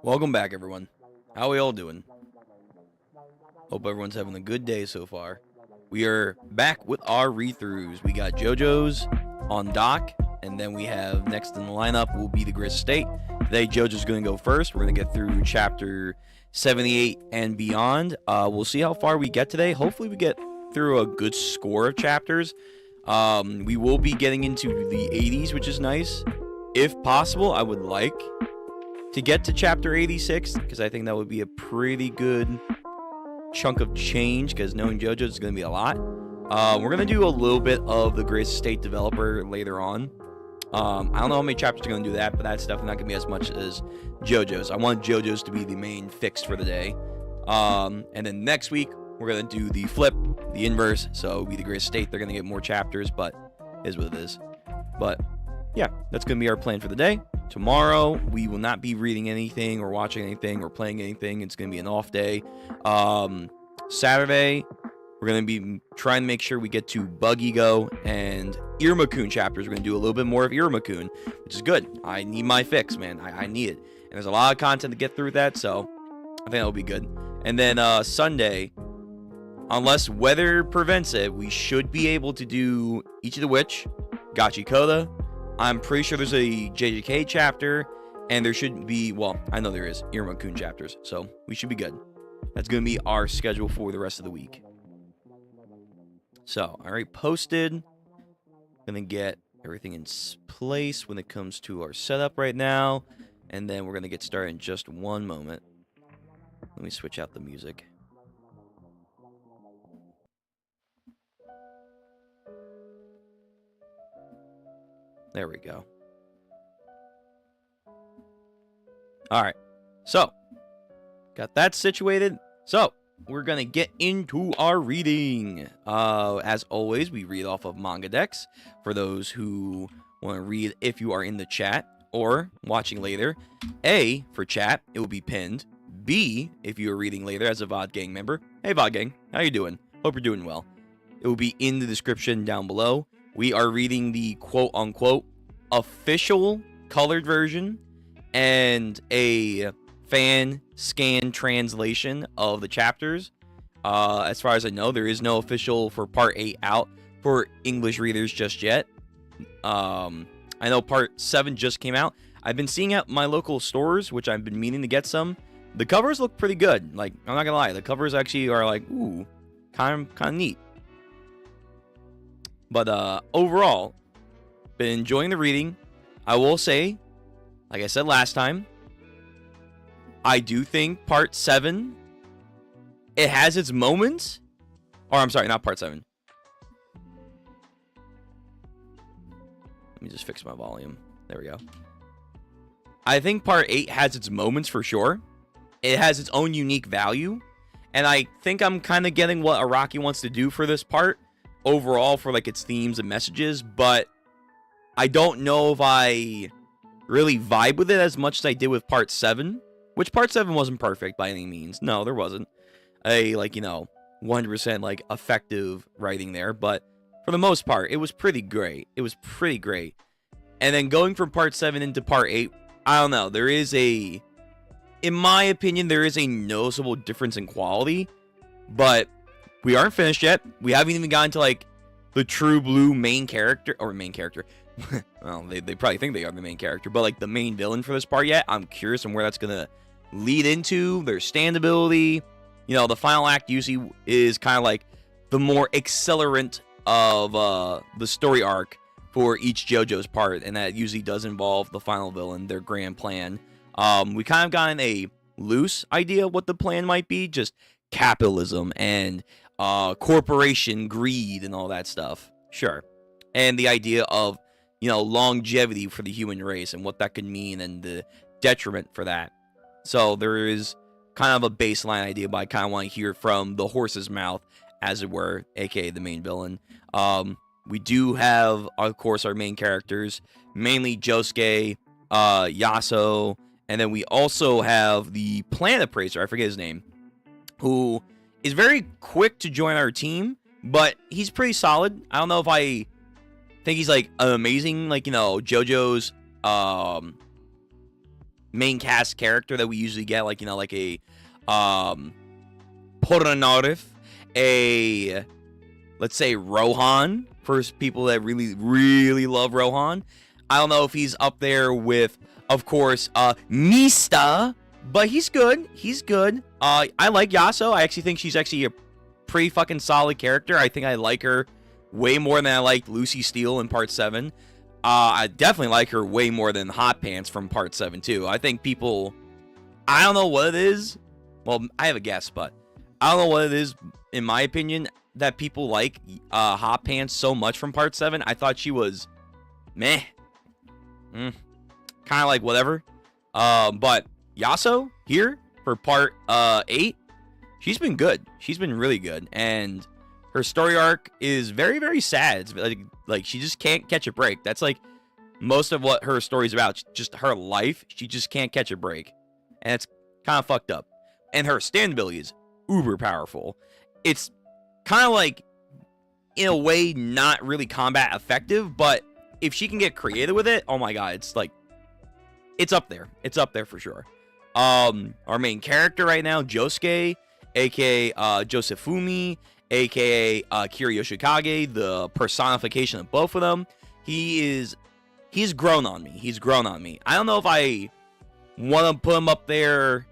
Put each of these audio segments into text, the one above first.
Welcome back, everyone. How are we all doing? Hope everyone's having a good day so far. We are back with our read-throughs. We got Jojo's on dock, and then we have next in the lineup will be the Gris State. Today, Jojo's going to go first. We're going to get through chapter 78 and beyond. We'll see how far we get today. Hopefully, we get through a good score of chapters. We will be getting into the 80s, which is nice. If possible, I would like to get to chapter 86, because I think that would be a pretty good chunk of change, because knowing JoJo is going to be a lot. We're going to do a little bit of the Gris State Developer later on. I don't know how many chapters are going to do that, but that's definitely not going to be as much as JoJo's. I want JoJo's to be the main fix for the day. And then next week, we're going to do the flip, the inverse, so it'll be the Gris State. They're going to get more chapters, but it is what it is. But yeah, that's going to be our plan for the day. Tomorrow, we will not be reading anything or watching anything or playing anything. It's going to be an off day. Saturday, we're going to be trying to make sure we get to Bug Ego and Iruma-kun chapters. We're going to do a little bit more of Iruma-kun, which is good. I need my fix, man. I need it. And there's a lot of content to get through that, so I think that'll be good. And then Sunday, unless weather prevents it, we should be able to do Ichi the Witch, Gachikoda. I'm pretty sure there's a JJK chapter, and there should be, well, I know there is, Iruma-kun chapters, so we should be good. That's going to be our schedule for the rest of the week. So, I already posted. Going to get everything in place when it comes to our setup right now, and then we're going to get started in just one moment. Let me switch out the music. There we go. All right. So, got that situated. So, we're going to get into our reading. As always, we read off of manga decks. For those who want to read if you are in the chat or watching later. A, for chat, it will be pinned. B, if you are reading later as a VOD Gang member. Hey, VOD Gang. How you doing? Hope you're doing well. It will be in the description down below. We are reading the quote-unquote official colored version and a fan scan translation of the chapters. As far as I know, there is no official for Part 8 out for English readers just yet. I know Part 7 just came out. I've been seeing at my local stores, which I've been meaning to get some. The covers look pretty good. Like, I'm not gonna lie, the covers actually are like, ooh, kind of neat. But overall, been enjoying the reading. I will say, like I said last time, I do think Part 7, it has its moments. Or I'm sorry, not Part 7. Let me just fix my volume. There we go. I think Part 8 has its moments for sure. It has its own unique value. And I think I'm kind of getting what Araki wants to do for this part overall for like its themes and messages, but I don't know if I really vibe with it as much as I did with Part 7, which Part 7 wasn't perfect by any means. No, there wasn't a, like, you know, 100% like effective writing there, but for the most part, it was pretty great. It was pretty great. And then going from Part 7 into Part 8, I don't know, there is a, in my opinion, there is a noticeable difference in quality, but we aren't finished yet. We haven't even gotten to, like, the true blue main character. Well, they probably think they are the main character, but, like, the main villain for this part yet. I'm curious on where that's going to lead into. Their standability. You know, the final act usually is kind of like the more accelerant of the story arc for each JoJo's part, and that usually does involve the final villain, their grand plan. We kind of gotten a loose idea what the plan might be, just capitalism and corporation greed and all that stuff. Sure. And the idea of, you know, longevity for the human race and what that could mean and the detriment for that. So there is kind of a baseline idea, but I kind of want to hear from the horse's mouth, as it were, aka the main villain. We do have, of course, our main characters, mainly Josuke, Yaso, and then we also have the Planet Appraiser, I forget his name, who is very quick to join our team, but he's pretty solid. I don't know if I think he's like an amazing, like, you know, JoJo's main cast character that we usually get, like, you know, like a Polnareff, a, let's say, Rohan, for people that really, really love Rohan. I don't know if he's up there with, of course, Mista, but he's good. He's good. I like Yasuo. I actually think she's actually a pretty fucking solid character. I think I like her way more than I liked Lucy Steele in Part 7. I definitely like her way more than Hot Pants from Part 7, too. I think people... I don't know what it is. Well, I have a guess, but I don't know what it is, in my opinion, that people like Hot Pants so much from Part 7. I thought she was meh. Kind of like whatever. But Yasuo here for Part 8, she's been good. She's been really good. And her story arc is very, very sad. It's like she just can't catch a break. That's like most of what her story's about. Just her life. She just can't catch a break. And it's kind of fucked up. And her stand ability is uber powerful. It's kind of like, in a way, not really combat effective, but if she can get creative with it, oh my god, it's like, it's up there. It's up there for sure. Our main character right now, Josuke, aka Josefumi, aka Kira Yoshikage, the personification of both of them. He's grown on me. He's grown on me. I don't know if I want to put him up there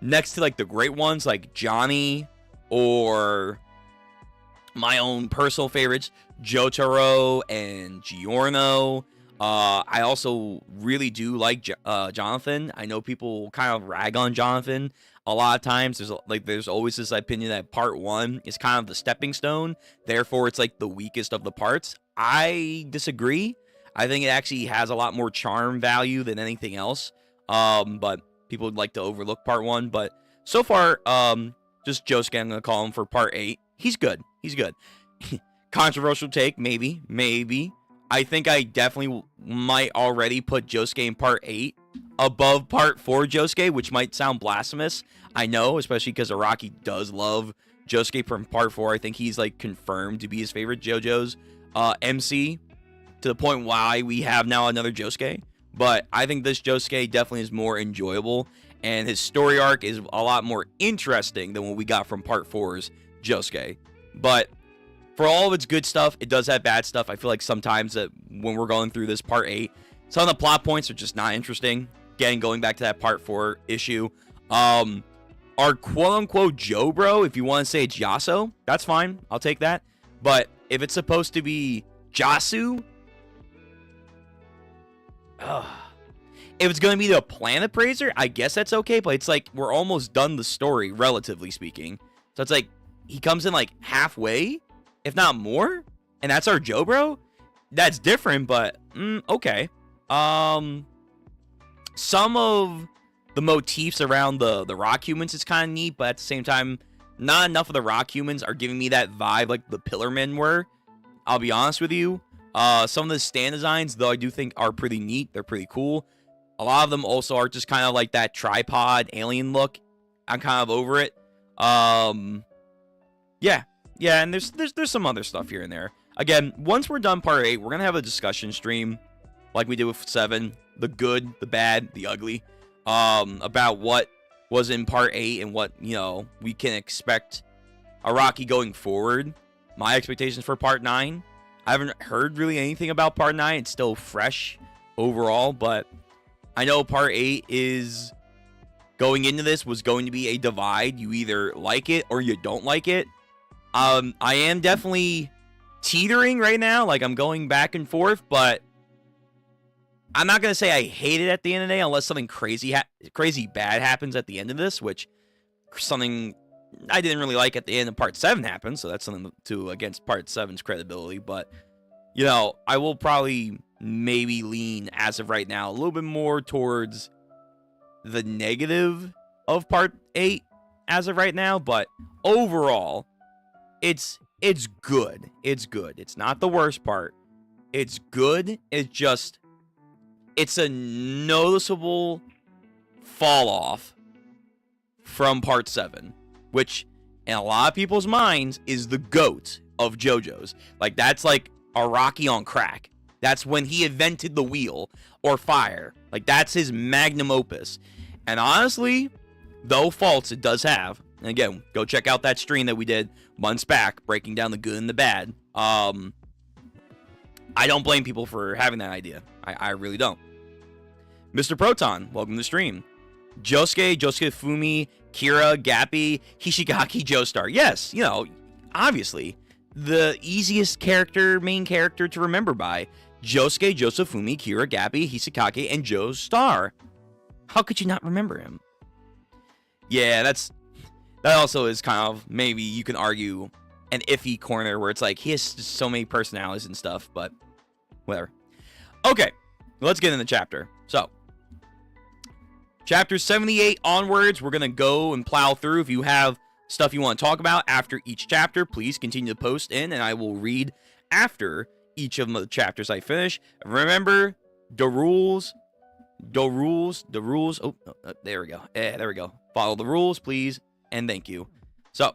next to like the great ones like Johnny or my own personal favorites, Jotaro and Giorno. I also really do like Jonathan. I know people kind of rag on Jonathan a lot of times. There's always this opinion that Part 1 is kind of the stepping stone, therefore it's like the weakest of the parts. I disagree. I think it actually has a lot more charm value than anything else. But people would like to overlook Part 1. But so far, just Josuke, I'm gonna call him for Part 8. He's good. He's good. Controversial take, maybe. I think I definitely might already put Josuke in Part 8 above Part 4 Josuke, which might sound blasphemous. I know, especially because Araki does love Josuke from Part 4. I think he's like confirmed to be his favorite JoJo's MC, to the point why we have now another Josuke. But I think this Josuke definitely is more enjoyable, and his story arc is a lot more interesting than what we got from Part 4's Josuke. But for all of its good stuff, it does have bad stuff. I feel like sometimes that when we're going through this Part 8, some of the plot points are just not interesting. Again, going back to that Part 4 issue. Our quote-unquote Joe bro, if you want to say it's Yasuo, that's fine. I'll take that. But if it's supposed to be Jasu, if it's going to be the Planet Praiser, I guess that's okay. But it's like we're almost done the story, relatively speaking. So it's like he comes in like halfway, if not more, and that's our Joe bro. That's different, but okay. Some of the motifs around the rock humans is kind of neat, but at the same time, not enough of the rock humans are giving me that vibe like the Pillar Men were. I'll be honest with you. Some of the stand designs, though, I do think are pretty neat. They're pretty cool. A lot of them also are just kind of like that tripod alien look. I'm kind of over it. Yeah, and there's some other stuff here and there. Again, once we're done Part 8, we're gonna have a discussion stream, like we did with 7, the good, the bad, the ugly, about what was in Part 8 and what, you know, we can expect Araki going forward. My expectations for Part 9. I haven't heard really anything about Part 9. It's still fresh overall, but I know Part 8 is going into this was going to be a divide. You either like it or you don't like it. I am definitely teetering right now. Like, I'm going back and forth, but I'm not going to say I hate it at the end of the day unless something crazy bad happens at the end of this, which something I didn't really like at the end of Part 7 happened, so that's something to against Part 7's credibility. But, you know, I will probably maybe lean, as of right now, a little bit more towards the negative of Part 8 as of right now. But overall, it's good. It's good. It's not the worst part. It's good. It's a noticeable fall off from Part 7, which in a lot of people's minds is the GOAT of JoJo's. Like, that's like Araki on crack. That's when he invented the wheel or fire. Like, that's his magnum opus. And honestly, though faults it does have, and again, go check out that stream that we did months back, breaking down the good and the bad. I don't blame people for having that idea. I really don't. Mr. Proton, welcome to the stream. Josuke Fumi, Kira, Gappy, Hishigaki, Joestar. Yes, you know, obviously, the easiest main character to remember by. Josuke, Fumi, Kira, Gappy, Hisakake, and Joestar. How could you not remember him? Yeah, that also is kind of, maybe you can argue, an iffy corner where it's like, he has so many personalities and stuff, but whatever. Okay, let's get in the chapter. So, chapter 78 onwards, we're going to go and plow through. If you have stuff you want to talk about after each chapter, please continue to post in, and I will read after each of the chapters I finish. Remember, the rules. Oh, there we go. There we go. Follow the rules, please, and thank you. So,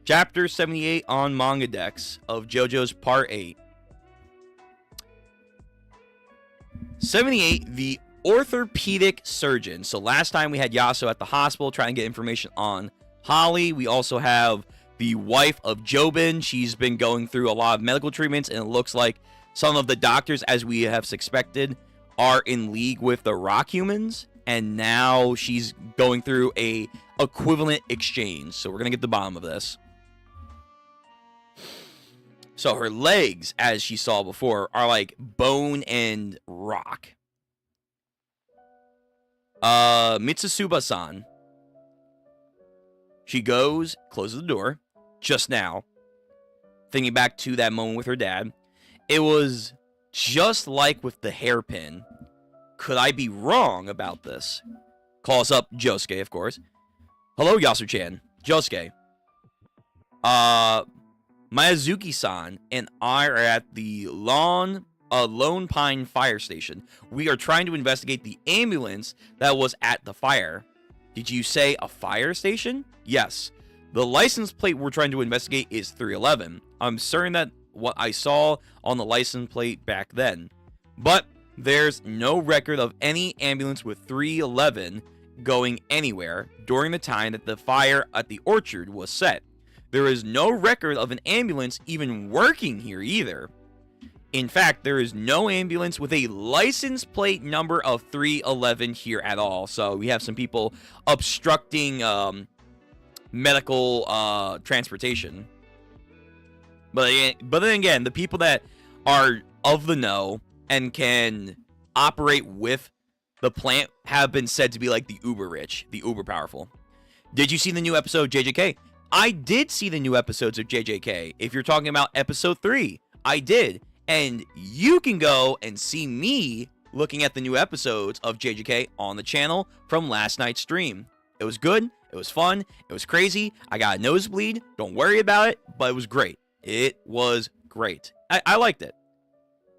chapter 78 on Manga Dex of JoJo's Part 8. 78, the orthopedic surgeon. So last time we had Yasuo at the hospital trying to get information on Holly. We also have the wife of Jobin. She's been going through a lot of medical treatments, and it looks like some of the doctors, as we have suspected, are in league with the rock humans, and now she's going through a equivalent exchange. So we're gonna get to the bottom of this. So her legs, as she saw before, are like bone and rock. Mitsusuba-san. She goes, closes the door, just now, thinking back to that moment with her dad. It was just like with the hairpin. Could I be wrong about this? Calls up Josuke, of course. Hello, Yasu-chan. Josuke. Miyazuki-san and I are at the Lone Pine Fire Station. We are trying to investigate the ambulance that was at the fire. Did you say a fire station? Yes. The license plate we're trying to investigate is 311. I'm certain that what I saw on the license plate back then. But there's no record of any ambulance with 311 going anywhere during the time that the fire at the orchard was set. There is no record of an ambulance even working here either. In fact, there is no ambulance with a license plate number of 311 here at all. So we have some people obstructing medical transportation. But then again, the people that are of the know and can operate with the plant have been said to be like the uber rich, the uber powerful. Did you see the new episode of JJK? I did see the new episodes of JJK. If you're talking about episode 3, I did. And you can go and see me looking at the new episodes of JJK on the channel from last night's stream. It was good. It was fun. It was crazy. I got a nosebleed. Don't worry about it, but it was great. It was great. I liked it.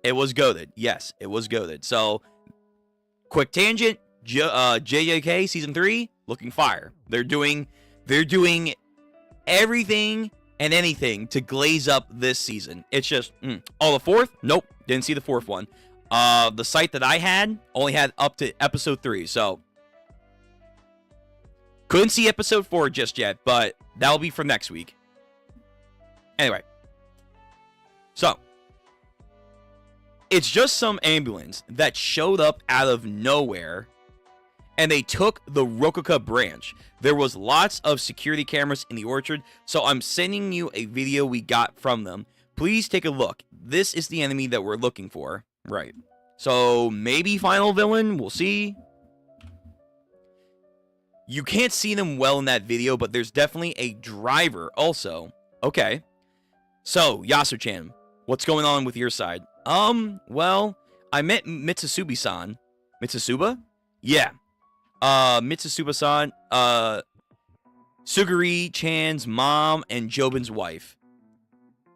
It was goated. Yes, it was goated. So, quick tangent. JJK Season 3, looking fire. They're doing everything and anything to glaze up this season. It's just, Oh, the fourth? Nope, didn't see the fourth one. The site that I had only had up to episode 3, so couldn't see episode 4 just yet, but that'll be for next week. Anyway, so it's just some ambulance that showed up out of nowhere, and they took the Rokuka branch. There was lots of security cameras in the orchard, so I'm sending you a video we got from them. Please take a look. This is the enemy that we're looking for. Right. So, maybe final villain, we'll see. You can't see them well in that video, but there's definitely a driver also. Okay. So, Yasu-chan, what's going on with your side? Well, I met Mitsusubi-san. Mitsusuba? Yeah. Mitsusuba-san, Suguri-chan's mom and Jobin's wife.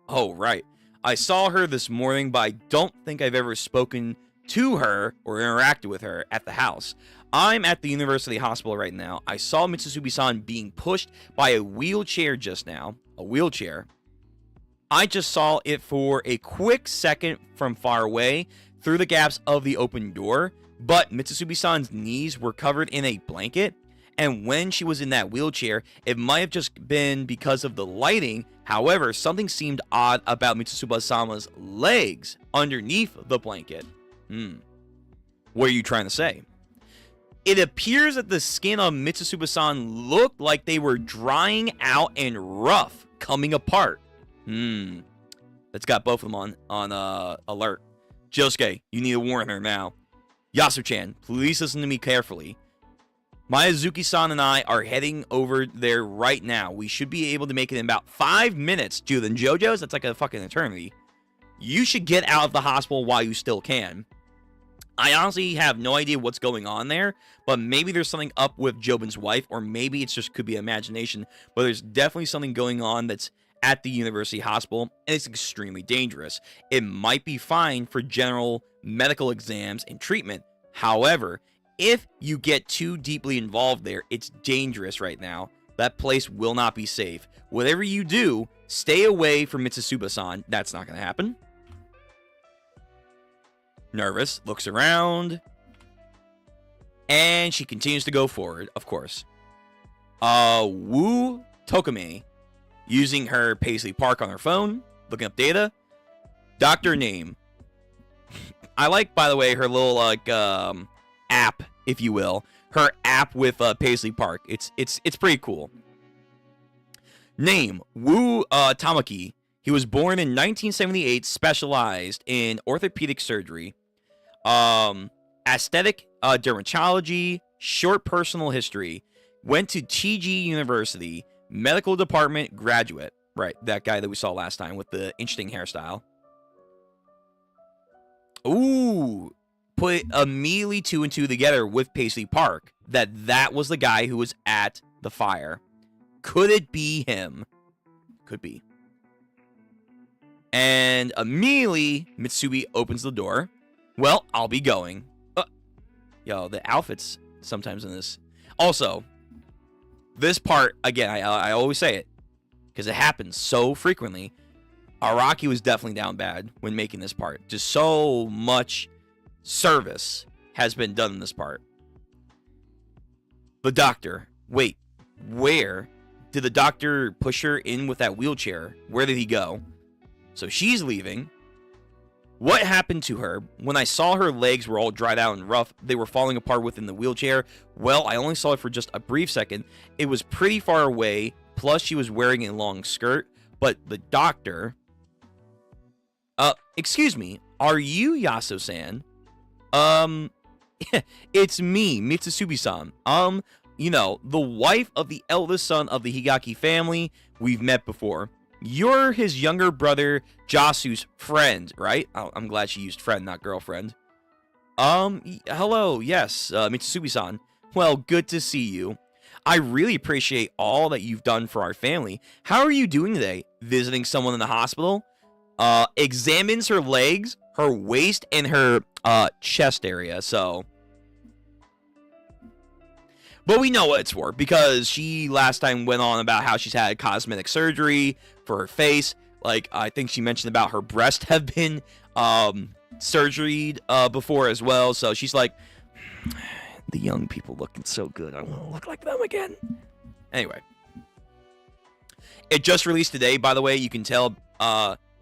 Oh, right. I saw her this morning, but I don't think I've ever spoken to her or interacted with her at the house. I'm at the university hospital right now. I saw Mitsusubi-san being pushed by a wheelchair just now. A wheelchair. I just saw it for a quick second from far away. through the gaps of the open door, but Mitsubi-san's knees were covered in a blanket, and when she was in that wheelchair, it might have just been because of the lighting. However, something seemed odd about Mitsuba-sama's legs underneath the blanket. What are you trying to say? It appears that the skin of Mitsuba-san looked like they were drying out and rough, coming apart. That's got both of them on alert. Josuke, you need to warn her now. Yasu-chan, please listen to me carefully. Miyazuki-san and I are heading over there right now. We should be able to make it in about 5 minutes. Dude, and Jojo's, that's like a fucking eternity. You should get out of the hospital while you still can. I honestly have no idea what's going on there, but maybe there's something up with Jobin's wife, or maybe it just could be imagination, but there's definitely something going on that's at the university hospital, and it's extremely dangerous. It might be fine for general medical exams and treatment. However, if you get too deeply involved there, it's dangerous right now. That place will not be safe. Whatever you do, stay away from Mitsuba-san. That's not going to happen. Nervous, looks around, and she continues to go forward, of course. Wu Tokame, using her Paisley Park on her phone, looking up data. Doctor name. I like, by the way, her little, like, app, if you will. Her app with Paisley Park. It's pretty cool. Name, Wu Tamaki. He was born in 1978, specialized in orthopedic surgery, aesthetic dermatology, short personal history, went to TG University, medical department graduate. Right, that guy that we saw last time with the interesting hairstyle. Ooh, put immediately 2 and 2 together with Paisley Park, that was the guy who was at the fire. Could it be him? Could be. And immediately, Mitsubi opens the door. Well, I'll be going. Yo, the outfits sometimes in this. Also, this part, again, I always say it, because it happens so frequently. Araki was definitely down bad when making this part. Just so much service has been done in this part. The doctor. Wait, where did the doctor push her in with that wheelchair? Where did he go? So she's leaving. What happened to her? When I saw her legs were all dried out and rough, they were falling apart within the wheelchair. Well, I only saw it for just a brief second. It was pretty far away, plus she was wearing a long skirt. But the doctor... excuse me, are you Yasu-san? It's me, Mitsubi-san. You know, the wife of the eldest son of the Higaki family. We've met before. You're his younger brother, Jasu's friend, right? Oh, I'm glad she used friend, not girlfriend. Hello, yes, Mitsubi-san. Well, good to see you. I really appreciate all that you've done for our family. How are you doing today? Visiting someone in the hospital? Examines her legs, her waist, and her, chest area, so... But we know what it's for, because she last time went on about how she's had cosmetic surgery for her face. Like, I think she mentioned about her breasts have been surgeried before as well. So she's like, the young people looking so good. I want to look like them again. Anyway. It just released today, by the way. You can tell.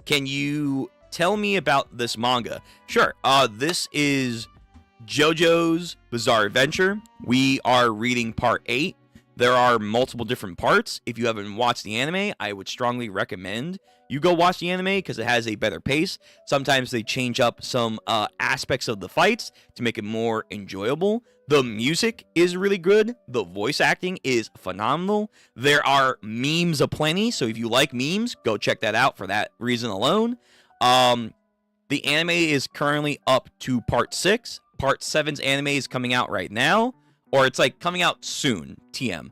Can you tell me about this manga? Sure. This is Jojo's Bizarre Adventure. We are reading part 8. There are multiple different parts. If you haven't watched the anime, I would strongly recommend you go watch the anime because it has a better pace. Sometimes they change up some aspects of the fights to make it more enjoyable. The music is really good. The voice acting is phenomenal. There are memes aplenty, so if you like memes, go check that out for that reason alone. The anime is currently up to part 6. Part 7's anime is coming out right now, or it's like coming out soon, TM.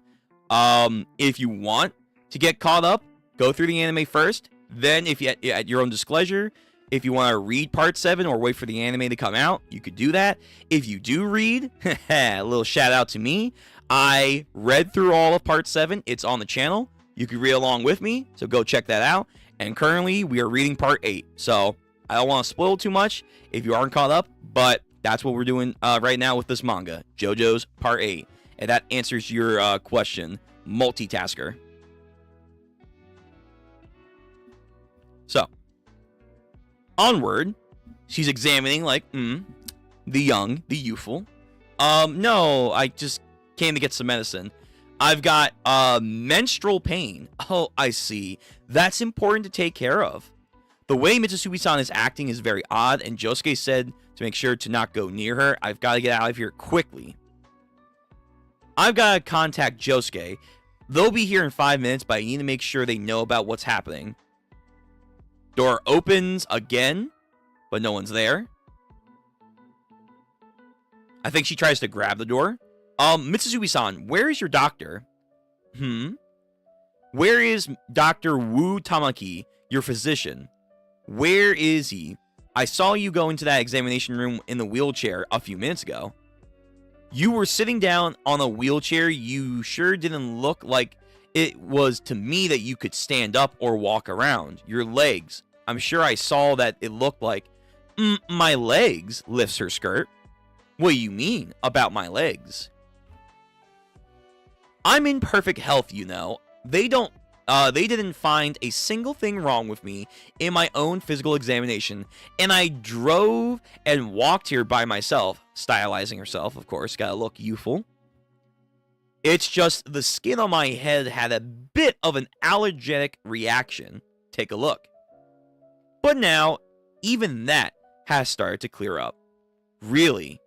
If you want to get caught up, go through the anime first. Then, if you at your own displeasure, if you want to read part 7 or wait for the anime to come out, you could do that. If you do read, a little shout out to me. I read through all of part 7. It's on the channel. You can read along with me, so go check that out. And currently, we are reading part 8. So, I don't want to spoil too much if you aren't caught up, but that's what we're doing right now with this manga, JoJo's Part 8. And that answers your question, multitasker. So, onward. She's examining, like, the young, the youthful. No, I just came to get some medicine. I've got menstrual pain. Oh, I see. That's important to take care of. The way Mitsutsubi-san is acting is very odd, and Josuke said to make sure to not go near her. I've got to get out of here quickly. I've got to contact Josuke. They'll be here in 5 minutes, but I need to make sure they know about what's happening. Door opens again, but no one's there. I think she tries to grab the door. Mitsutsubi-san, where is your doctor? Where is Dr. Wu Tamaki, your physician? Where is he? I saw you go into that examination room in the wheelchair a few minutes ago. You were sitting down on a wheelchair. You sure didn't look like it was to me that you could stand up or walk around. Your legs. I'm sure I saw that it looked like... my legs, lifts her skirt. What do you mean about my legs? I'm in perfect health, you know. They didn't find a single thing wrong with me in my own physical examination, and I drove and walked here by myself, stylizing herself, of course, gotta look youthful. It's just the skin on my head had a bit of an allergic reaction. Take a look. But now, even that has started to clear up. Really?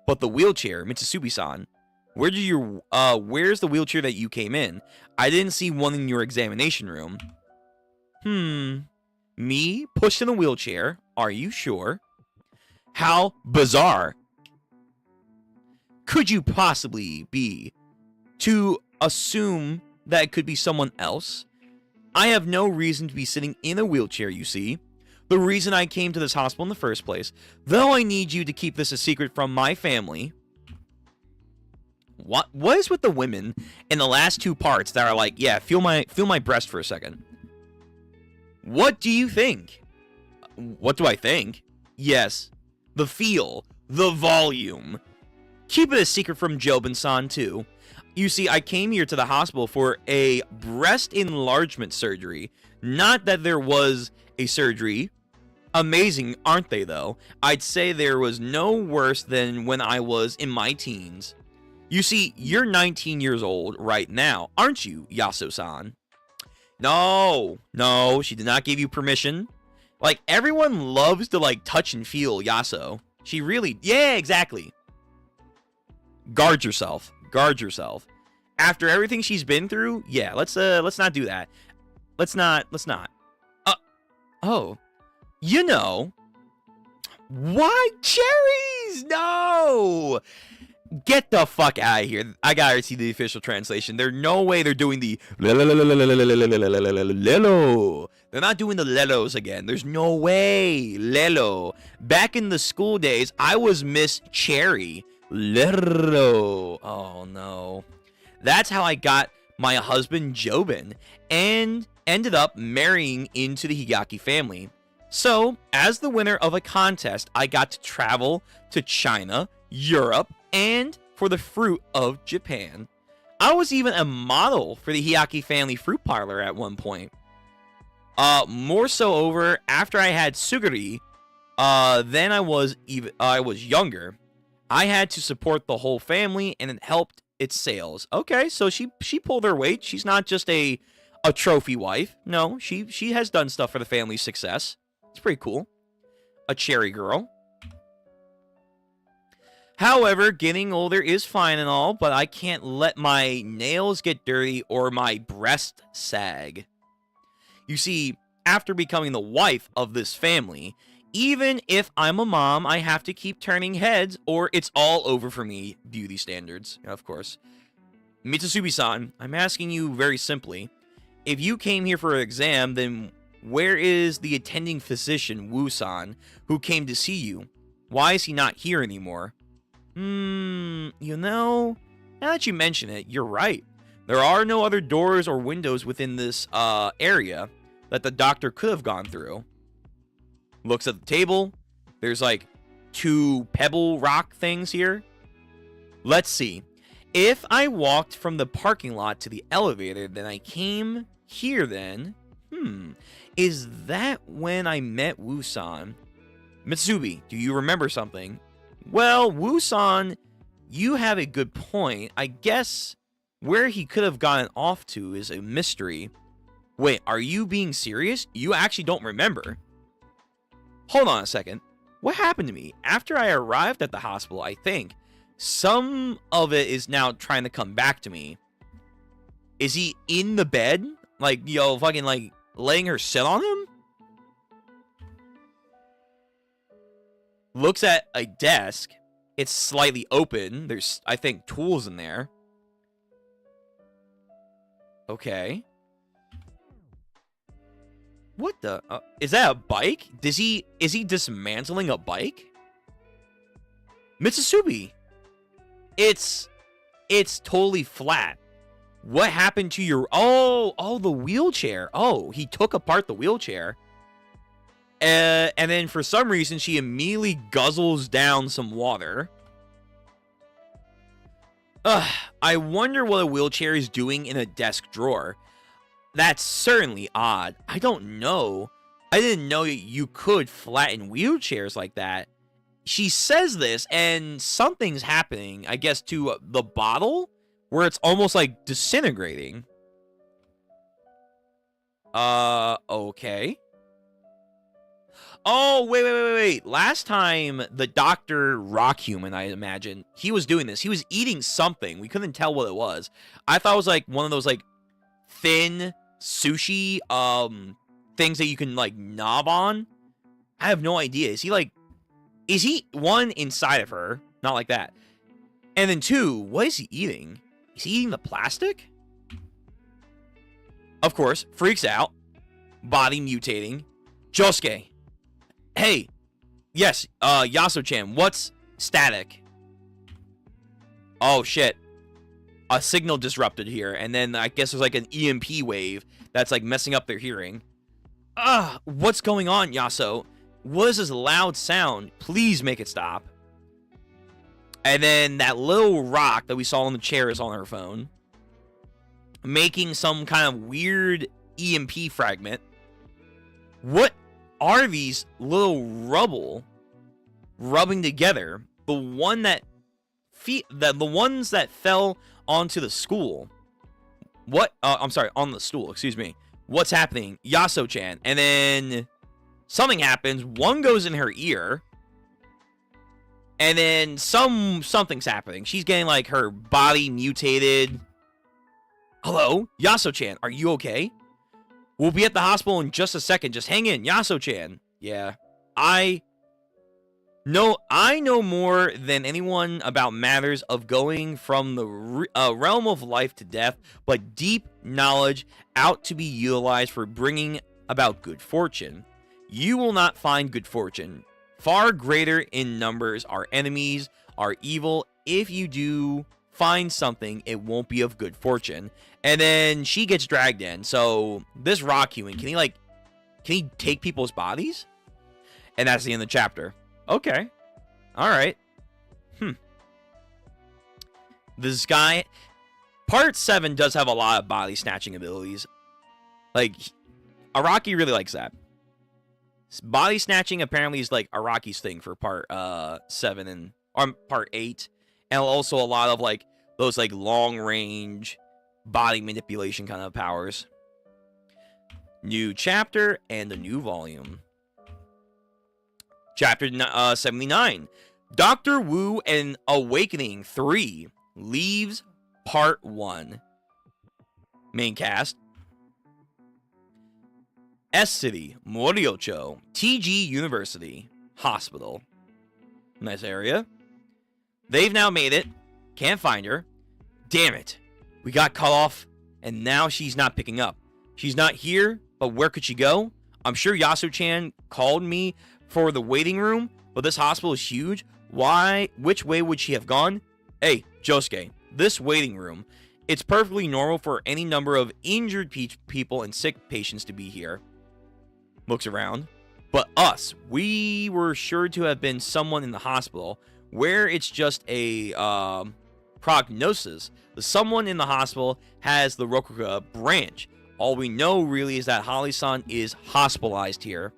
But the wheelchair, Mitsutsubi-san, where's the wheelchair that you came in? I didn't see one in your examination room. Me? Pushed in a wheelchair? Are you sure? How bizarre. Could you possibly be to assume that it could be someone else? I have no reason to be sitting in a wheelchair, you see. The reason I came to this hospital in the first place. Though I need you to keep this a secret from my family. What is with the women in the last two parts that are like, yeah, feel my breast for a second. What do you think? What do I think? Yes, the feel, the volume. Keep it a secret from Jobin-san too. You see, I came here to the hospital for a breast enlargement surgery. Not that there was a surgery. Amazing, aren't they though? I'd say there was no worse than when I was in my teens. You see, you're 19 years old right now, aren't you, Yaso-san? No, she did not give you permission. Like, everyone loves to, like, touch and feel Yaso. She really, yeah, exactly. Guard yourself. After everything she's been through, yeah, let's not do that. Let's not. Oh. You know. Why cherries? No! Get the fuck out of here. I gotta see the official translation. There's no way they're doing the lelo. They're not doing the lelos again. There's no way. Lelo. Back in the school days, I was Miss Cherry. Lelo. Oh, no. That's how I got my husband, Jobin, and ended up marrying into the Higaki family. So, as the winner of a contest, I got to travel to China, Europe, and for the fruit of Japan. I was even a model for the Higaki family fruit parlor at one point. More so over after I had Suguri, then I was younger. I had to support the whole family and it helped its sales. Okay, so she pulled her weight. She's not just a trophy wife. No, she has done stuff for the family's success. It's pretty cool. A cherry girl. However, getting older is fine and all, but I can't let my nails get dirty or my breast sag. You see, after becoming the wife of this family, even if I'm a mom, I have to keep turning heads or it's all over for me, beauty standards, of course. Mitsutsubi-san, I'm asking you very simply, if you came here for an exam, then where is the attending physician, Wu-san, who came to see you? Why is he not here anymore? You know, now that you mention it, you're right. There are no other doors or windows within this area that the doctor could have gone through. Looks at the table. There's like 2 pebble rock things here. Let's see. If I walked from the parking lot to the elevator, then I came here then. Is that when I met Woo-san? Mitsubi, do you remember something? Well, Woo-san, you have a good point. I guess where he could have gotten off to is a mystery. Wait, are you being serious? You actually don't remember? Hold on a second. What happened to me? After I arrived at the hospital, I think some of it is now trying to come back to me. Is he in the bed? Like, yo, fucking, like, laying her sit on him? Looks at a desk. It's slightly open. There's, I think, tools in there. Okay. What the? Is that a bike? Is he dismantling a bike? Mitsubi. It's totally flat. What happened to your... Oh, the wheelchair. Oh, he took apart the wheelchair. And then for some reason, she immediately guzzles down some water. I wonder what a wheelchair is doing in a desk drawer. That's certainly odd. I don't know. I didn't know you could flatten wheelchairs like that. She says this, and something's happening, I guess, to the bottle, where it's almost like disintegrating. Okay. Oh, wait. Last time, the Dr. Rock Human, I imagine, he was doing this. He was eating something. We couldn't tell what it was. I thought it was like one of those, like, thin sushi, things that you can, like, knob on. I have no idea. Is he, 1, inside of her? Not like that. And then 2, what is he eating? Is he eating the plastic? Of course, freaks out. Body mutating. Josuke. Hey. Yes, Yaso-chan, what's static? Oh, shit. A signal disrupted here, and then I guess there's like an EMP wave that's like messing up their hearing. What's going on, Yaso? What is this loud sound? Please make it stop. And then that little rock that we saw on the chair is on her phone, making some kind of weird EMP fragment. What are these little rubble rubbing together? The ones that fell onto the school. What? I'm sorry, on the stool. Excuse me. What's happening, Yaso-chan? And then something happens. One goes in her ear. And then something's happening. She's getting like her body mutated. Hello, Yaso-chan, are you okay? We'll be at the hospital in just a second. Just hang in, Yaso-chan. Yeah, I know more than anyone about matters of going from the realm of life to death, but deep knowledge out to be utilized for bringing about good fortune. You will not find good fortune. Far greater in numbers are enemies, are evil. If you do find something, it won't be of good fortune. And then she gets dragged in. So this rock human, can he take people's bodies? And that's the end of the chapter. Okay. All right. This guy, part 7 does have a lot of body snatching abilities. Like, Araki really likes that. Body snatching apparently is like Araki's thing for part 7 and part 8, and also a lot of like those like long range body manipulation kind of powers. New chapter and a new volume. Chapter 79. Dr. Wu and Awakening 3 leaves part 1. Main cast. S-City, Moriocho, TG University, Hospital. Nice area. They've now made it. Can't find her. Damn it. We got cut off, and now she's not picking up. She's not here, but where could she go? I'm sure Yasu-chan called me for the waiting room, but this hospital is huge. Why? Which way would she have gone? Hey, Josuke, this waiting room. It's perfectly normal for any number of injured people and sick patients to be here. Looks around. But us, we were sure to have been someone in the hospital where it's just a prognosis. Someone in the hospital has the Rokuga branch. All we know really is that Holly-san is hospitalized here.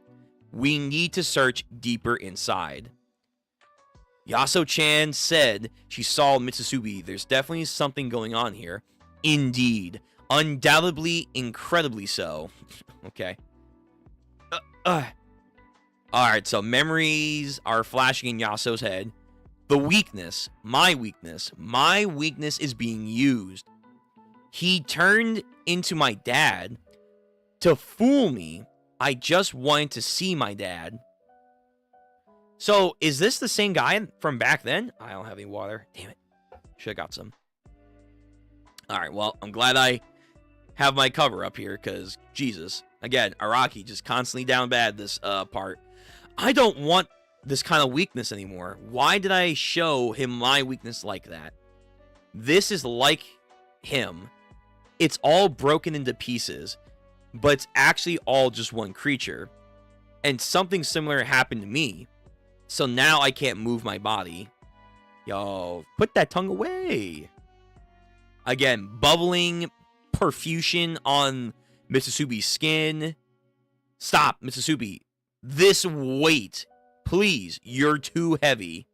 We need to search deeper inside. Yaso-chan said she saw Mitsusubi. There's definitely something going on here. Indeed. Undoubtedly, incredibly so. Okay. Alright, so memories are flashing in Yaso's head. The weakness, my weakness is being used. He turned into my dad to fool me. I just wanted to see my dad. So, is this the same guy from back then? I don't have any water. Damn it. Should have got some. Alright, well, I'm glad I have my cover up here, because, Jesus. Again, Araki just constantly down bad this part. I don't want this kind of weakness anymore. Why did I show him my weakness like that? This is like him. It's all broken into pieces, but it's actually all just one creature. And something similar happened to me. So now I can't move my body. Yo, put that tongue away. Again, bubbling perfusion on Mitsusubi's skin. Stop, Mitsusubi. This weight. Please, you're too heavy.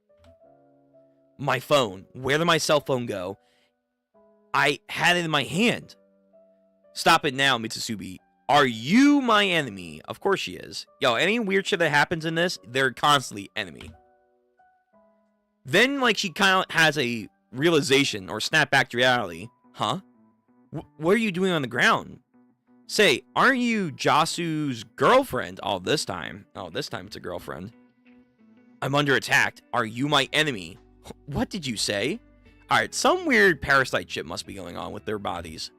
My phone. Where did my cell phone go? I had it in my hand. Stop it now, Mitsusubi. Are you my enemy? Of course she is. Yo, any weird shit that happens in this, they're constantly enemy. Then, like, she kind of has a realization or snap back to reality. Huh? What are you doing on the ground? Say, aren't you Jasu's girlfriend? Oh, this time it's a girlfriend. I'm under attack. Are you my enemy? What did you say? Alright, some weird parasite shit must be going on with their bodies.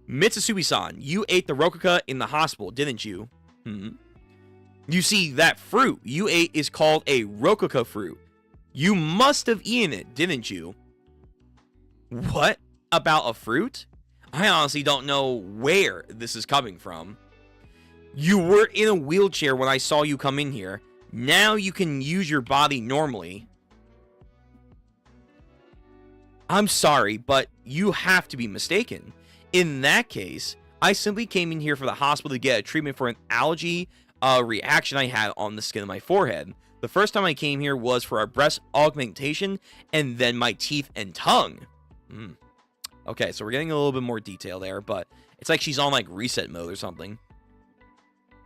Mitsusubi-san, you ate the Rokuga in the hospital, didn't you? You see, that fruit you ate is called a Rokuga fruit. You must have eaten it, didn't you? What? About a fruit? I honestly don't know where this is coming from. You were in a wheelchair when I saw you come in here. Now you can use your body normally. I'm sorry, but you have to be mistaken. In that case, I simply came in here for the hospital to get a treatment for an allergy reaction I had on the skin of my forehead. The first time I came here was for a breast augmentation and then my teeth and tongue. Okay, so we're getting a little bit more detail there, but it's like she's on like reset mode or something.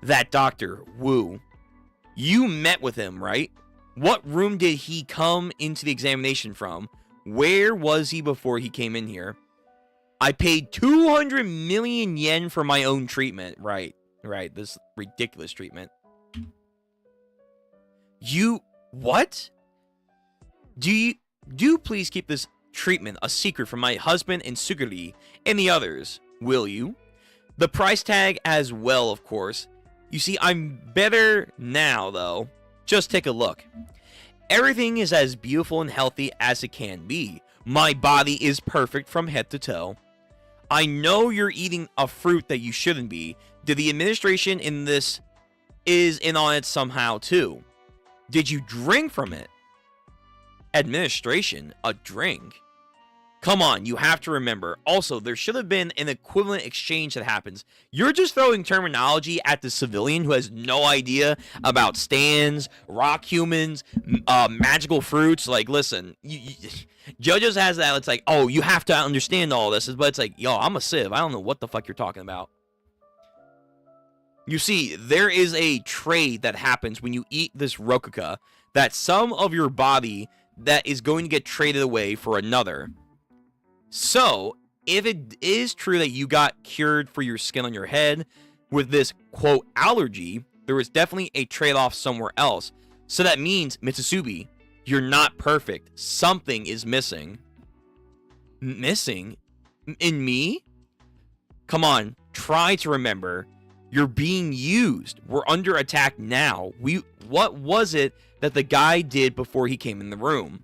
That doctor, Wu. You met with him, right? What room did he come into the examination from? Where was he before he came in here? I paid 200 million yen for my own treatment. Right, this ridiculous treatment. You, what? Do please keep this treatment a secret from my husband and Suguri and the others, will you? The price tag as well, of course. You see, I'm better now, though. Just take a look. Everything is as beautiful and healthy as it can be. My body is perfect from head to toe. I know you're eating a fruit that you shouldn't be. Did the administration in this is in on it somehow, too? Did you drink from it? Administration? A drink? Come on, you have to remember. Also, there should have been an equivalent exchange that happens. You're just throwing terminology at the civilian who has no idea about stands, rock humans, magical fruits. Like, listen, JoJo's has that. It's like, oh, you have to understand all this. But it's like, yo, I'm a civ. I don't know what the fuck you're talking about. You see, there is a trade that happens when you eat this Rokuga, that some of your body that is going to get traded away for another. So, if it is true that you got cured for your skin on your head with this, quote, allergy, there was definitely a trade-off somewhere else. So that means, Mitsusubi, you're not perfect. Something is missing. Missing? In me? Come on, try to remember. You're being used. We're under attack now. What was it that the guy did before he came in the room?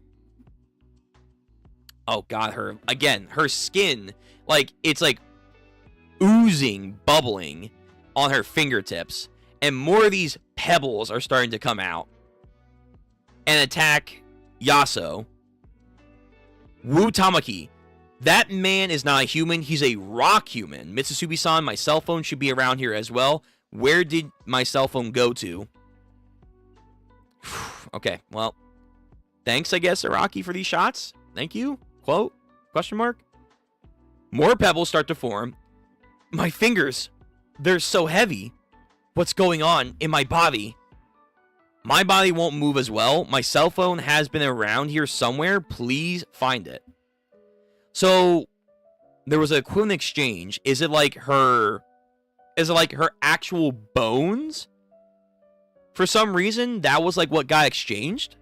Oh god, her skin, like, it's like oozing, bubbling on her fingertips. and more of these pebbles are starting to come out and attack Yasuo. Wu Tamaki. That man is not a human. He's a rock human. Mitsusubi-san, my cell phone should be around here as well. Where did my cell phone go to? Okay, well, thanks, I guess, Araki, for these shots. Thank you. Quote? Question mark? More pebbles start to form. My fingers, they're so heavy. What's going on in my body? My body won't move as well. My cell phone has been around here somewhere. Please find it. So, there was a equivalent exchange. Is it like her actual bones? For some reason, that was like what got exchanged.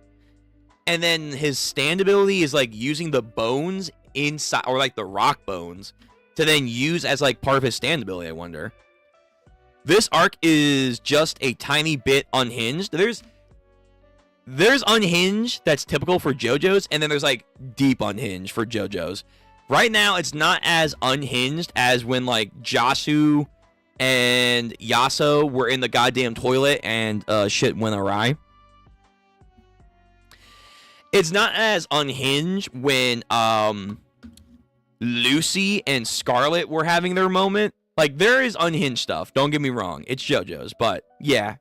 And then his stand ability is like using the bones inside, or like the rock bones, to then use as like part of his stand ability, I wonder. This arc is just a tiny bit unhinged. There's unhinged that's typical for JoJo's, and then there's like deep unhinged for JoJo's. Right now, it's not as unhinged as when like Jasu and Yasuo were in the goddamn toilet and shit went awry. It's not as unhinged when Lucy and Scarlet were having their moment. Like, there is unhinged stuff, don't get me wrong. It's JoJo's, but yeah,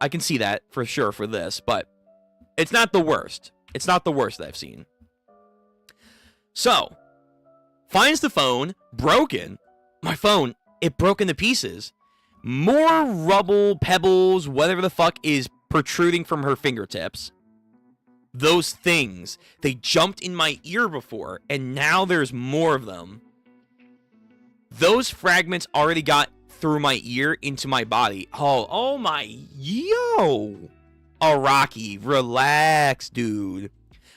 I can see that for sure for this, but it's not the worst. It's not the worst that I've seen. So, finds the phone, broken. My phone, it broke into pieces. More rubble, pebbles, whatever the fuck is protruding from her fingertips. Those things, they jumped in my ear before, and now there's more of them. Those fragments already got through my ear into my body. Oh my, yo! Araki, relax, dude.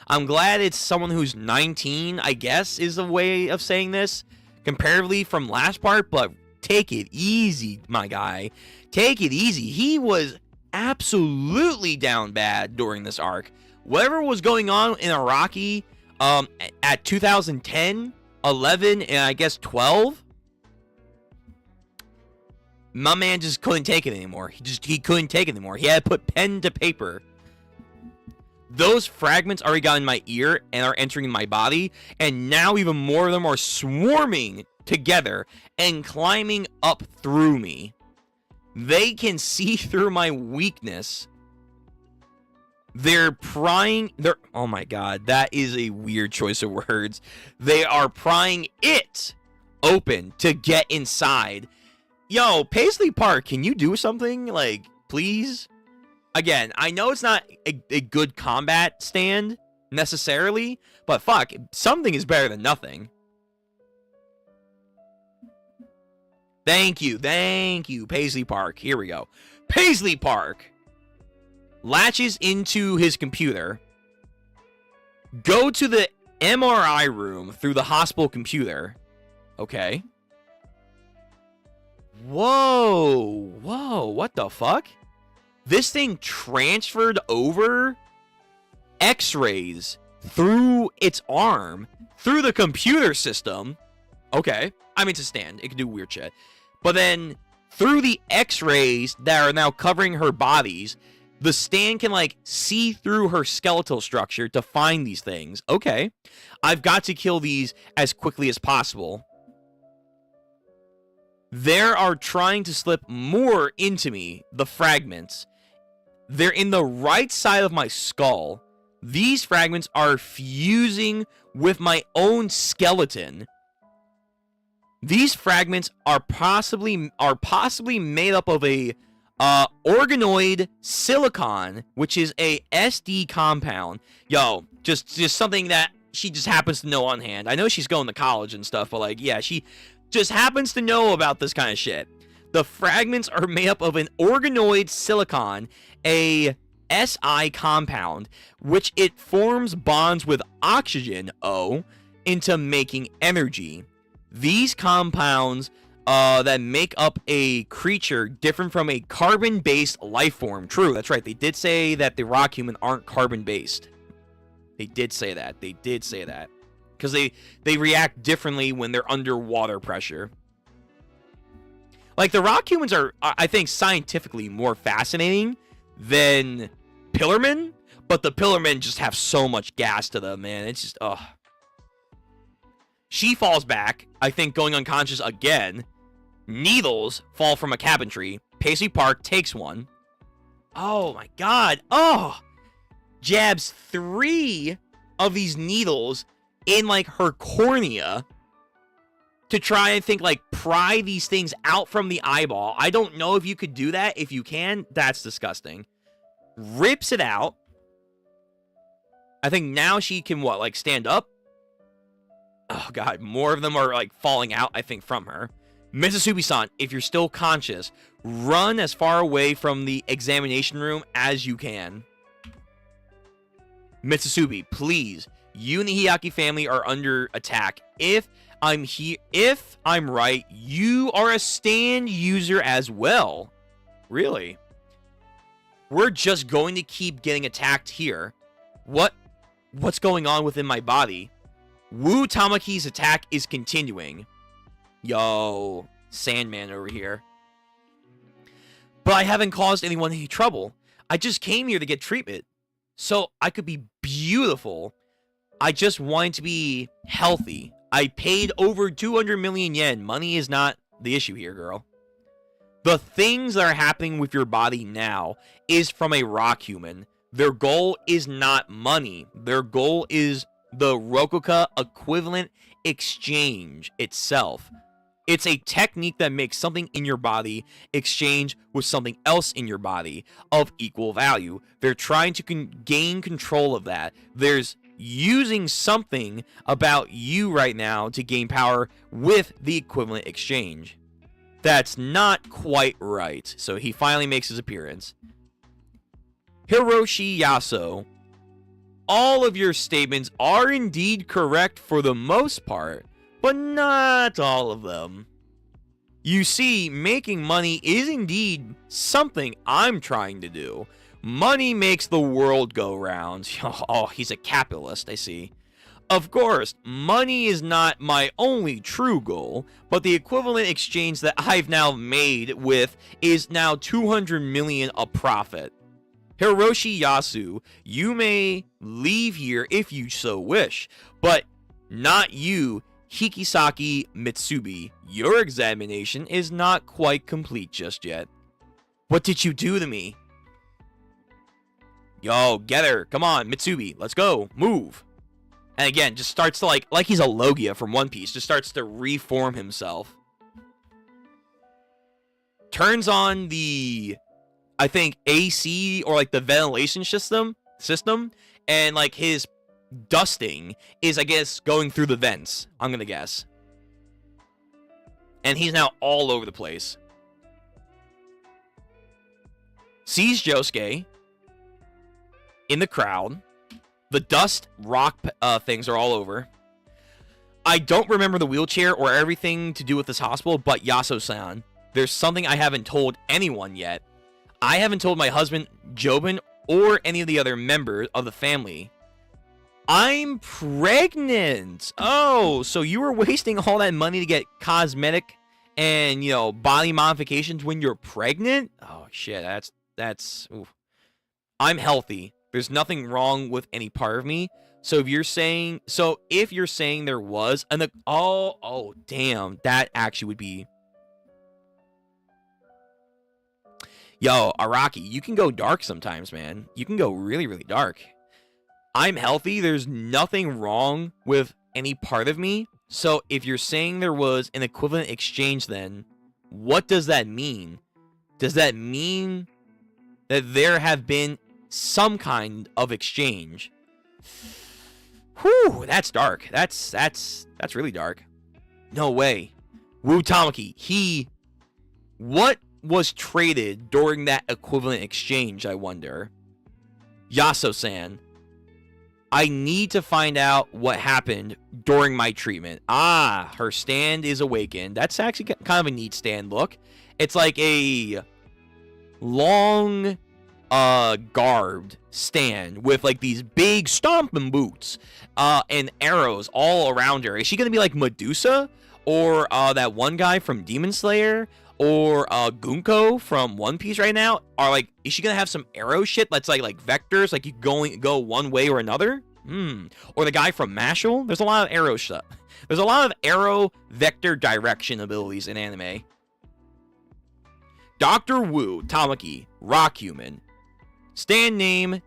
I'm glad it's someone who's 19, I guess, is a way of saying this, comparatively from last part, but take it easy, my guy. Take it easy. He was absolutely down bad during this arc. Whatever was going on in Araki at 2010, 11, and I guess 12, my man just couldn't take it anymore. He couldn't take it anymore. He had to put pen to paper. Those fragments already got in my ear and are entering my body, and now even more of them are swarming together and climbing up through me. They can see through my weakness. They're prying... oh my god, that is a weird choice of words. They are prying it open to get inside. Yo, Paisley Park, can you do something? Like, please? Again, I know it's not a good combat stand, necessarily, but fuck, something is better than nothing. Thank you, Paisley Park. Here we go. Paisley Park latches into his computer. Go to the MRI room through the hospital computer. Okay. Whoa, what the fuck? This thing transferred over X-rays through its arm, through the computer system. Okay. I mean, it's a stand. It can do weird shit. But then, through the X-rays that are now covering her bodies, the stand can, like, see through her skeletal structure to find these things. Okay. I've got to kill these as quickly as possible. They are trying to slip more into me, the fragments. They're in the right side of my skull. These fragments are fusing with my own skeleton. These fragments are possibly made up of a organoid silicon, which is a SD compound. Yo, just something that she just happens to know on hand. I know she's going to college and stuff, but like, yeah, she just happens to know about this kind of shit. The fragments are made up of an organoid silicon, a Si compound, which it forms bonds with oxygen, O, into making energy. These compounds that make up a creature different from a carbon-based life form. True, that's right. They did say that the rock human aren't carbon-based. They did say that. Because they react differently when they're under water pressure. Like, the rock humans are, I think, scientifically more fascinating than Pillarmen, but the Pillarmen just have so much gas to them, man. It's just, ugh. She falls back, I think, going unconscious again. Needles fall from a cabinetry. Paisley Park takes one. Oh, my God. Oh! Jabs 3 of these needles in, like, her cornea to try and think, like, pry these things out from the eyeball. I don't know if you could do that. If you can, that's disgusting. Rips it out. I think now she can, what, like, stand up? Oh, God. More of them are, like, falling out, I think, from her. Mitsubi-san, if you're still conscious, run as far away from the examination room as you can. Mitsubi, please. You and the Hiyaki family are under attack. If I'm right, you are a stand user as well. Really? We're just going to keep getting attacked here. What's going on within my body? Wu Tamaki's attack is continuing. Yo, Sandman over here. But I haven't caused anyone any trouble. I just came here to get treatment, so I could be beautiful. I just wanted to be healthy. I paid over 200 million yen. Money is not the issue here, girl. The things that are happening with your body now is from a rock human. Their goal is not money. Their goal is the Rokuka equivalent exchange itself. It's a technique that makes something in your body exchange with something else in your body of equal value. They're trying to gain control of that. There's using something about you right now to gain power with the equivalent exchange. That's not quite right. So he finally makes his appearance. Hiroshi Yaso, all of your statements are indeed correct for the most part, but not all of them. You see, making money is indeed something I'm trying to do. Money makes the world go round. Oh, he's a capitalist, I see. Of course, money is not my only true goal, but the equivalent exchange that I've now made with is now 200 million a profit. Hiroshi Yasu, you may leave here if you so wish, but not you, Hikisaki Mitsubi. Your examination is not quite complete just yet. What did you do to me? Yo, get her. Come on, Mitsubi. Let's go. Move. And again, just starts to like he's a Logia from One Piece. Just starts to reform himself. Turns on the, I think, AC or like the ventilation system. And like his dusting is, I guess, going through the vents. I'm going to guess. And he's now all over the place. Sees Josuke in the crowd. The dust rock things are all over. I don't remember the wheelchair or everything to do with this hospital, but Yaso-san, there's something I haven't told anyone yet. I haven't told my husband, Jobin, or any of the other members of the family. I'm pregnant. Oh, so you were wasting all that money to get cosmetic and, you know, body modifications when you're pregnant? Oh, shit, that's oof. I'm healthy. There's nothing wrong with any part of me. So if you're saying there was, and oh, damn, that actually would be. Yo, Araki, you can go dark sometimes, man. You can go really, really dark. I'm healthy. There's nothing wrong with any part of me. So if you're saying there was an equivalent exchange, then what does that mean? Does that mean that there have been some kind of exchange? Whew, that's dark. That's really dark. No way. Wu Tamaki, what was traded during that equivalent exchange, I wonder? Yaso-san, I need to find out what happened during my treatment. Ah, her stand is awakened. That's actually kind of a neat stand look. It's like a long garbed stand with like these big stomping boots and arrows all around her. Is she gonna be like Medusa or that one guy from Demon Slayer or Gunko from One Piece right now are like, is she gonna have some arrow shit that's like vectors, like you go one way or another? Or the guy from Mashal? There's a lot of arrow stuff. There's a lot of arrow vector direction abilities in anime. Dr. Wu Tamaki, rock human. Stand name.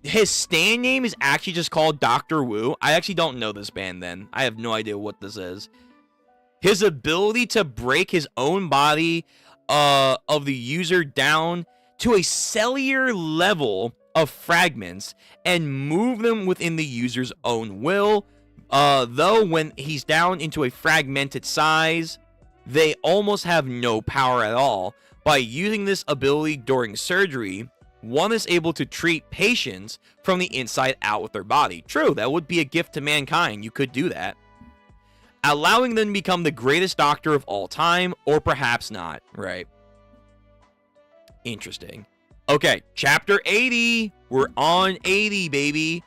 His stand name is actually just called Dr. Wu. I actually don't know this band then. I have no idea what this is. His ability to break his own body of the user down to a cellular level of fragments and move them within the user's own will. Though when he's down into a fragmented size, they almost have no power at all. By using this ability during surgery, one is able to treat patients from the inside out with their body. True, that would be a gift to mankind. You could do that. Allowing them to become the greatest doctor of all time, or perhaps not, right? Interesting. Okay, chapter 80. We're on 80, baby.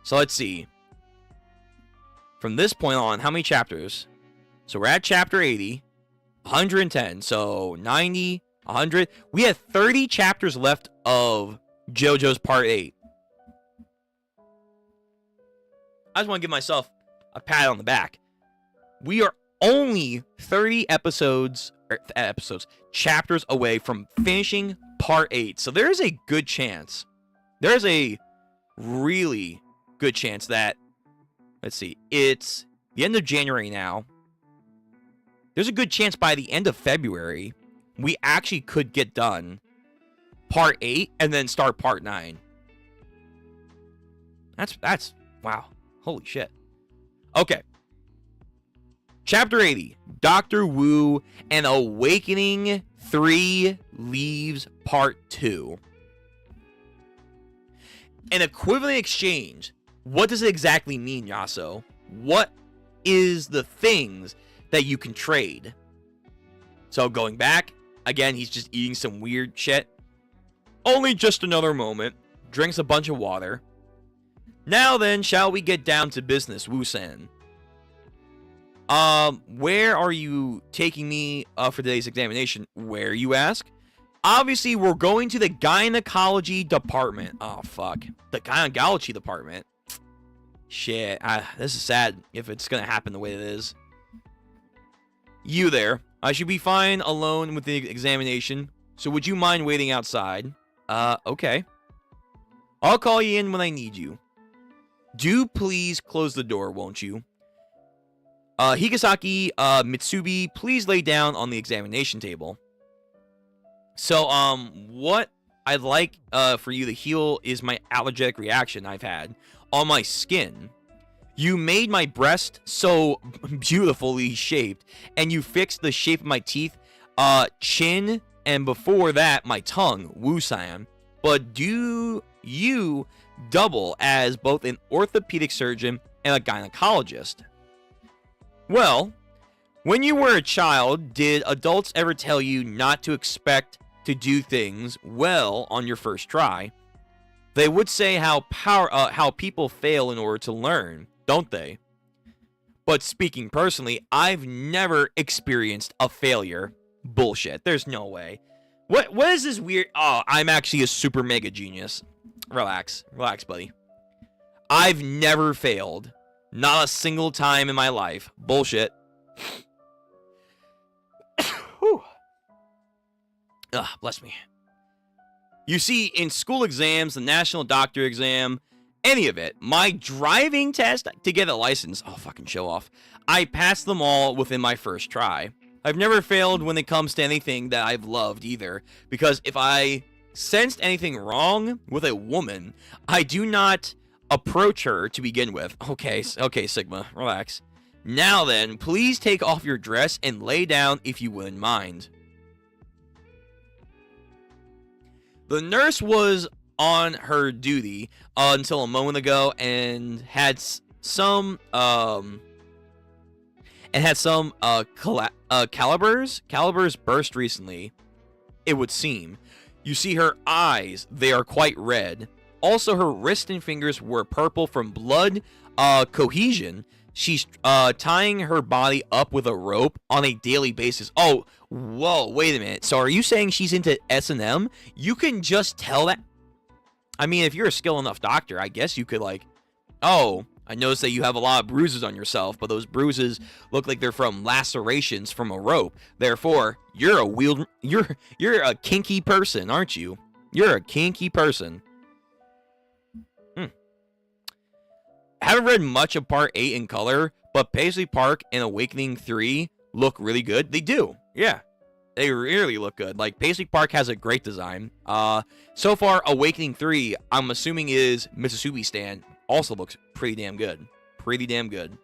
So let's see. From this point on, how many chapters? So we're at chapter 80. 110. So 90, 100. We have 30 chapters left of JoJo's Part 8. I just want to give myself a pat on the back. We are only 30 chapters away from finishing Part 8. So there is a good chance. There's a really good chance that, let's see, it's the end of January now. There's a good chance by the end of February, we actually could get done Part 8 and then start Part 9. That's wow. Holy shit. Okay. Chapter 80, Dr. Wu and Awakening 3 Leaves Part 2. An equivalent exchange. What does it exactly mean, Yaso? What is the things that you can trade? So going back, again, he's just eating some weird shit. Only just another moment. Drinks a bunch of water. Now then, shall we get down to business, Wu-san? Where are you taking me for today's examination? Where, you ask? Obviously, we're going to the gynecology department. Oh, fuck. The gynecology department. Shit. This is sad if it's gonna happen the way it is. You there. I should be fine alone with the examination, so would you mind waiting outside? Okay. I'll call you in when I need you. Do please close the door, won't you? Higasaki, Mitsubi, please lay down on the examination table. So, what I'd like, for you to heal is my allergic reaction I've had on my skin. You made my breast so beautifully shaped, and you fixed the shape of my teeth, chin, and before that, my tongue, Wu-san. But do you double as both an orthopedic surgeon and a gynecologist? Well, when you were a child, did adults ever tell you not to expect to do things well on your first try? They would say how people fail in order to learn, don't they? But speaking personally, I've never experienced a failure. Bullshit. There's no way. What is this weird? Oh, I'm actually a super mega genius. Relax, buddy. I've never failed. Not a single time in my life. Bullshit. Whew. Ugh, bless me. You see, in school exams, the national doctor exam, any of it, my driving test to get a license, oh, fucking show off, I passed them all within my first try. I've never failed when it comes to anything that I've loved either, because if I sensed anything wrong with a woman, I do not approach her to begin with. Okay, Sigma, relax. Now then, please take off your dress and lay down if you wouldn't mind. The nurse was on her duty until a moment ago and had some calibers burst recently, it would seem. You see her eyes, they are quite red. Also, her wrist and fingers were purple from blood cohesion. she's tying her body up with a rope on a daily basis. Oh, whoa, wait a minute. So are you saying she's into S&M? You can just tell that. I mean, if you're a skilled enough doctor, I guess you could like, oh, I noticed that you have a lot of bruises on yourself, but those bruises look like they're from lacerations from a rope. Therefore, you're a kinky person, aren't you? You're a kinky person. Haven't read much of Part 8 in color, but Paisley Park and Awakening 3 look really good. They do. Yeah. They really look good. Like, Paisley Park has a great design. So far, Awakening 3, I'm assuming is Mississippi Stand, also looks pretty damn good. Pretty damn good.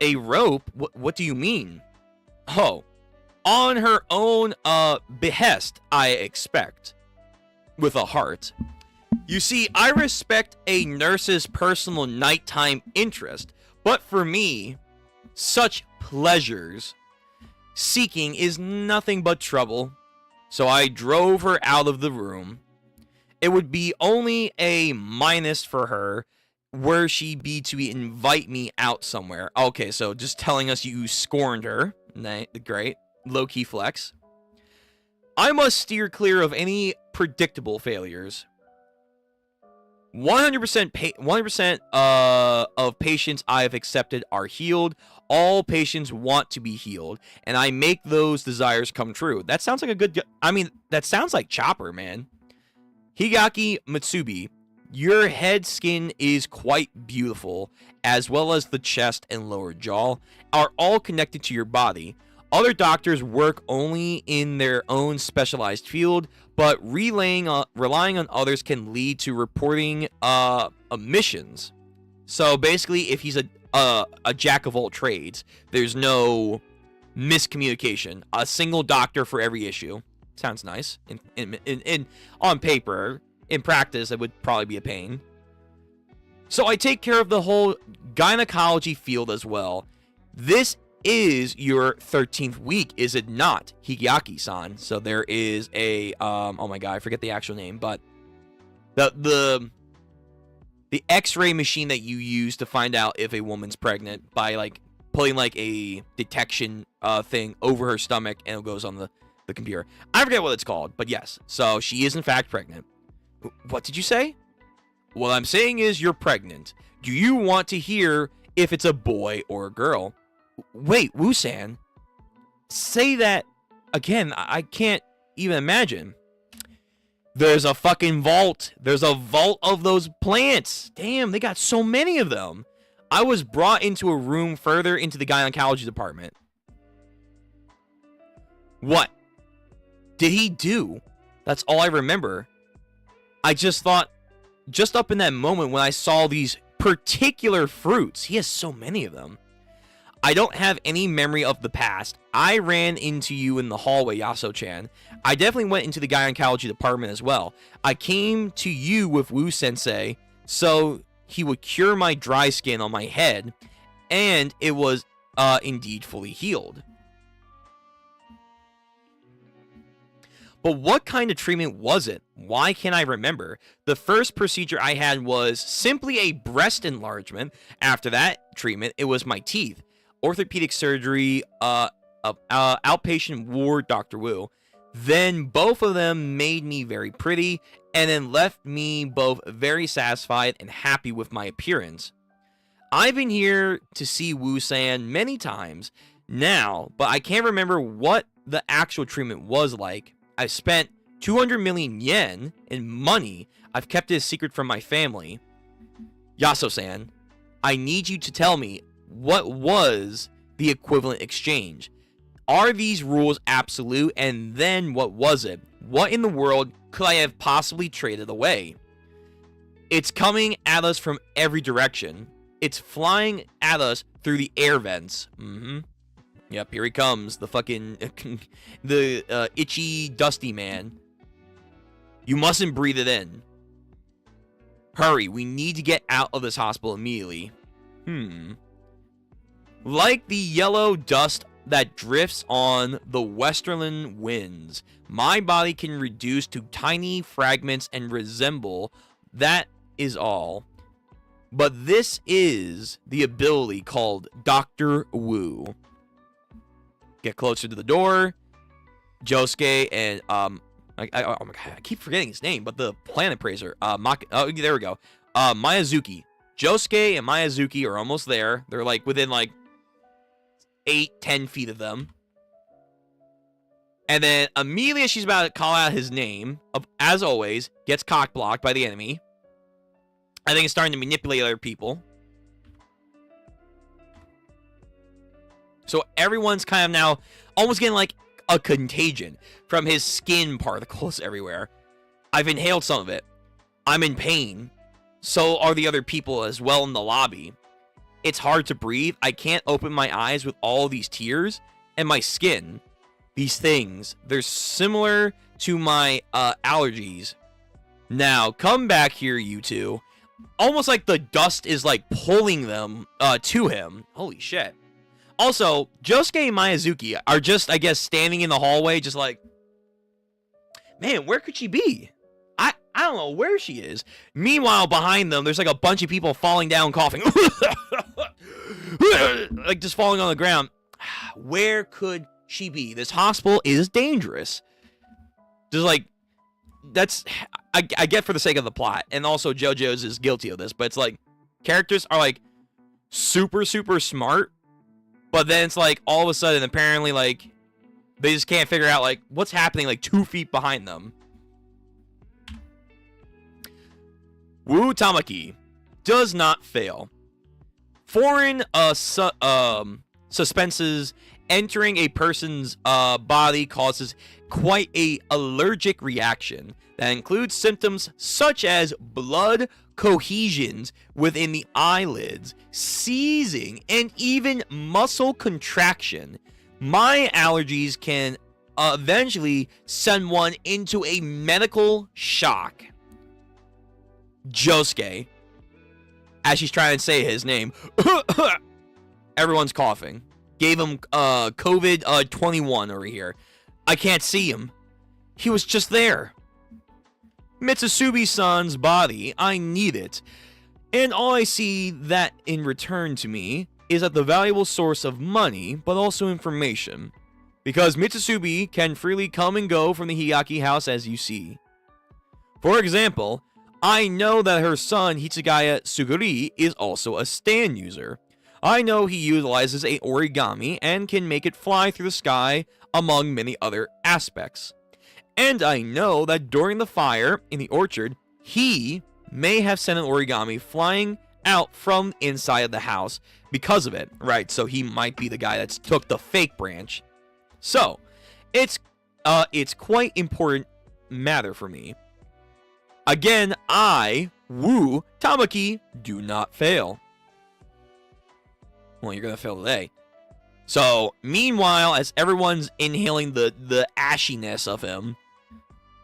A rope? What do you mean? Oh. On her own behest, I expect. With a heart. You see, I respect a nurse's personal nighttime interest, but for me, such pleasures seeking is nothing but trouble. So I drove her out of the room. It would be only a minus for her were she be to invite me out somewhere. Okay, so just telling us you scorned her. Great. Low-key flex. I must steer clear of any predictable failures. 100% of patients I have accepted are healed. All patients want to be healed, and I make those desires come true. That sounds like a good... I mean, that sounds like Chopper, man. Higaki Mitsubi, your head skin is quite beautiful, as well as the chest and lower jaw are all connected to your body. Other doctors work only in their own specialized field, but relying on others can lead to reporting omissions. So basically, if he's a jack of all trades, there's no miscommunication. A single doctor for every issue. Sounds nice. In on paper, in practice, it would probably be a pain. So I take care of the whole gynecology field as well. This is your 13th week, is it not, Higiaki-san? So there is a oh my god, I forget the actual name, but the X-ray machine that you use to find out if a woman's pregnant by like putting like a detection thing over her stomach, and it goes on the computer. I forget what it's called, but yes. So she is in fact pregnant. What did you say? What I'm saying is you're pregnant. Do you want to hear if it's a boy or a girl? Wait, Woo-san, say that again. I can't even imagine. There's a fucking vault. There's a vault of those plants. Damn, they got so many of them. I was brought into a room further into the gynecology department. What did he do? That's all I remember. I just thought, just up in that moment when I saw these particular fruits, he has so many of them. I don't have any memory of the past. I ran into you in the hallway, Yaso-chan. I definitely went into the gynecology department as well. I came to you with Wu-sensei so he would cure my dry skin on my head, and it was indeed fully healed. But what kind of treatment was it? Why can't I remember? The first procedure I had was simply a breast enlargement. After that treatment, it was my teeth. Orthopedic surgery, outpatient ward, Dr. Wu. Then both of them made me very pretty, and then left me both very satisfied and happy with my appearance. I've been here to see Wu-san many times now, but I can't remember what the actual treatment was like. I've spent 200 million yen in money. I've kept it a secret from my family. Yaso-san, I need you to tell me, what was the equivalent exchange? Are these rules absolute? And then what was it? What in the world could I have possibly traded away? It's coming at us from every direction. It's flying at us through the air vents. Yep, here he comes. The fucking... the itchy, dusty man. You mustn't breathe it in. Hurry, we need to get out of this hospital immediately. Like the yellow dust that drifts on the westerland winds, my body can reduce to tiny fragments and resemble. That is all. But this is the ability called Dr. Wu. Get closer to the door. Josuke and, oh my God, I keep forgetting his name, but the planet praiser, oh, there we go. Miyazuki. Josuke and Miyazuki are almost there. They're like within like 8-10 feet of them. And then immediately as she's about to call out his name, as always, gets cock blocked by the enemy. I think it's starting to manipulate other people. So everyone's kind of now almost getting like a contagion from his skin particles everywhere. I've inhaled some of it. I'm in pain. So are the other people as well in the lobby. It's hard to breathe. I can't open my eyes with all these tears. And my skin, these things, they're similar to my allergies. Now, come back here, you two. Almost like the dust is like pulling them to him. Holy shit. Also, Josuke and Miyazuki are just, I guess, standing in the hallway, just like, man, where could she be? I don't know where she is. Meanwhile, behind them, there's like a bunch of people falling down, coughing. Like just falling on the ground. Where could she be? This hospital is dangerous. Just like, that's, I get for the sake of the plot. And also Jojo's is guilty of this, but it's like, characters are like super, super smart. But then it's like, all of a sudden, apparently, like, they just can't figure out, like, what's happening, like, 2 feet behind them. Wu Tamaki does not fail. Foreign suspenses entering a person's body causes quite a allergic reaction that includes symptoms such as blood cohesions within the eyelids, seizing, and even muscle contraction. My allergies can eventually send one into a medical shock. Josuke, as she's trying to say his name, everyone's coughing. Gave him COVID 21 over here. I can't see him. He was just there. Mitsusubi-san's body, I need it. And all I see that in return to me is that the valuable source of money, but also information. Because Mitsusubi can freely come and go from the Higaki house as you see. For example, I know that her son Hitsugaya Suguri is also a stand user. I know he utilizes a origami and can make it fly through the sky, among many other aspects. And I know that during the fire in the orchard, he may have sent an origami flying out from inside of the house because of it. Right, so he might be the guy that took the fake branch. So, it's quite important matter for me. Again, I, Wu Tamaki, do not fail. Well, you're gonna fail today. So, meanwhile, as everyone's inhaling the ashiness of him,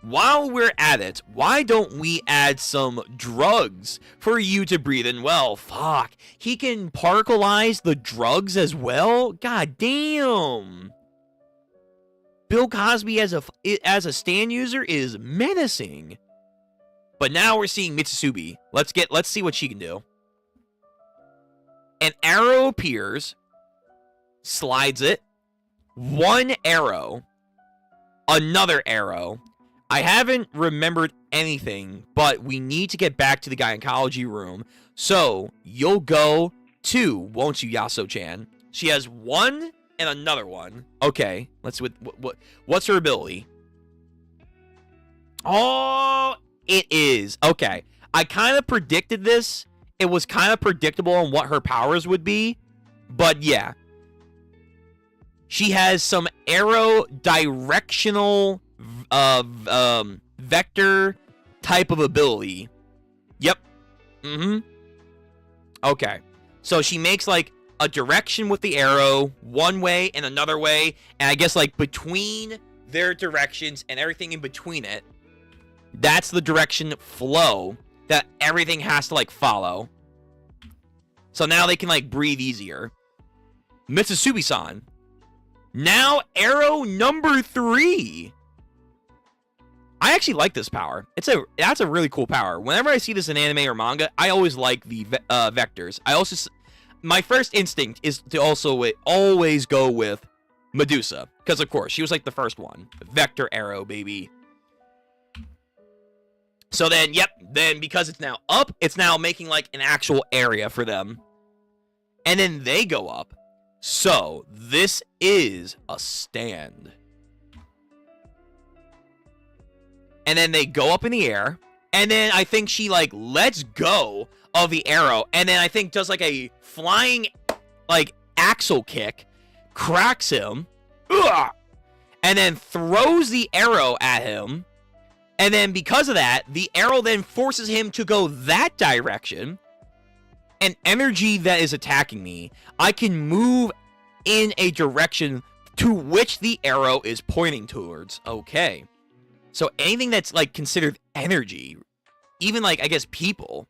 while we're at it, why don't we add some drugs for you to breathe in? Well, fuck. He can particleize the drugs as well? God damn. Bill Cosby as a stand user is menacing. But now we're seeing Mitsusubi. Let's see what she can do. An arrow appears, slides it, one arrow, another arrow. I haven't remembered anything, but we need to get back to the gynecology room. So, you'll go 2, won't you, Yaso-chan? She has 1 and another one. Okay, let's see what's her ability? Oh, it is. Okay, I kind of predicted this. It was kind of predictable on what her powers would be, but yeah. She has some arrow directional vector type of ability. Yep. Okay. So she makes like a direction with the arrow, one way and another way, and I guess like between their directions and everything in between it, that's the direction flow that everything has to like follow. So now they can like breathe easier. Mitsusubi-san. Now arrow number 3. I actually like this power. That's a really cool power. Whenever I see this in anime or manga, I always like the vectors. My first instinct is to also always go with Medusa, because of course she was like the first one. Vector arrow, baby. So then, then because it's now up, it's now making like an actual area for them. And then they go up. So this is a stand. And then they go up in the air. And then I think she like lets go of the arrow. And then I think does like a flying like axle kick. Cracks him. Ugh, and then throws the arrow at him. And then because of that, the arrow then forces him to go that direction. And energy that is attacking me, I can move in a direction to which the arrow is pointing towards. Okay. So anything that's like considered energy, even like, I guess, people,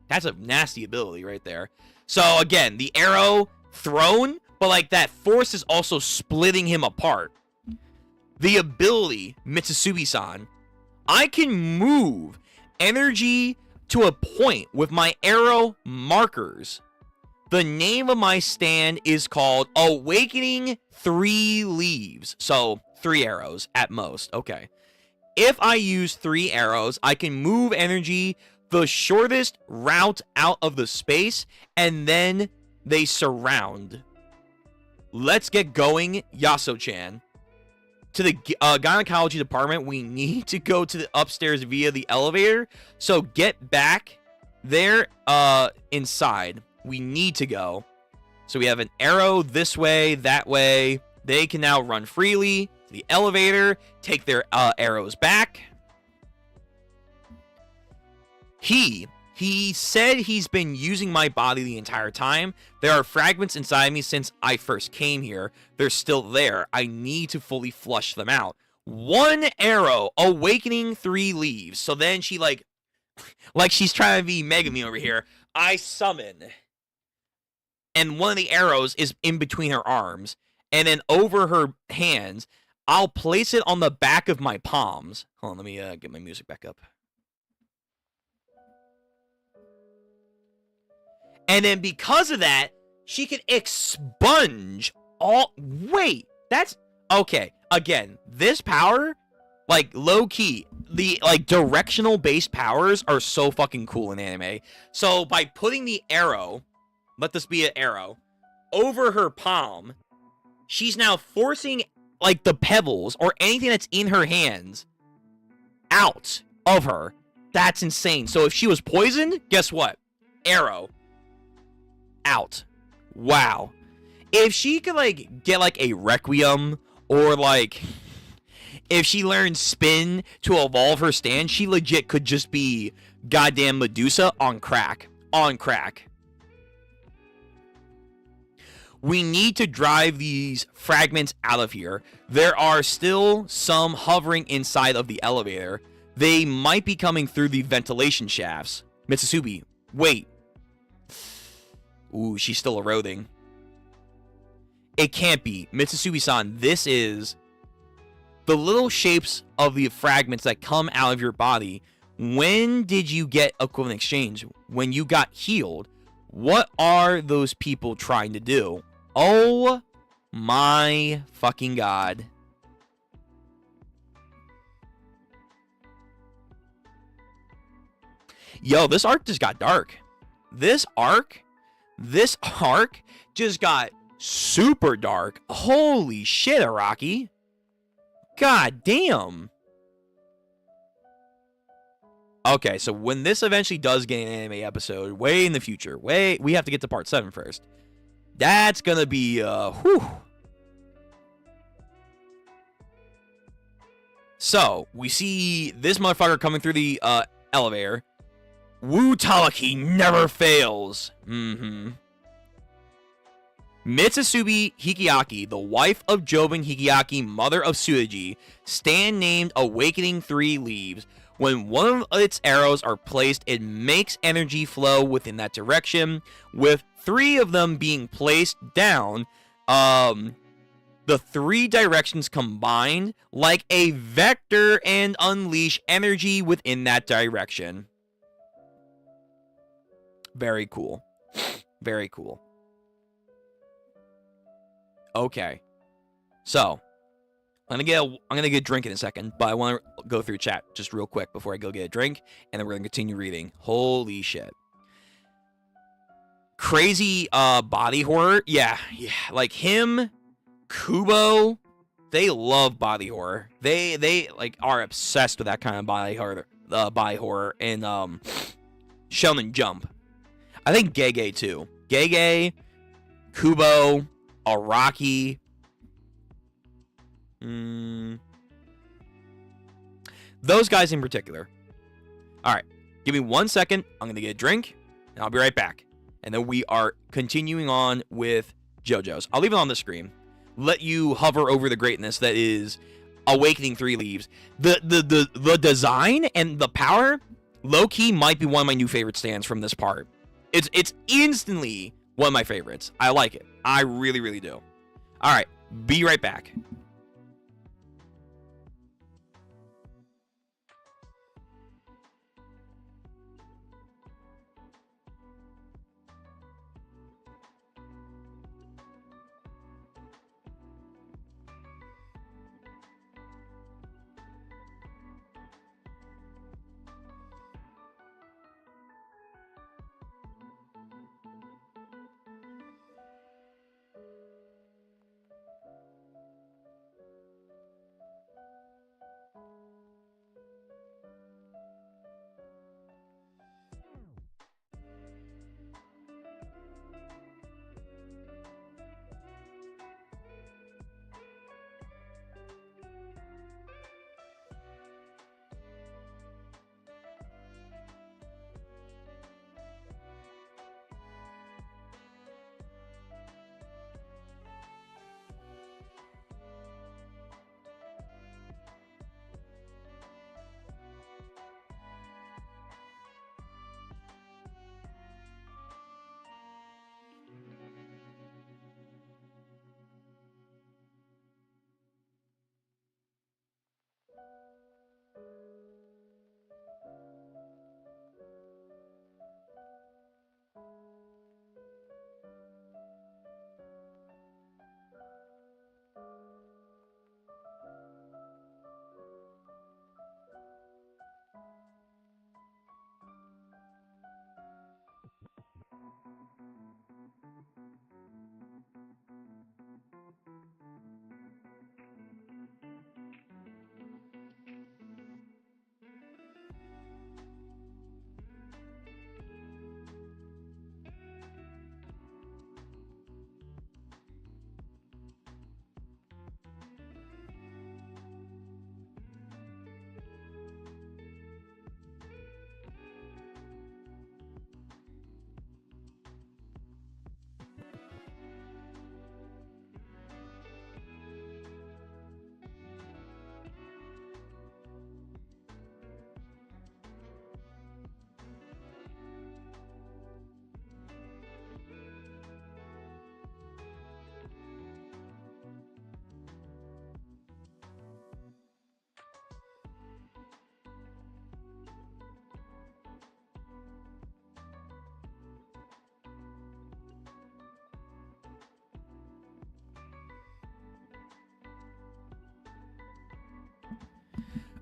that's a nasty ability right there. So again, the arrow thrown, but like that force is also splitting him apart. The ability, Mitsusubi-san, I can move energy to a point with my arrow markers. The name of my stand is called Awakening 3 Leaves. So 3 arrows at most. Okay. If I use 3 arrows, I can move energy the shortest route out of the space, and then they surround. Let's get going, Yaso-chan. To the gynecology department, we need to go to the upstairs via the elevator. So get back there inside. We need to go. So we have an arrow this way, that way. They can now run freely to the elevator, take their arrows back. He said he's been using my body the entire time. There are fragments inside me since I first came here. They're still there. I need to fully flush them out. 1 arrow, awakening 3 leaves. So then she like she's trying to be Megami over here. I summon. And one of the arrows is in between her arms. And then over her hands, I'll place it on the back of my palms. Hold on, let me get my music back up. And then because of that, she can expunge all... Wait, that's... Okay, again, this power, like, low-key, the, like, directional-based powers are so fucking cool in anime. So, by putting the arrow, let this be an arrow, over her palm, she's now forcing, like, the pebbles or anything that's in her hands out of her. That's insane. So, if she was poisoned, guess what? Arrow. Out. Wow. If she could like get like a Requiem, or like if she learned spin to evolve her stand, she legit could just be goddamn Medusa on crack. On crack. We need to drive these fragments out of here. There are still some hovering inside of the elevator. They might be coming through the ventilation shafts. Mitsusubi, wait. Ooh, she's still eroding. It can't be. Mitsusubi-san, this is the little shapes of the fragments that come out of your body. When did you get equivalent exchange? When you got healed. What are those people trying to do? Oh my fucking god. Yo, this arc just got dark. This arc just got super dark. Holy shit, Araki. God damn. Okay, so when this eventually does get an anime episode, way in the future, we have to get to part 7 first. That's gonna be, whew. So, we see this motherfucker coming through the, elevator. Wu Talaki never fails. Mitsusubi Hikiaki, the wife of Jobin Hikiaki, mother of Tsuji, stand named Awakening 3 Leaves. When one of its arrows are placed, it makes energy flow within that direction, with 3 of them being placed down. the 3 directions combined like a vector and unleash energy within that direction. Very cool. Very cool. Okay. So, I'm gonna get a drink in a second, but I want to go through chat just real quick before I go get a drink, and then we're gonna continue reading. Holy shit. Crazy body horror. Yeah. Like him, Kubo, they love body horror. They like are obsessed with that kind of body horror and Shonen Jump. I think Gege too. Gege, Kubo, Araki. Those guys in particular. All right, give me 1 second. I'm gonna get a drink, and I'll be right back. And then we are continuing on with JoJo's. I'll leave it on the screen. Let you hover over the greatness that is Awakening 3 Leaves. The design and the power, low-key, might be one of my new favorite stands from this part. It's instantly one of my favorites. I like it. I really, really do. All right, be right back.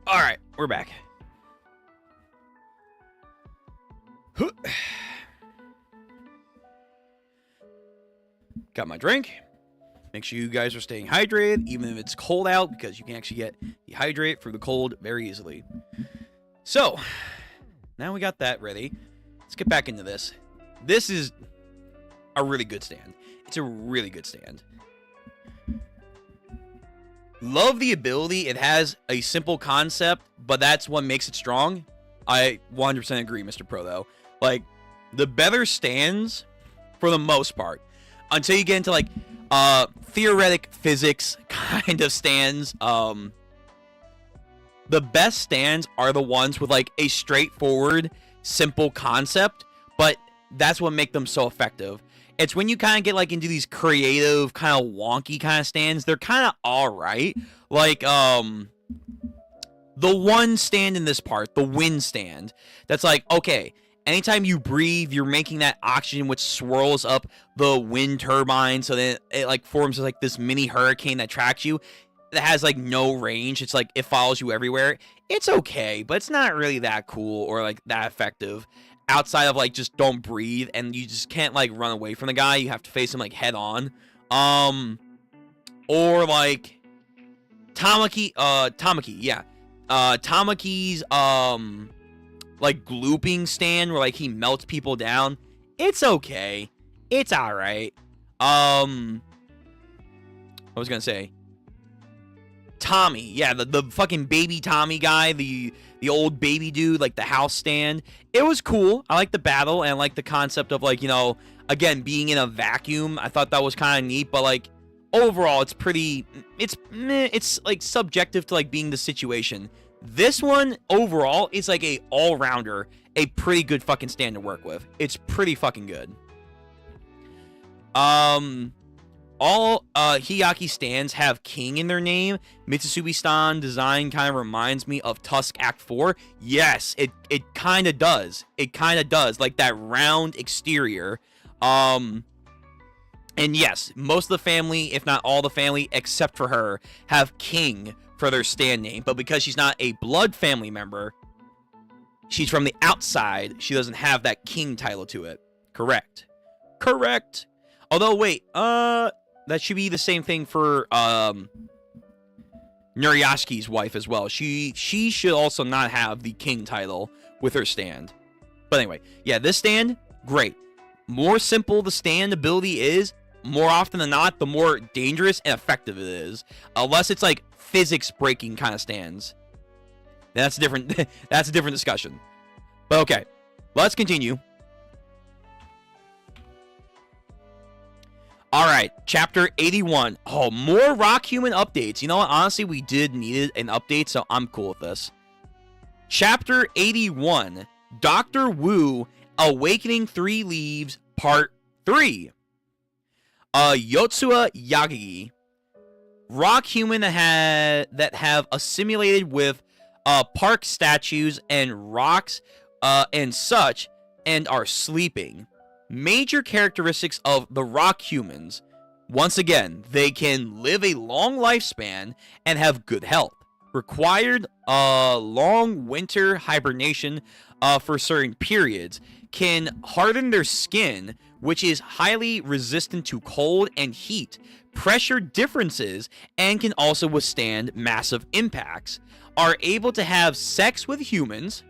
All right, we're back. Got my drink. Make sure you guys are staying hydrated, even if it's cold out, because you can actually get dehydrated through the cold very easily. So, now we got that ready. Let's get back into this. This is a really good stand. It's a really good stand. Love the ability. It has a simple concept, but that's what makes it strong. I 100% agree, Mr. Pro, though. Like, the better stands, for the most part, until you get into, like, theoretic physics kind of stands, the best stands are the ones with, like, a straightforward, simple concept, but that's what makes them so effective. It's when you kind of get like into these creative, kind of wonky kind of stands. They're kind of all right. Like the one stand in this part, the wind stand. That's like, okay, anytime you breathe, you're making that oxygen which swirls up the wind turbine, so then it like forms like this mini hurricane that tracks you. That has like no range. It's like it follows you everywhere. It's okay, but it's not really that cool or like that effective. Outside of like just don't breathe, and you just can't like run away from the guy. You have to face him like head on. Or like Tamaki, yeah. Tamaki's like glooping stand where like he melts people down. It's okay. It's alright. I was gonna say Tommy, yeah, the fucking baby Tommy guy, the old baby dude, like the house stand. It was cool. I like the battle and I like the concept of like, you know, again, being in a vacuum. I thought that was kind of neat, but like overall, it's pretty, it's like subjective to like being the situation. This one overall is like a all-rounder, a pretty good fucking stand to work with. It's pretty fucking good. All Hiyaki stands have king in their name. Mitsusubi stand design kind of reminds me of Tusk Act 4. Yes, it kind of does. It kind of does. Like that round exterior. And yes, most of the family, if not all the family, except for her, have king for their stand name. But because she's not a blood family member, she's from the outside. She doesn't have that king title to it. Correct. Correct. Although, wait, that should be the same thing for Nuriyashiki's wife as well. She should also not have the king title with her stand. But anyway, yeah, this stand, great. More simple the stand ability is, more often than not, the more dangerous and effective it is. Unless it's like physics breaking kind of stands. That's a different that's a different discussion. But okay, let's continue. Alright, Chapter 81. Oh, more Rock Human updates. You know what? Honestly, we did need an update, so I'm cool with this. Chapter 81. Dr. Wu, Awakening 3 Leaves, Part 3. Yotsua Yagagi. Rock Human that have assimilated with park statues and rocks and such, and are sleeping. Major characteristics of the rock humans. Once again, they can live a long lifespan and have good health. Required long winter hibernation for certain periods. Can harden their skin, which is highly resistant to cold and heat, pressure differences, and can also withstand massive impacts. Are able to have sex with humans,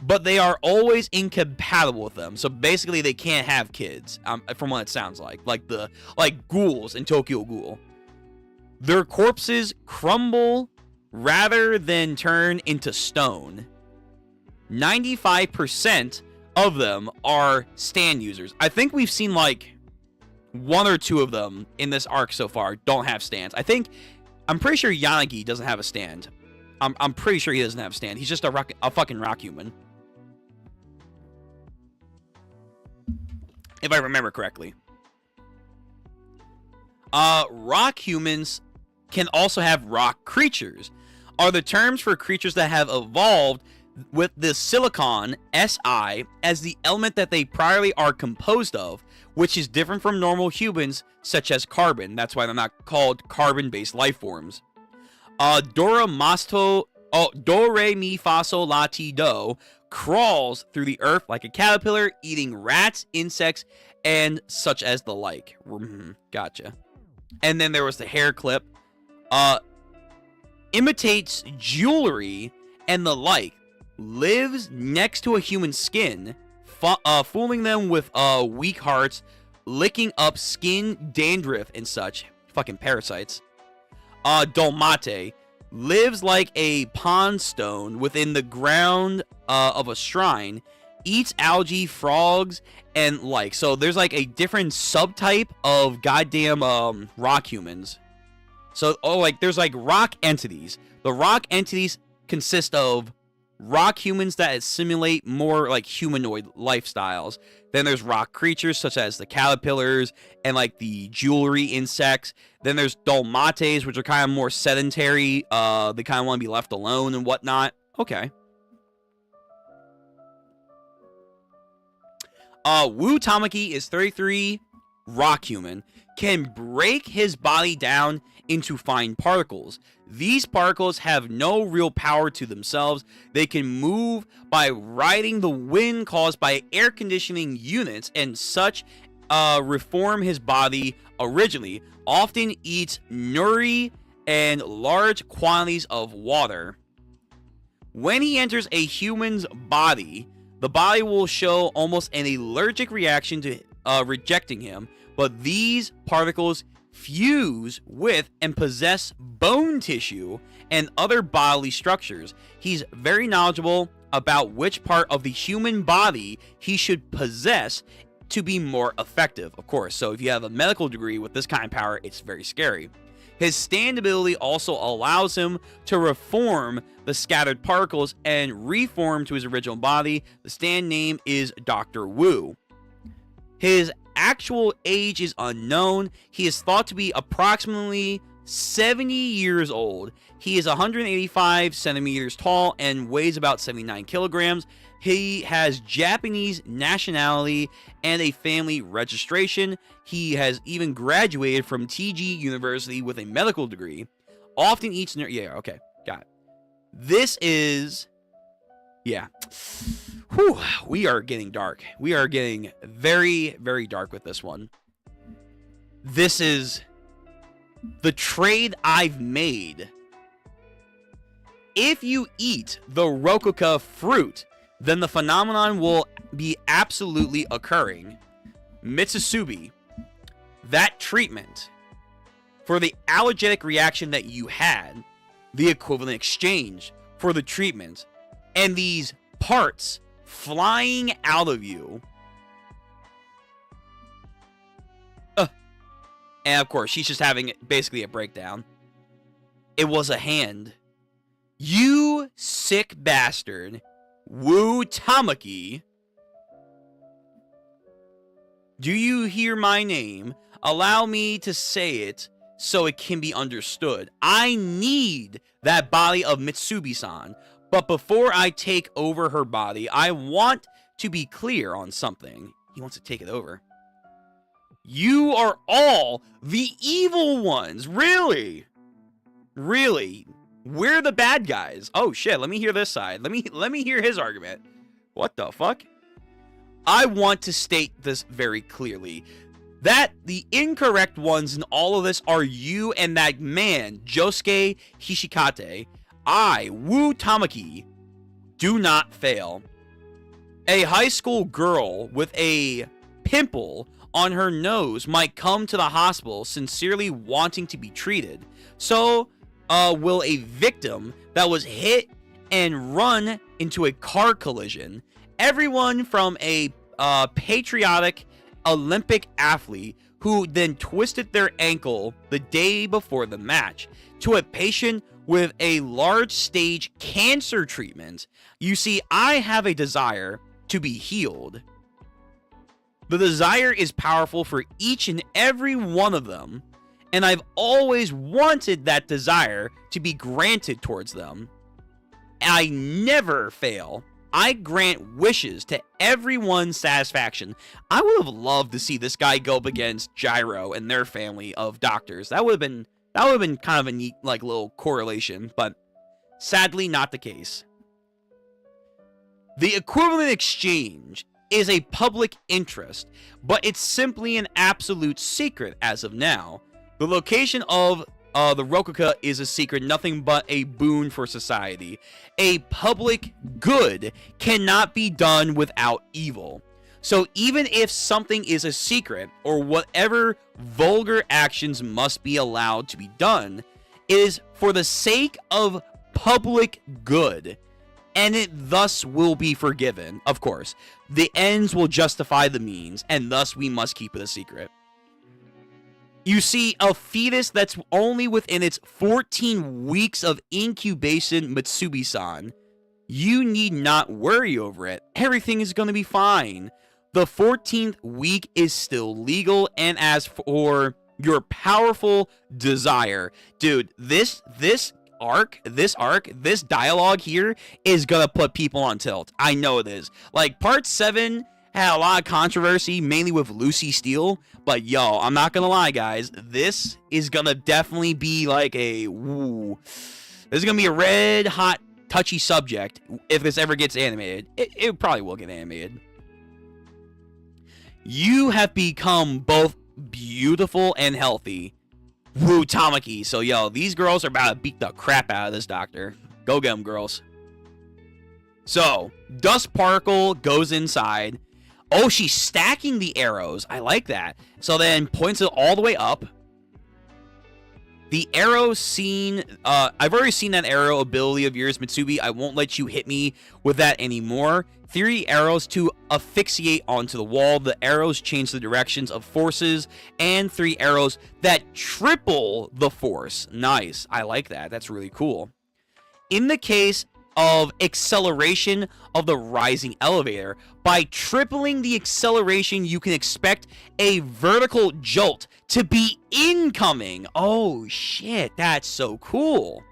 but they are always incompatible with them. So basically, they can't have kids, from what it sounds like ghouls in Tokyo Ghoul. Their corpses crumble rather than turn into stone. 95% of them are stand users. I think we've seen like one or two of them in this arc so far don't have stands. I'm pretty sure Yanagi doesn't have a stand. I'm pretty sure he doesn't have a stand. He's just a fucking rock human. If I remember correctly. Rock humans can also have rock creatures. Are the terms for creatures that have evolved with the silicon, Si, as the element that they primarily are composed of, which is different from normal humans, such as carbon. That's why they're not called carbon-based life forms. Do, re, mi, fa, sol, la, ti, do crawls through the earth like a caterpillar, eating rats, insects, and such as the like. Gotcha. And then there was the hair clip. Imitates jewelry and the like. Lives next to a human skin, fooling them with weak hearts, licking up skin dandruff and such. Fucking parasites. Dolmate. Lives like a pond stone within the ground of a shrine. Eats algae, frogs, and like. So there's like a different subtype of goddamn rock humans. So, like, there's like rock entities. The rock entities consist of rock humans that simulate more like humanoid lifestyles. Then there's rock creatures such as the caterpillars and like the jewelry insects. Then there's dolmates, which are kind of more sedentary. They kind of want to be left alone and whatnot. Okay. Wu Tamaki is 33, rock human, can break his body down into fine particles. These particles have no real power to themselves. They can move by riding the wind caused by air conditioning units and such. Reform his body originally. Often eats nuri and large quantities of water. When he enters a human's body, the body will show almost an allergic reaction to rejecting him, but these particles fuse with and possess bone tissue and other bodily structures. He's very knowledgeable about which part of the human body he should possess to be more effective, of course. So if you have a medical degree with this kind of power, it's very scary. His stand ability also allows him to reform the scattered particles and reform to his original body. The stand name is Dr. Wu. His actual age is unknown. He is thought to be approximately 70 years old. He is 185 centimeters tall and weighs about 79 kilograms. He has Japanese nationality and a family registration. He has even graduated from TG University with a medical degree. Often eats... Yeah, okay. Got it. This is... Yeah. Whew, we are getting dark. We are getting very, very dark with this one. This is the trade I've made. If you eat the Rokuka fruit, then the phenomenon will be absolutely occurring. Mitsusubi, that treatment for the allergic reaction that you had, the equivalent exchange for the treatment, and these parts flying out of you. And of course, she's just having basically a breakdown. It was a hand. You sick bastard. Wu Tamaki. Do you hear my name? Allow me to say it so it can be understood. I need that body of Mitsubi-san. But before I take over her body, I want to be clear on something. He wants to take it over. You are all the evil ones. Really? Really? We're the bad guys. Oh shit, let me hear this side. Let me hear his argument. What the fuck? I want to state this very clearly. That the incorrect ones in all of this are you and that man, Josuke Hishikate. I, Wu Tamaki, do not fail. A high school girl with a pimple on her nose might come to the hospital sincerely wanting to be treated. So will a victim that was hit and run into a car collision. Everyone from a patriotic Olympic athlete who then twisted their ankle the day before the match to a patient with a large stage cancer treatment. You see, I have a desire to be healed. The desire is powerful for each and every one of them, and I've always wanted that desire to be granted towards them. I never fail. I grant wishes to everyone's satisfaction. I would have loved to see this guy go up against Gyro and their family of doctors. That would have been kind of a neat like little correlation, but sadly not the case. The equivalent exchange is a public interest, but it's simply an absolute secret as of now. The location of the Rokuka is a secret, nothing but a boon for society. A public good cannot be done without evil. So even if something is a secret, or whatever vulgar actions must be allowed to be done, it is for the sake of public good, and it thus will be forgiven. Of course, the ends will justify the means, and thus we must keep it a secret. You see, a fetus that's only within its 14 weeks of incubation, Mitsubi-san, You need not worry over it. Everything is going to be fine. The 14th week is still legal, and as for your powerful desire, dude, this dialogue here is gonna put people on tilt. I know it is. Like, part 7 had a lot of controversy, mainly with Lucy Steele, but yo, I'm not gonna lie, guys, this is gonna definitely be like a woo. This is gonna be a red hot touchy subject if this ever gets animated. It probably will get animated. You have become both beautiful and healthy. Woo, Tamaki. So, yo, these girls are about to beat the crap out of this doctor. Go get them, girls. So, Dust Particle goes inside. Oh, she's stacking the arrows. I like that. So then points it all the way up. The arrow scene, I've already seen that arrow ability of yours, Mitsubi. I won't let you hit me with that anymore. 3 arrows to asphyxiate onto the wall. The arrows change the directions of forces. And 3 arrows that triple the force. Nice. I like that. That's really cool. In the case of acceleration of the rising elevator, by tripling the acceleration, you can expect a vertical jolt to be incoming. Oh, shit. That's so cool.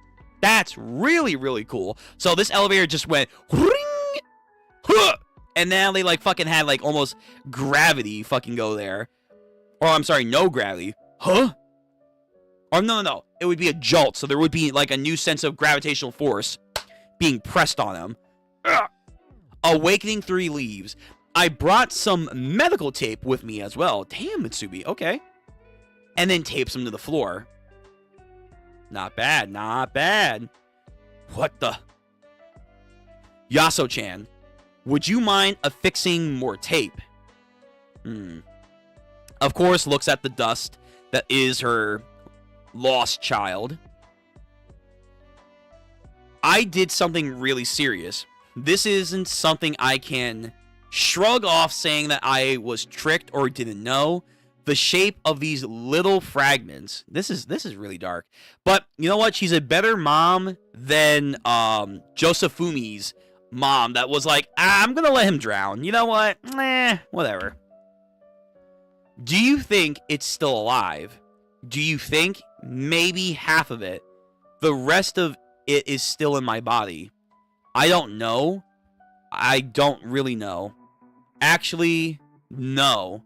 That's really, really cool. So this elevator just went... And now they like fucking had like almost gravity fucking go there. Or I'm sorry, no gravity. Huh? Or no. It would be a jolt. So there would be like a new sense of gravitational force being pressed on him. Awakening 3 leaves. I brought some medical tape with me as well. Damn, Mitsubi. Okay. And then tapes him to the floor. Not bad. Not bad. What the? Yaso-chan. Would you mind affixing more tape? Of course, looks at the dust that is her lost child. I did something really serious. This isn't something I can shrug off saying that I was tricked or didn't know. The shape of these little fragments. This is really dark. But you know what? She's a better mom than Josefumi's mom that was like, I'm gonna let him drown. You know what? Whatever. Do you think it's still alive? Do you think maybe half of it, the rest of it is still in my body? I don't know. I don't really know. Actually, no.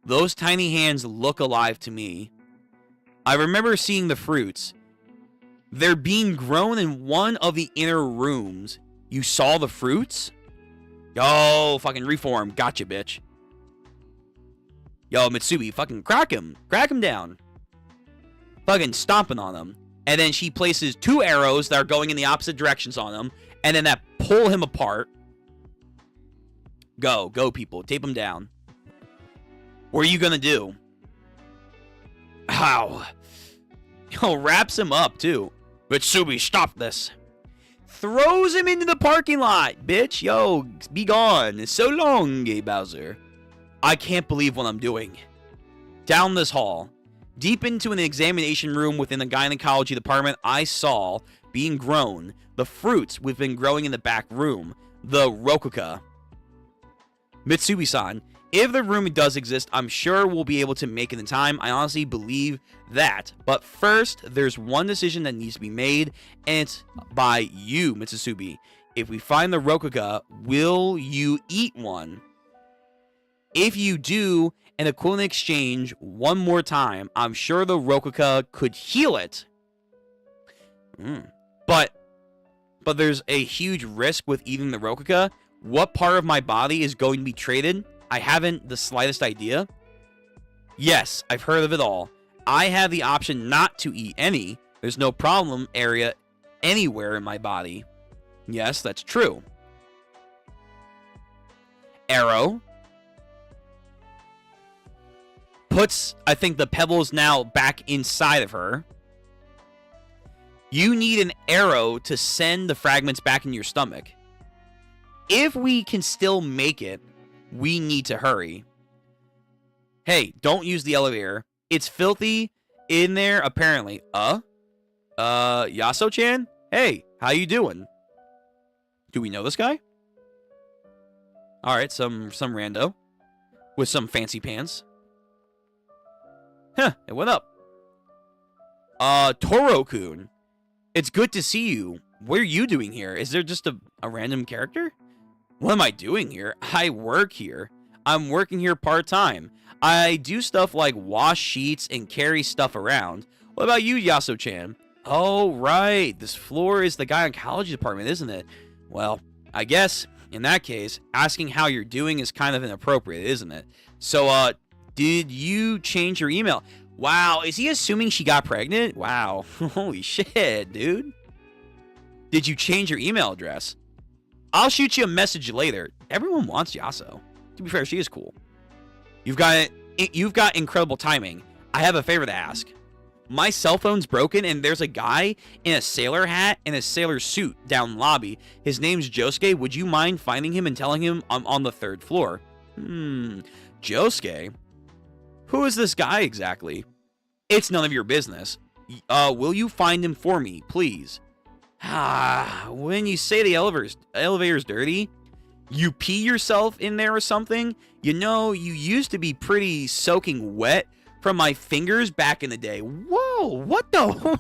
Those tiny hands look alive to me. I remember seeing the fruits. They're being grown in one of the inner rooms. You saw the fruits? Yo, fucking reform. Gotcha, bitch. Yo, Mitsubi, fucking crack him. Crack him down. Fucking stomping on him. And then she places 2 arrows that are going in the opposite directions on him. And then that pull him apart. Go, people. Tape him down. What are you gonna do? Ow. Yo, wraps him up, too. Mitsubi, stop this. Throws him into the parking lot, bitch. Yo, be gone. So long, gay Bowser. I can't believe what I'm doing. Down this hall, deep into an examination room within the gynecology department, I saw, being grown, the fruits we've been growing in the back room, the Rokuka. Mitsubi-san, if the room does exist, I'm sure we'll be able to make it in time. I honestly believe that. But first, there's one decision that needs to be made, and it's by you, Mitsubi. If we find the Rokuka, will you eat one? If you do, an equivalent exchange one more time, I'm sure the Rokuka could heal it. But there's a huge risk with eating the Rokuka. What part of my body is going to be traded? I haven't the slightest idea. Yes, I've heard of it all. I have the option not to eat any. There's no problem area anywhere in my body. Yes, that's true. Arrow. Puts, I think, the pebbles now back inside of her. You need an arrow to send the fragments back in your stomach. If we can still make it, we need to hurry. Hey, don't use the elevator. It's filthy in there, apparently. Yaso-chan? Hey, how you doing? Do we know this guy? All right, some rando with some fancy pants. Huh, it went up. Toro-kun. It's good to see you. What are you doing here? Is there just a random character? What am I doing here? I work here. I'm working here part-time. I do stuff like wash sheets and carry stuff around. What about you, Yaso-chan? Oh, right. This floor is the gynecology department, isn't it? Well, I guess, in that case, asking how you're doing is kind of inappropriate, isn't it? So, did you change your email? Wow, is he assuming she got pregnant? Wow. Holy shit, dude. Did you change your email address? I'll shoot you a message later. Everyone wants Yaso. To be fair, she is cool. You've got incredible timing. I have a favor to ask. My cell phone's broken, and there's a guy in a sailor hat and a sailor suit down lobby. His name's Josuke. Would you mind finding him and telling him I'm on the 3rd floor? Josuke? Who is this guy exactly? It's none of your business. Will you find him for me, please? When you say the elevator's dirty, you pee yourself in there or something? You know, you used to be pretty soaking wet from my fingers back in the day. Whoa, what the?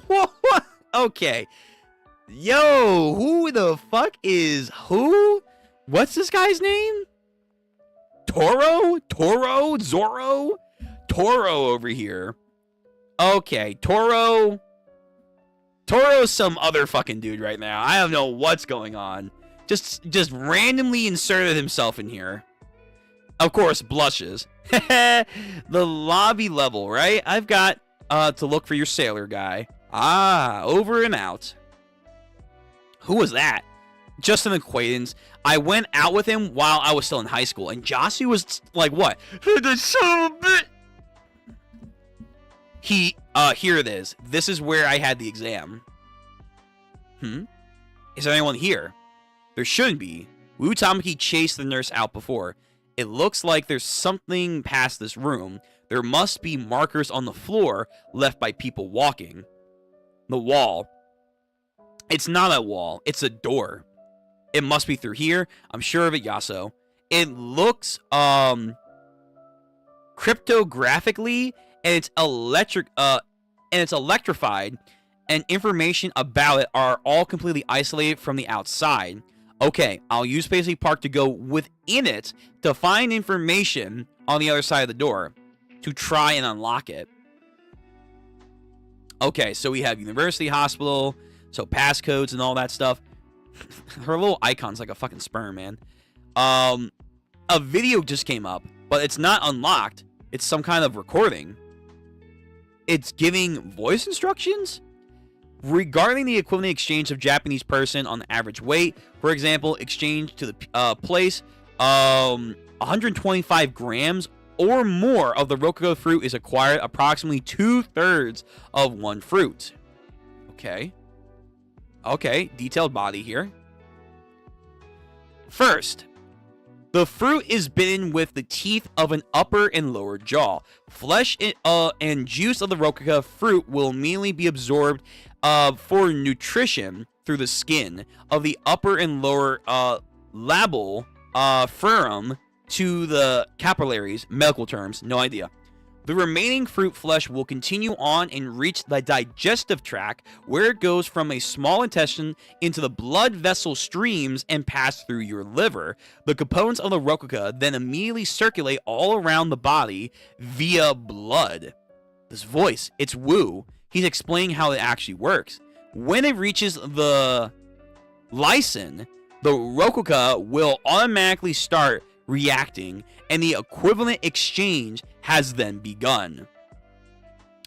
Okay. Yo, who the fuck is who? What's this guy's name? Toro? Zorro? Toro over here. Okay, Toro's some other fucking dude right now. I don't know what's going on. Just randomly inserted himself in here. Of course, blushes. The lobby level, right? I've got to look for your sailor guy. Over and out. Who was that? Just an acquaintance. I went out with him while I was still in high school, and Josu was like, what? The son of a bitch. Here it is. This is where I had the exam. Is there anyone here? There shouldn't be. Wu Tamaki chased the nurse out before. It looks like there's something past this room. There must be markers on the floor left by people walking. The wall. It's not a wall. It's a door. It must be through here. I'm sure of it, Yaso. It looks, cryptographically, and it's electrified, and information about it are all completely isolated from the outside. Okay, I'll use Paisley Park to go within it to find information on the other side of the door to try and unlock it. Okay, so we have University Hospital, so passcodes and all that stuff. Her little icon's like a fucking sperm, man. A video just came up, but it's not unlocked. It's some kind of recording. It's giving voice instructions regarding the equivalent exchange of Japanese person on the average weight. For example, exchange to the place 125 grams or more of the rococo fruit is acquired, approximately 2/3 of one fruit. Okay, detailed body here. First, the fruit is bitten with the teeth of an upper and lower jaw. Flesh and juice of the rococo fruit will immediately be absorbed for nutrition through the skin of the upper and lower labile furum to the capillaries. Medical terms, no idea. The remaining fruit flesh will continue on and reach the digestive tract, where it goes from a small intestine into the blood vessel streams and pass through your liver. The components of the rococo then immediately circulate all around the body via blood. This voice, it's Wu. He's explaining how it actually works. When it reaches the lysine, the rococo will automatically start reacting, and the equivalent exchange has then begun.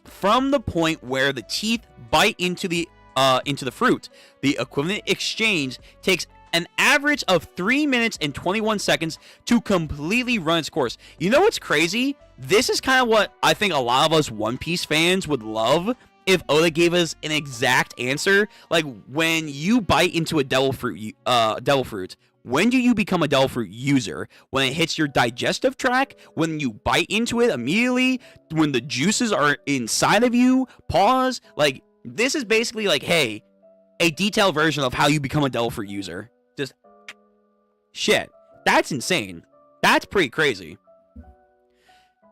From the point where the teeth bite into the fruit, the equivalent exchange takes an average of 3 minutes and 21 seconds to completely run its course. You know what's crazy? This is kind of what I think a lot of us One Piece fans would love if Oda gave us an exact answer. Like, when you bite into a devil fruit, when do you become a devil fruit user? When it hits your digestive tract? When you bite into it immediately? When the juices are inside of you? Pause. Like, this is basically like, hey, a detailed version of how you become a devil fruit user. Just Shit. That's insane. That's pretty crazy.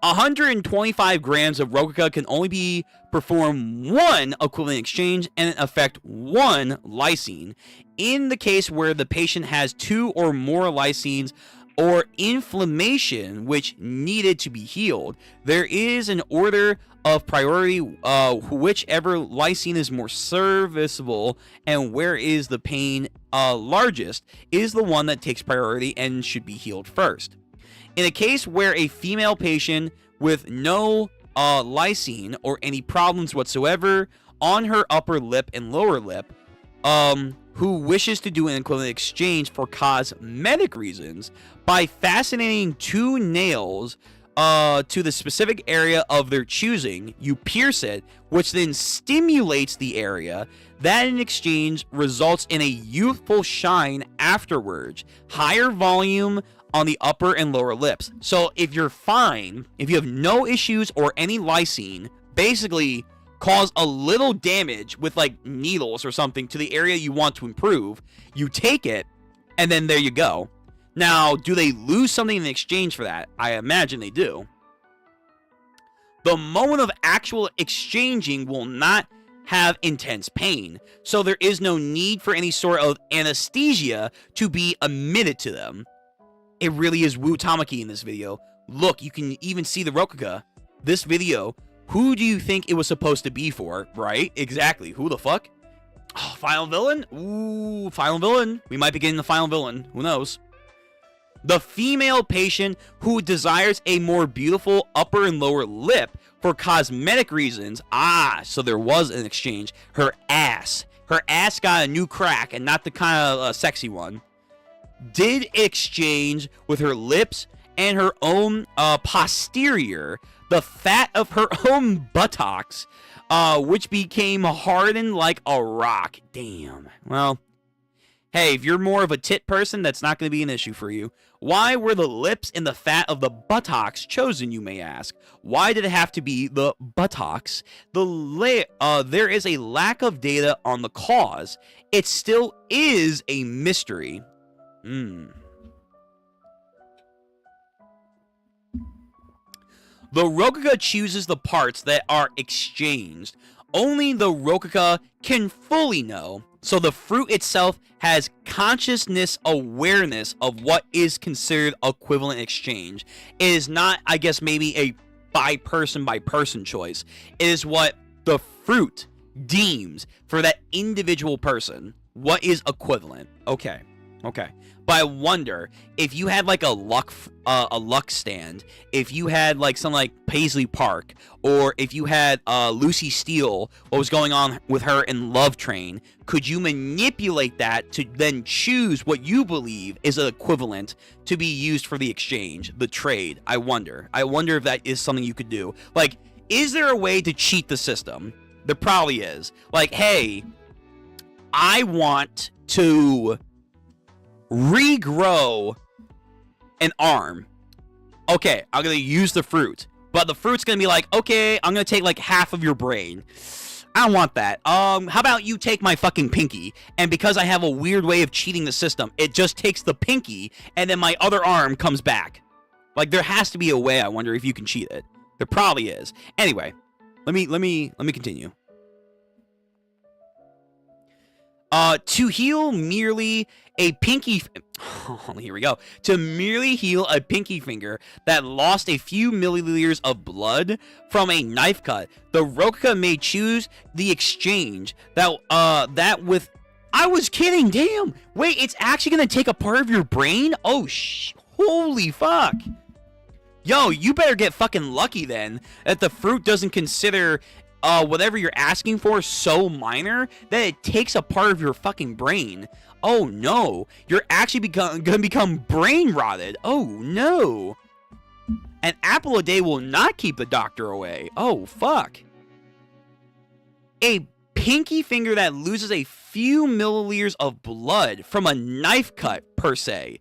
125 grams of Rokuka can only perform one equivalent exchange and affect one lysine. In the case where the patient has 2 or more lysines or inflammation which needed to be healed, there is an order of priority, whichever lysine is more serviceable and where is the pain largest is the one that takes priority and should be healed first. In a case where a female patient with no lysine or any problems whatsoever on her upper lip and lower lip, who wishes to do an equivalent exchange for cosmetic reasons by fascinating 2 nails to the specific area of their choosing, you pierce it, which then stimulates the area. That in exchange results in a youthful shine afterwards, higher volume on the upper and lower lips. So if you're fine, if you have no issues or any lysine, basically cause a little damage with like needles or something to the area you want to improve, you take it, and then there you go. Now, do they lose something in exchange for that? I imagine they do. The moment of actual exchanging will not have intense pain, so there is no need for any sort of anesthesia to be emitted to them. It really is Wu Tamaki in this video. Look, you can even see the Rokuka. This video, who do you think it was supposed to be for, right? Exactly, who the fuck? Oh, final villain? Ooh, final villain. We might be getting the final villain, who knows? The female patient who desires a more beautiful upper and lower lip for cosmetic reasons. Ah, so there was an exchange. Her ass got a new crack and not the kind of sexy one. Did exchange with her lips and her own posterior, the fat of her own buttocks, which became hardened like a rock. Damn. Well, hey, if you're more of a tit person, that's not going to be an issue for you. Why were the lips and the fat of the buttocks chosen, you may ask? Why did it have to be the buttocks? There is a lack of data on the cause. It still is a mystery. The Rokuka chooses the parts that are exchanged. Only the Rokuka can fully know. So the fruit itself has consciousness awareness of what is considered equivalent exchange. It is not, I guess, maybe a by person choice. It is what the fruit deems for that individual person. What is equivalent? Okay. But I wonder if you had like a luck stand, if you had like something like Paisley Park, or if you had Lucy Steele, what was going on with her in Love Train, could you manipulate that to then choose what you believe is an equivalent to be used for the exchange, the trade? I wonder if that is something you could do. Like, is there a way to cheat the system? There probably is. Like, hey, I want to regrow an arm. Okay, I'm gonna use the fruit, but the fruit's gonna be like, okay, I'm gonna take like half of your brain. I don't want that. How about you take my fucking pinky? And because I have a weird way of cheating the system, it just takes the pinky, and then my other arm comes back. Like, there has to be a way. I wonder if you can cheat it. There probably is. Anyway, let me continue. To heal merely a pinky... here we go. To merely heal a pinky finger that lost a few milliliters of blood from a knife cut, the Rokuka may choose the exchange that with... I was kidding, damn! Wait, it's actually gonna take a part of your brain? Oh, holy fuck! Yo, you better get fucking lucky then, that the fruit doesn't consider... whatever you're asking for so minor that it takes a part of your fucking brain. Oh no, you're actually gonna become brain rotted. Oh no. An apple a day will not keep the doctor away. Oh fuck. A pinky finger that loses a few milliliters of blood from a knife cut, per se.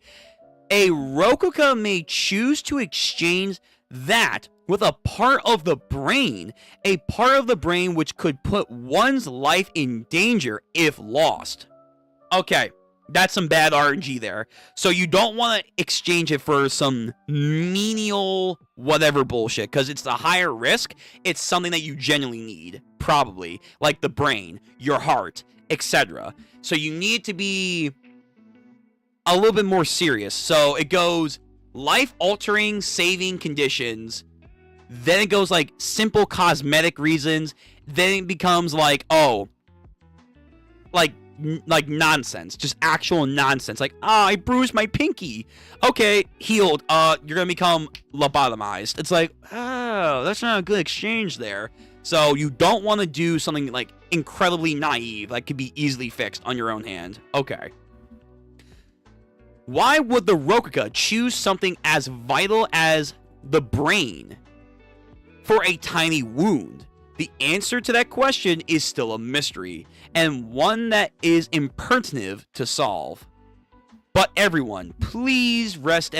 A Rokuka may choose to exchange that with a part of the brain which could put one's life in danger if lost. Okay, That's some bad RNG there. So you don't want to exchange it for some menial whatever bullshit, because it's the higher risk. It's something that you genuinely need, probably, like the brain, your heart, etc. So you need to be a little bit more serious. So it goes life-altering saving conditions, then it goes like simple cosmetic reasons, then it becomes like, oh, like nonsense, just actual nonsense. Like, I bruised my pinky. Okay, healed. You're gonna become lobotomized. It's like, oh, that's not a good exchange there. So you don't want to do something like incredibly naive, like could be easily fixed on your own hand. Okay. Why would the Rokuga choose something as vital as the brain for a tiny wound? The answer to that question is still a mystery, and one that is imperative to solve. But everyone, please rest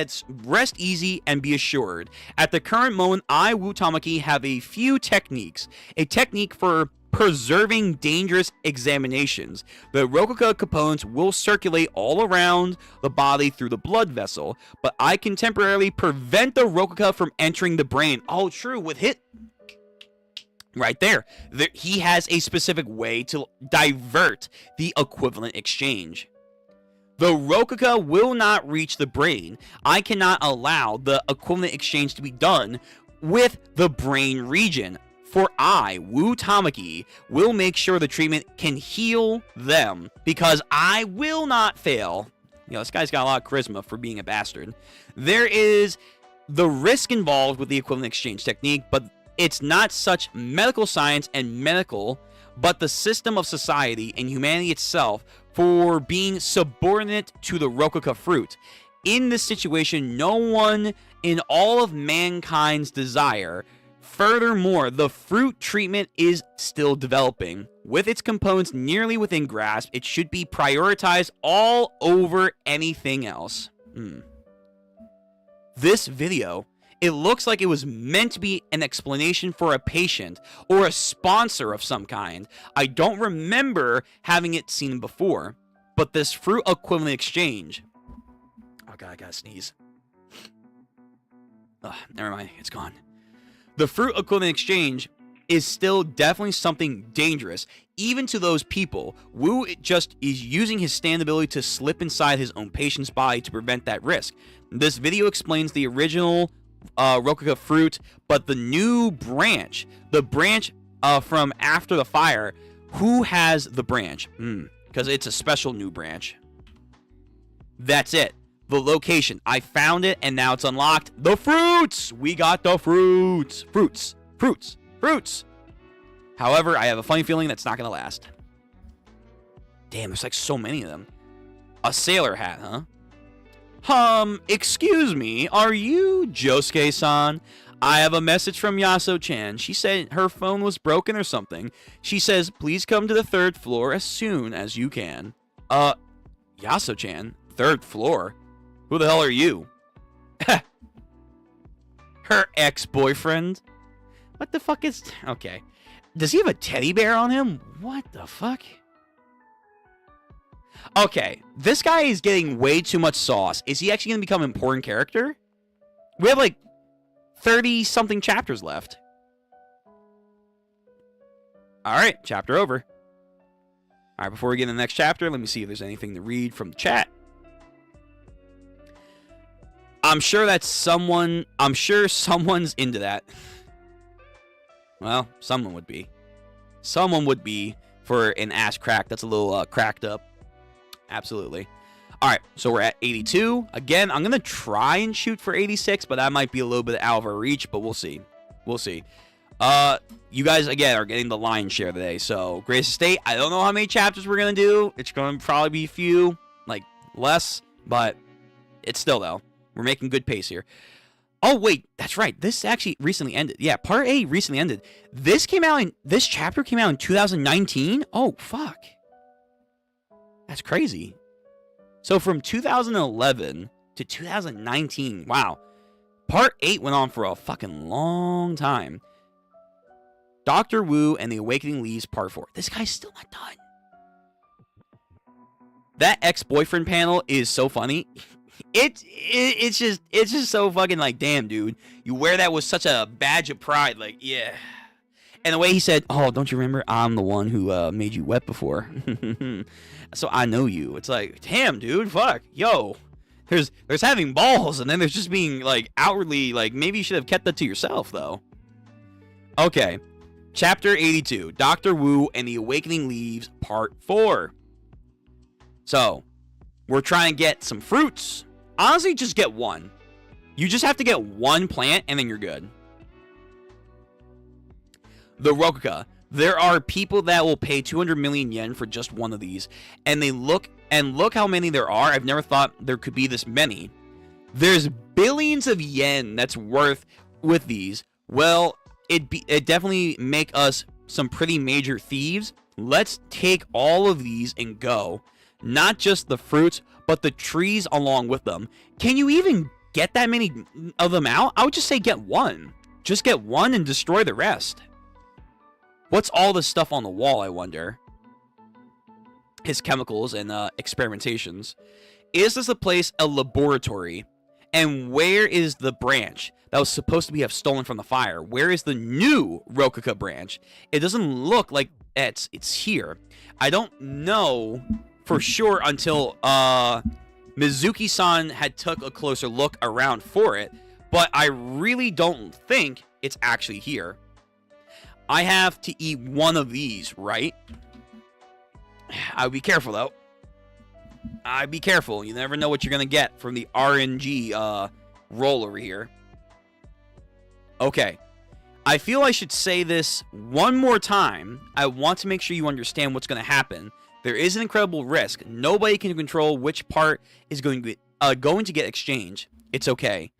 easy and be assured. At the current moment, I, Wu Tamaki, have a few techniques. A technique for preserving dangerous examinations. The Rokuga components will circulate all around the body through the blood vessel, but I can temporarily prevent the Rokuga from entering the brain. Oh, true, with hit. Right there. He has a specific way to divert the equivalent exchange. The Rokuga will not reach the brain. I cannot allow the equivalent exchange to be done with the brain region. For I, Wu Tamaki, will make sure the treatment can heal them, because I will not fail. You know, this guy's got a lot of charisma for being a bastard. There is the risk involved with the equivalent exchange technique, but it's not such medical science and medical, but the system of society and humanity itself for being subordinate to the Rokuga fruit. In this situation, no one in all of mankind's desire. Furthermore, the fruit treatment is still developing. With its components nearly within grasp, it should be prioritized all over anything else. This video, it looks like it was meant to be an explanation for a patient or a sponsor of some kind. I don't remember having it seen before, but this fruit equivalent exchange. Oh god, I gotta sneeze. Never mind, it's gone. The fruit equivalent exchange is still definitely something dangerous, even to those people. Wu just is using his stand ability to slip inside his own patient's body to prevent that risk. This video explains the original Rokuga fruit, but the new branch, the branch from after the fire, who has the branch? Because it's a special new branch. That's it. The location. I found it, and now it's unlocked. The fruits! We got the fruits. Fruits. However, I have a funny feeling that's not going to last. Damn, there's like so many of them. A sailor hat, huh? Excuse me, are you Josuke-san? I have a message from Yaso-chan. She said her phone was broken or something. She says, please come to the 3rd floor as soon as you can. Yaso-chan? 3rd floor? Who the hell are you? Her ex-boyfriend? What the fuck is... Okay. Does he have a teddy bear on him? What the fuck? Okay, this guy is getting way too much sauce. Is he actually going to become an important character? We have like 30-something chapters left. Alright, chapter over. Alright, before we get in the next chapter, let me see if there's anything to read from the chat. I'm sure someone's into that. Well, someone would be. Someone would be for an ass crack that's a little cracked up. Absolutely. All right, so we're at 82. Again, I'm going to try and shoot for 86, but that might be a little bit out of our reach, but we'll see. We'll see. You guys, again, are getting the lion's share today. So, Grace Estate, I don't know how many chapters we're going to do. It's going to probably be a few, like, less, but it's still, though. We're making good pace here. Oh, wait, that's right. This actually recently ended. Yeah, Part 8 recently ended. This chapter came out in 2019? Oh, fuck. That's crazy. So from 2011 to 2019, wow. Part 8 went on for a fucking long time. Dr. Wu and the Awakening Leaves Part 4. This guy's still not done. That ex-boyfriend panel is so funny. It's just so fucking like, damn, dude. You wear that with such a badge of pride. Like, yeah. And the way he said, oh, don't you remember? I'm the one who made you wet before. So I know you. It's like, damn, dude, fuck. Yo. There's having balls, and then there's just being, like, outwardly, like, maybe you should have kept that to yourself, though. Okay. Chapter 82, Dr. Wu and the Awakening Leaves, Part 4. So, we're trying to get some fruits. Honestly, just get one. You just have to get one plant, and then you're good. The Rokuka. There are people that will pay 200 million yen for just one of these, and look how many there are. I've never thought there could be this many. There's billions of yen that's worth with these. Well, it definitely make us some pretty major thieves. Let's take all of these and go. Not just the fruits, but the trees along with them. Can you even get that many of them out? I would just say get one. Just get one and destroy the rest. What's all this stuff on the wall, I wonder? His chemicals and experimentations. Is this a laboratory? And where is the branch that was supposed to have stolen from the fire? Where is the new Rokuka branch? It doesn't look like it's here. I don't know for sure until Mizuki-san had took a closer look around for it, but I really don't think it's actually here. I have to eat one of these, right? I'll be careful, though. I'd be careful. You never know what you're going to get from the RNG roll over here. Okay. I feel I should say this one more time. I want to make sure you understand what's going to happen. There is an incredible risk. Nobody can control which part is going to get exchanged. It's okay.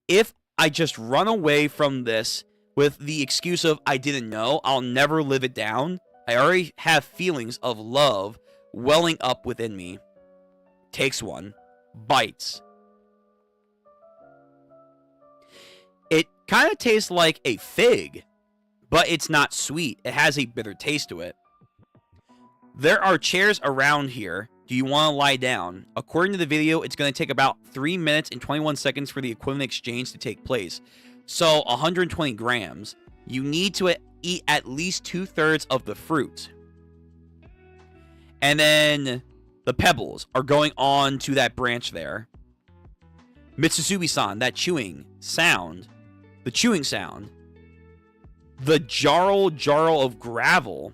If I just run away from this with the excuse of I didn't know, I'll never live it down. I already have feelings of love welling up within me. Takes one. Bites. It kind of tastes like a fig, but it's not sweet. It has a bitter taste to it. There are chairs around here. Do you want to lie down? According to the video, it's going to take about 3 minutes and 21 seconds for the equivalent exchange to take place. So, 120 grams. You need to eat at least 2/3 of the fruit. And then the pebbles are going on to that branch there. Mitsusubi-san, that chewing sound. The chewing sound. The jarl of gravel.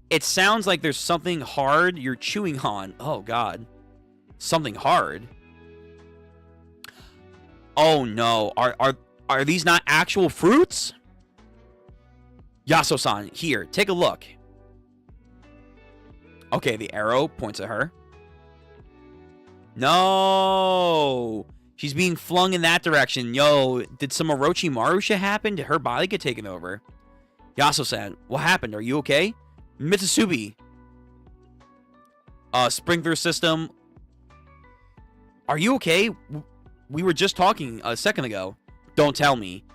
It sounds like there's something hard you're chewing on. Oh, God. Something hard. Oh, no. Are these not actual fruits? Yaso-san, here, take a look. Okay, the arrow points at her. No! She's being flung in that direction. Yo, did some Orochimaru shit happen? Did her body get taken over? Yaso-san, what happened? Are you okay? Mitsusubi. Sprinkler system. Are you okay? We were just talking a second ago. Don't tell me.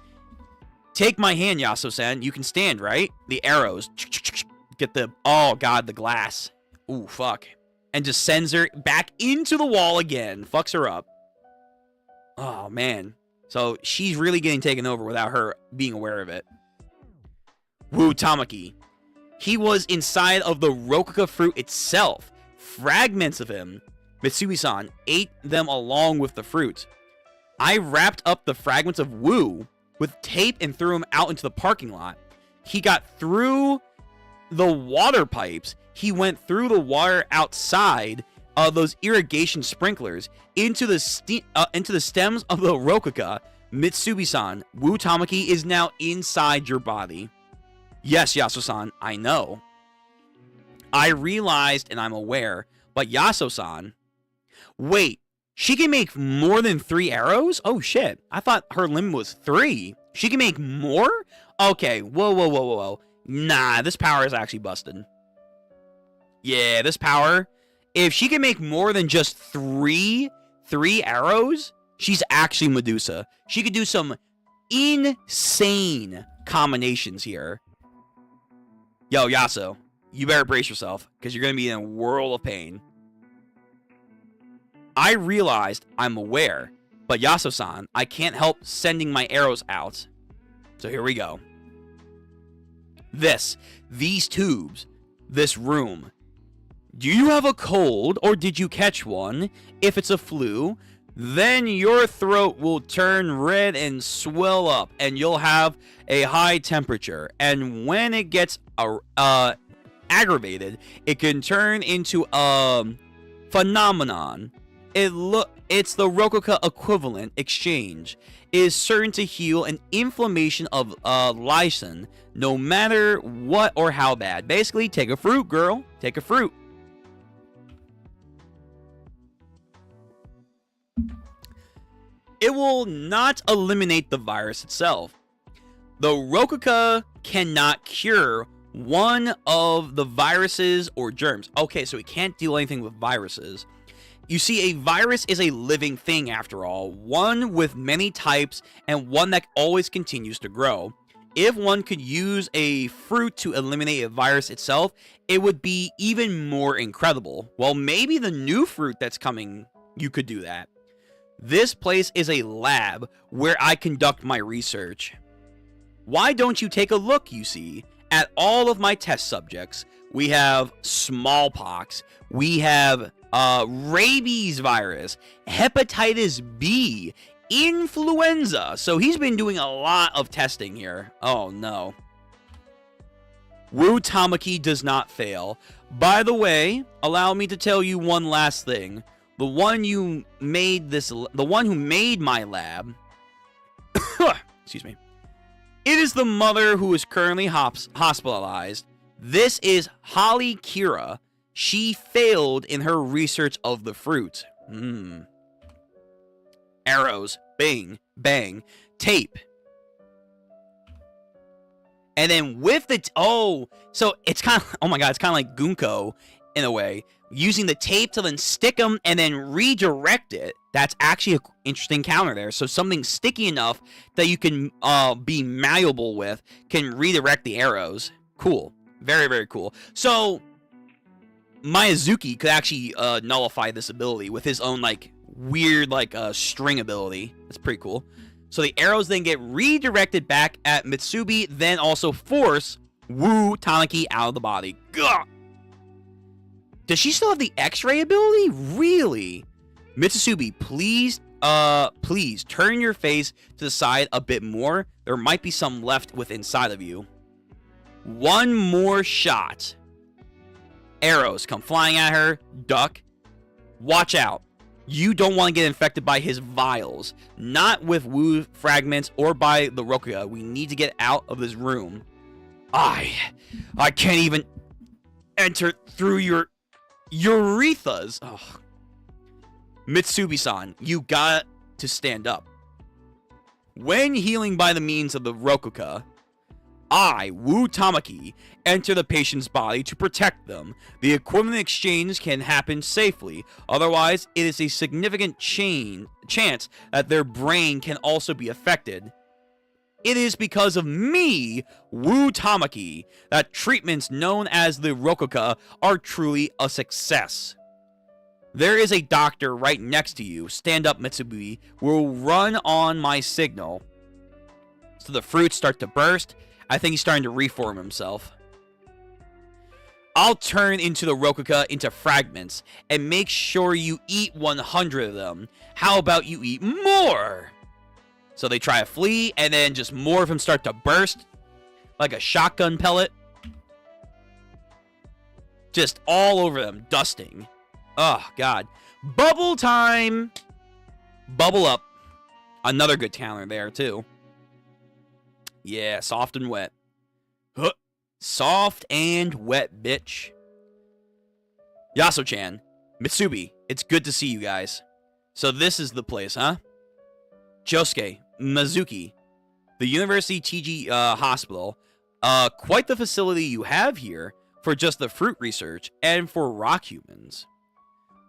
Take my hand, Yaso-san. You can stand, right? The arrows. Get the... Oh, God, the glass. Ooh, fuck. And just sends her back into the wall again. Fucks her up. Oh, man. So, she's really getting taken over without her being aware of it. Wu Tamaki. He was inside of the Rokuka fruit itself. Fragments of him. Mitsui-san ate them along with the fruit. I wrapped up the fragments of Wu with tape and threw him out into the parking lot. He got through the water pipes. He went through the water outside of those irrigation sprinklers into the stems of the Rokuka. Mitsubi-san, Wu Tamaki is now inside your body. Yes, Yaso-san, I know. I realized and I'm aware, but Yaso-san... Wait, she can make more than 3 arrows? Oh, shit. I thought her limit was 3. She can make more? Okay, whoa. Nah, this power is actually busted. Yeah, this power... If she can make more than just 3 arrows, she's actually Medusa. She could do some insane combinations here. Yo, Yaso, you better brace yourself, because you're going to be in a world of pain. I realized I'm aware, but Yasuo-san, I can't help sending my arrows out. So here we go. These tubes, this room. Do you have a cold or did you catch one? If it's a flu, then your throat will turn red and swell up and you'll have a high temperature. And when it gets aggravated, it can turn into a phenomenon. It's the Rokuka equivalent exchange. It is certain to heal an inflammation of lysin, no matter what or how bad. Basically, take a fruit, girl. Take a fruit. It will not eliminate the virus itself. The Rokuka cannot cure one of the viruses or germs. Okay, so it can't do anything with viruses. You see, a virus is a living thing after all, one with many types and one that always continues to grow. If one could use a fruit to eliminate a virus itself, it would be even more incredible. Well, maybe the new fruit that's coming, you could do that. This place is a lab where I conduct my research. Why don't you take a look, you see, at all of my test subjects? We have smallpox, we have rabies virus, hepatitis B, influenza. So he's been doing a lot of testing here. Oh no. Wu Tamaki does not fail. By the way, allow me to tell you one last thing. The one who made my lab, excuse me, it is the mother who is currently hospitalized. This is Holly Kira. She failed in her research of the fruit. Arrows, bang, bang, tape. And then with the, so it's kind of, oh my god, it's kind of like Gunko in a way. Using the tape to then stick them and then redirect it. That's actually an interesting counter there. So something sticky enough that you can be malleable with can redirect the arrows. Cool. Very, very cool. So Miyazuki could actually nullify this ability with his own like weird like string ability. That's pretty cool. So the arrows then get redirected back at Mitsubi, then also force Wu Tamaki out of the body. Gah! Does she still have the X-ray ability? Really? Mitsubi, please turn your face to the side a bit more. There might be some left with inside of you. One more shot. Arrows come flying at her. Duck. Watch out. You don't want to get infected by his vials. Not with Wu fragments or by the Rokuga. We need to get out of this room. I can't even enter through your urethras. Ugh. Mitsubi-san, you got to stand up. When healing by the means of the Rokuga, I, Wu Tamaki, enter the patient's body to protect them. The equivalent exchange can happen safely. Otherwise, it is a significant chance that their brain can also be affected. It is because of me, Wu Tamaki, that treatments known as the Rokuga are truly a success. There is a doctor right next to you. Stand up, Mitsubi. Will run on my signal. So the fruits start to burst. I think he's starting to reform himself. I'll turn into the Rokuga into fragments and make sure you eat 100 of them. How about you eat more? So they try to flee, and then just more of them start to burst like a shotgun pellet. Just all over them, dusting. Oh, God. Bubble time! Bubble up. Another good counter there, too. Yeah, soft and wet. Huh. Soft and wet, bitch. Yasuo-chan, Mitsubi, it's good to see you guys. So this is the place, huh? Josuke, Mizuki, the University TG Hospital. Quite the facility you have here for just the fruit research and for rock humans.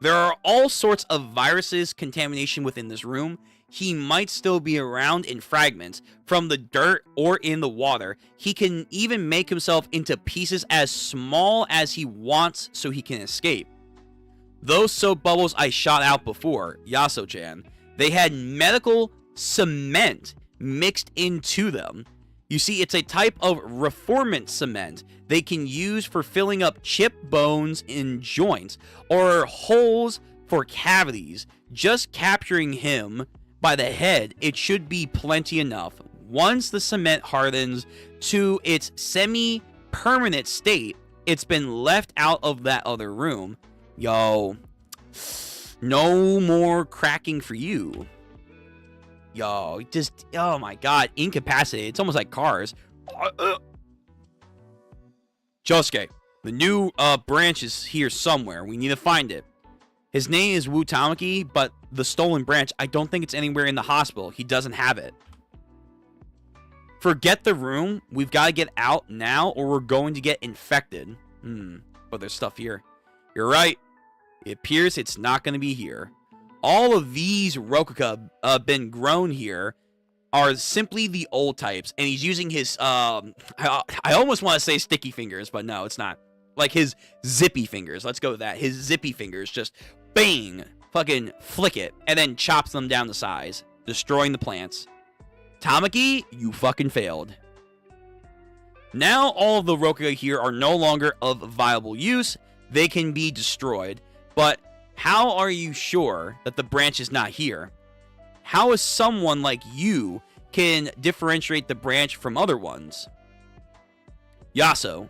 There are all sorts of viruses contamination within this room. He might still be around in fragments from the dirt or in the water. He can even make himself into pieces as small as he wants so he can escape. Those soap bubbles I shot out before, Yaso-chan, they had medical cement mixed into them. You see, it's a type of reformant cement they can use for filling up chipped bones in joints or holes for cavities. Just capturing him by the head, it should be plenty enough. Once the cement hardens to its semi-permanent state, it's been left out of that other room. Yo, no more cracking for you. Yo, just, oh my god, incapacitated. It's almost like Cars. Josuke, the new branch is here somewhere. We need to find it. His name is Wu Tamaki, but the stolen branch, I don't think it's anywhere in the hospital. He doesn't have it. Forget the room. We've got to get out now or we're going to get infected. But there's stuff here. You're right. It appears it's not going to be here. All of these Rokuka been grown here are simply the old types. And he's using his, I almost want to say sticky fingers, but no, it's not. Like his zippy fingers. Let's go with that. His zippy fingers just bang, fucking flick it, and then chops them down to size, destroying the plants. Tamaki, you fucking failed. Now all of the Rokuga here are no longer of viable use. They can be destroyed. But how are you sure that the branch is not here? How is someone like you can differentiate the branch from other ones? Yaso,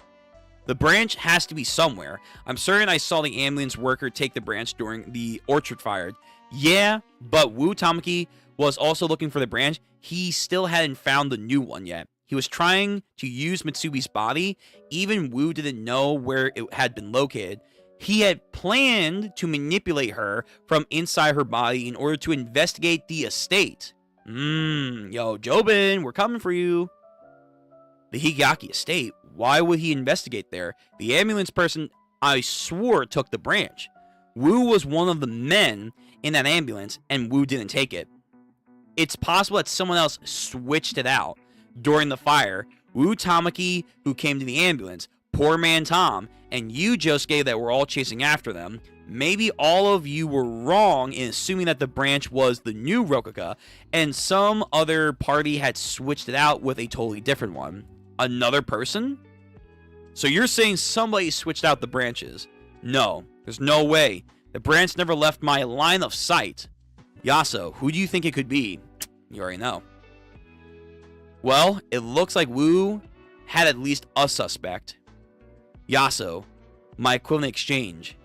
the branch has to be somewhere. I'm certain I saw the ambulance worker take the branch during the orchard fire. Yeah, but Wu Tamaki was also looking for the branch. He still hadn't found the new one yet. He was trying to use Mitsubi's body. Even Wu didn't know where it had been located. He had planned to manipulate her from inside her body in order to investigate the estate. Yo, Jobin, we're coming for you. The Higaki estate. Why would he investigate there? The ambulance person, I swore, took the branch. Wu was one of the men in that ambulance, and Wu didn't take it. It's possible that someone else switched it out. During the fire, Wu Tamaki, who came to the ambulance, Poor Man Tom, and you, Josuke, that were all chasing after them, maybe all of you were wrong in assuming that the branch was the new Rokuga, and some other party had switched it out with a totally different one. Another person? So you're saying somebody switched out the branches? No, there's no way. The branch never left my line of sight. Yaso, who do you think it could be? You already know. Well, it looks like Wu had at least a suspect. Yaso, my equivalent exchange.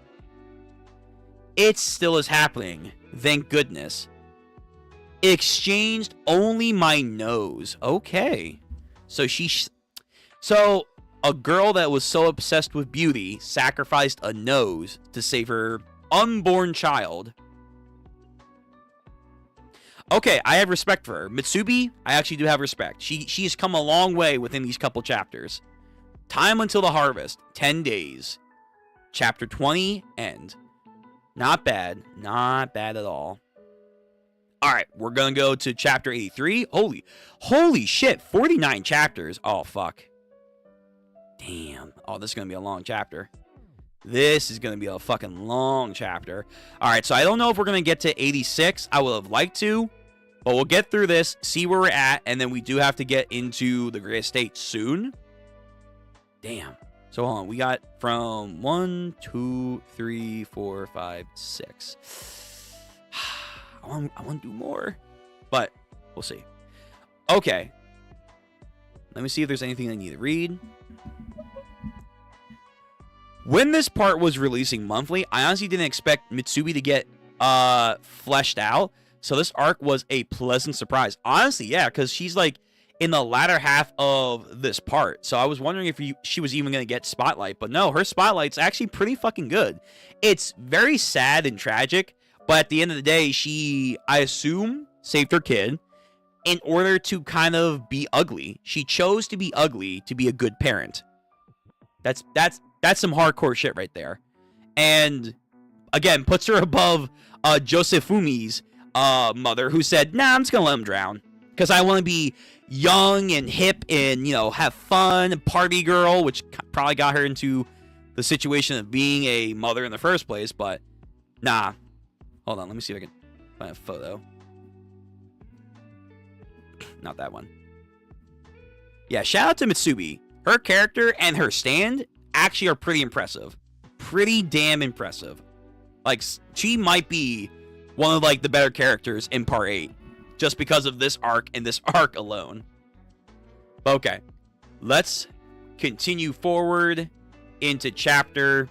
It still is happening. Thank goodness. Exchanged only my nose. Okay. So a girl that was so obsessed with beauty sacrificed a nose to save her unborn child. Okay, I have respect for her. Mitsubi, I actually do have respect. She has come a long way within these couple chapters. Time until the harvest, 10 days. Chapter 20, end. Not bad. Not bad at all. Alright, we're gonna go to chapter 83. Holy shit, 49 chapters. Oh, fuck. Damn. Oh, this is gonna be a long chapter. This is gonna be a fucking long chapter. Alright, so I don't know if we're gonna get to 86. I would have liked to, but we'll get through this, see where we're at, and then we do have to get into the Great Estate soon. Damn. So hold on, we got from 1, 2, 3, 4, 5, 6. I want to do more, but we'll see. Okay. Let me see if there's anything I need to read. When this part was releasing monthly, I honestly didn't expect Mitsubi to get fleshed out. So this arc was a pleasant surprise. Honestly, yeah, because she's like in the latter half of this part. So I was wondering if she was even going to get spotlight. But no, her spotlight's actually pretty fucking good. It's very sad and tragic. But at the end of the day, she, I assume, saved her kid in order to kind of be ugly. She chose to be ugly to be a good parent. That's some hardcore shit right there. And again, puts her above Josefumi's mother, who said, nah, I'm just gonna let him drown because I want to be young and hip and, you know, have fun, party girl, which probably got her into the situation of being a mother in the first place. But Nah. Hold on, let me see if I can find a photo. Not that one. Yeah, shout out to Mitsubi. Her character and her stand actually are pretty impressive. Pretty damn impressive. Like, she might be one of, like, the better characters in Part 8. Just because of this arc and this arc alone. Okay. Let's continue forward into Chapter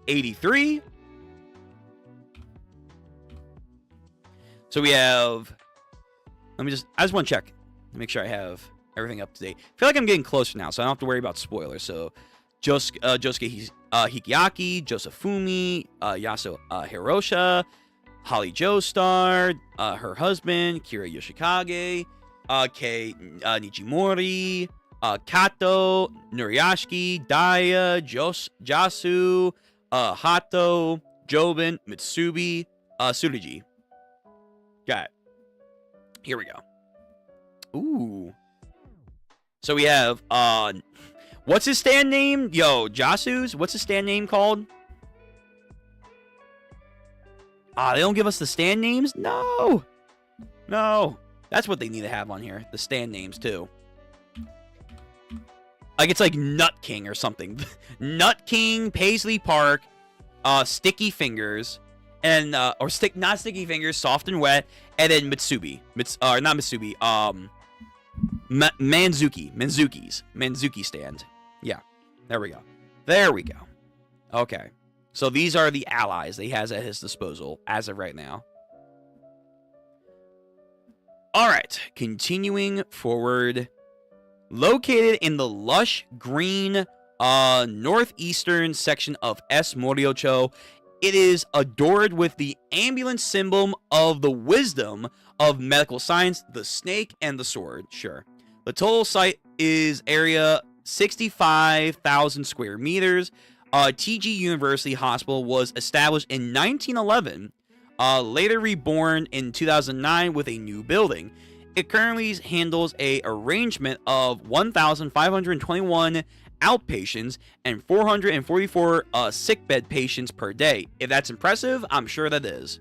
83. So we have... I just want to check. Make sure I have everything up to date. I feel like I'm getting closer now, so I don't have to worry about spoilers. So, Josuke Hikiaki, Josefumi, Yasu Hirosha, Holly Joestar, her husband, Kira Yoshikage, Kei Nijimori, Kato, Nuriyashiki, Daya, Jasu, Hato, Jobin, Mitsubi, Tsurugi. Got it. Here we go. Ooh. So we have, what's his stand name? Yo, Jasu's? What's his stand name called? They don't give us the stand names? No. No. That's what they need to have on here. The stand names, too. Like, it's like Nut King or something. Nut King, Paisley Park, Sticky Fingers, and, not Sticky Fingers, Soft and Wet, and then Mitsubi. Not Mitsubi, Manzuki stand. Yeah. There we go. There we go. Okay. So these are the allies that he has at his disposal as of right now. Alright. Continuing forward. Located in the lush green northeastern section of S. Moriocho, it is adored with the ambulance symbol of the wisdom of medical science, the snake, and the sword. Sure. The total site is area 65,000 square meters. TG University Hospital was established in 1911, later reborn in 2009 with a new building. It currently handles a arrangement of 1,521 outpatients and 444 sickbed patients per day. If that's impressive, I'm sure that is.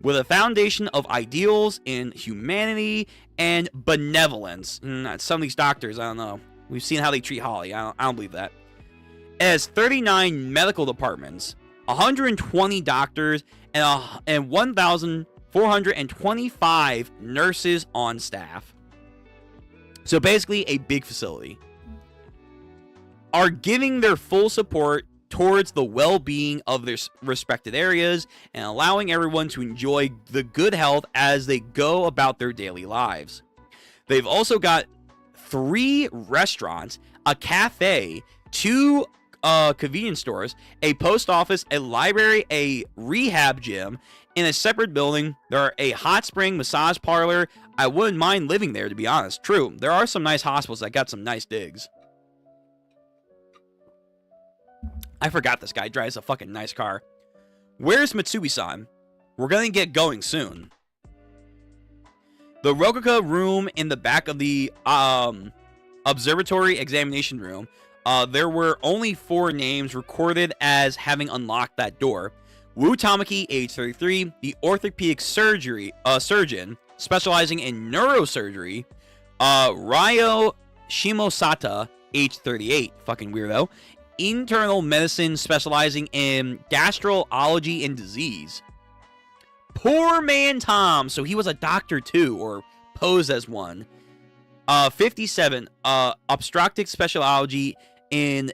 With a foundation of ideals in humanity and benevolence. Some of these doctors, I don't know. We've seen how they treat Holly. I don't believe that. It has 39 medical departments, 120 doctors, and 1,425 nurses on staff. So basically a big facility. Are giving their full support towards the well-being of their respected areas and allowing everyone to enjoy the good health as they go about their daily lives. They've also got 3 restaurants, a cafe, 2 convenience stores, a post office, a library, a rehab gym. In a separate building, there are a hot spring massage parlor. I wouldn't mind living there, to be honest. True, there are some nice hospitals that got some nice digs. I forgot this guy drives a fucking nice car. Where's Mitsubi-san? We're gonna get going soon. The Rokuka room in the back of the observatory examination room. There were only 4 names recorded as having unlocked that door. Wu Tamaki, age 33, the orthopedic surgeon specializing in neurosurgery. Ryo Shimosata, age 38, fucking weirdo. Internal medicine specializing in gastrology and disease. Poor man Tom, so he was a doctor too, or posed as one. 57, obstetric specialty in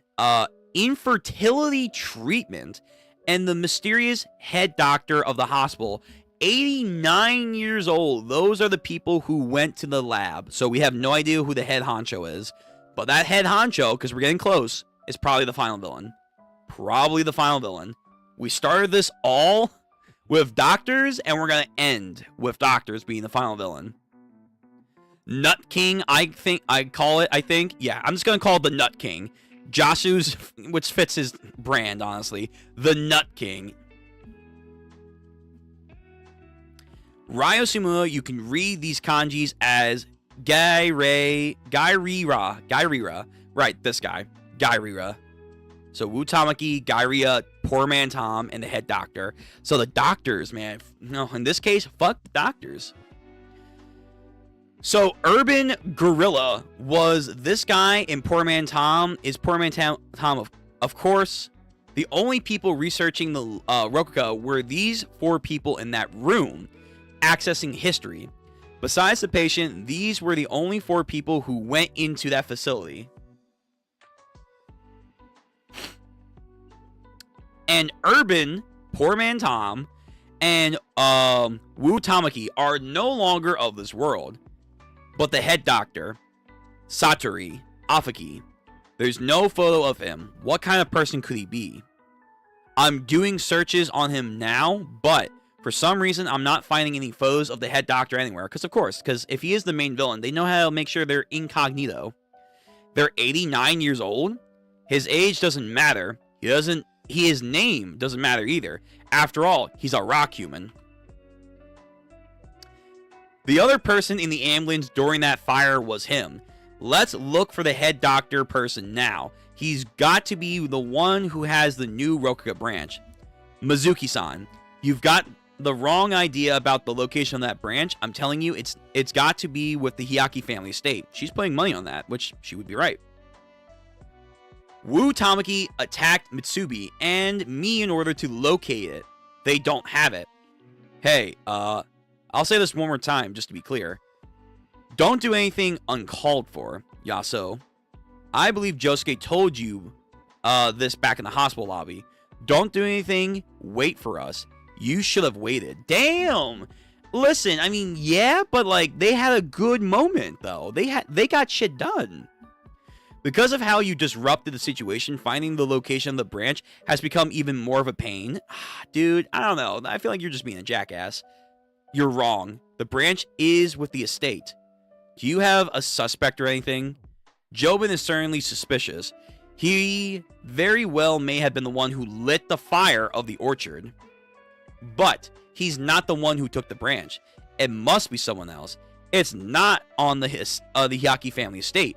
infertility treatment, and the mysterious head doctor of the hospital, 89 years old. Those are the people who went to the lab, so we have no idea who the head honcho is. But that head honcho, because we're getting close, is probably the final villain. Probably the final villain. We started this all with doctors, and we're going to end with doctors being the final villain. Nut King, I think. Yeah, I'm just going to call it the Nut King. Jasu's, which fits his brand, honestly. The Nut King. Ryo Sumua, you can read these kanjis as Gairira. Right, this guy. Gairira. So Wu Tamaki, Gairia, Poor Man Tom, and the head doctor. So the doctors, man. No, in this case, fuck the doctors. So Urban Gorilla was this guy, and Poor Man Tom is Poor Man Tom of course. The only people researching the Rokuga were these 4 people in that room, accessing history. Besides the patient, these were the only 4 people who went into that facility. And Urban, Poor Man Tom, and Wu Tamaki are no longer of this world. But the head doctor, Satori Afaki, there's no photo of him. What kind of person could he be? I'm doing searches on him now, but for some reason, I'm not finding any photos of the head doctor anywhere. Because if he is the main villain, they know how to make sure they're incognito. They're 89 years old. His age doesn't matter. His name doesn't matter either. After all, he's a rock human. The other person in the ambulance during that fire was him. Let's look for the head doctor person now. He's got to be the one who has the new Rokuga branch. Mizuki-san, you've got the wrong idea about the location of that branch. I'm telling you, it's got to be with the Hyaki family estate. She's putting money on that, which she would be right. Wu Tamaki attacked Mitsubi and me in order to locate it. They don't have it. Hey, I'll say this one more time just to be clear. Don't do anything uncalled for, Yaso. I believe Josuke told you this back in the hospital lobby. Don't do anything. Wait for us. You should have waited. Damn. Listen, I mean, yeah, but like they had a good moment though. They got shit done. Because of how you disrupted the situation, finding the location of the branch has become even more of a pain. Dude, I don't know. I feel like you're just being a jackass. You're wrong. The branch is with the estate. Do you have a suspect or anything? Jobin is certainly suspicious. He very well may have been the one who lit the fire of the orchard. But he's not the one who took the branch. It must be someone else. It's not on the Hyaki family estate.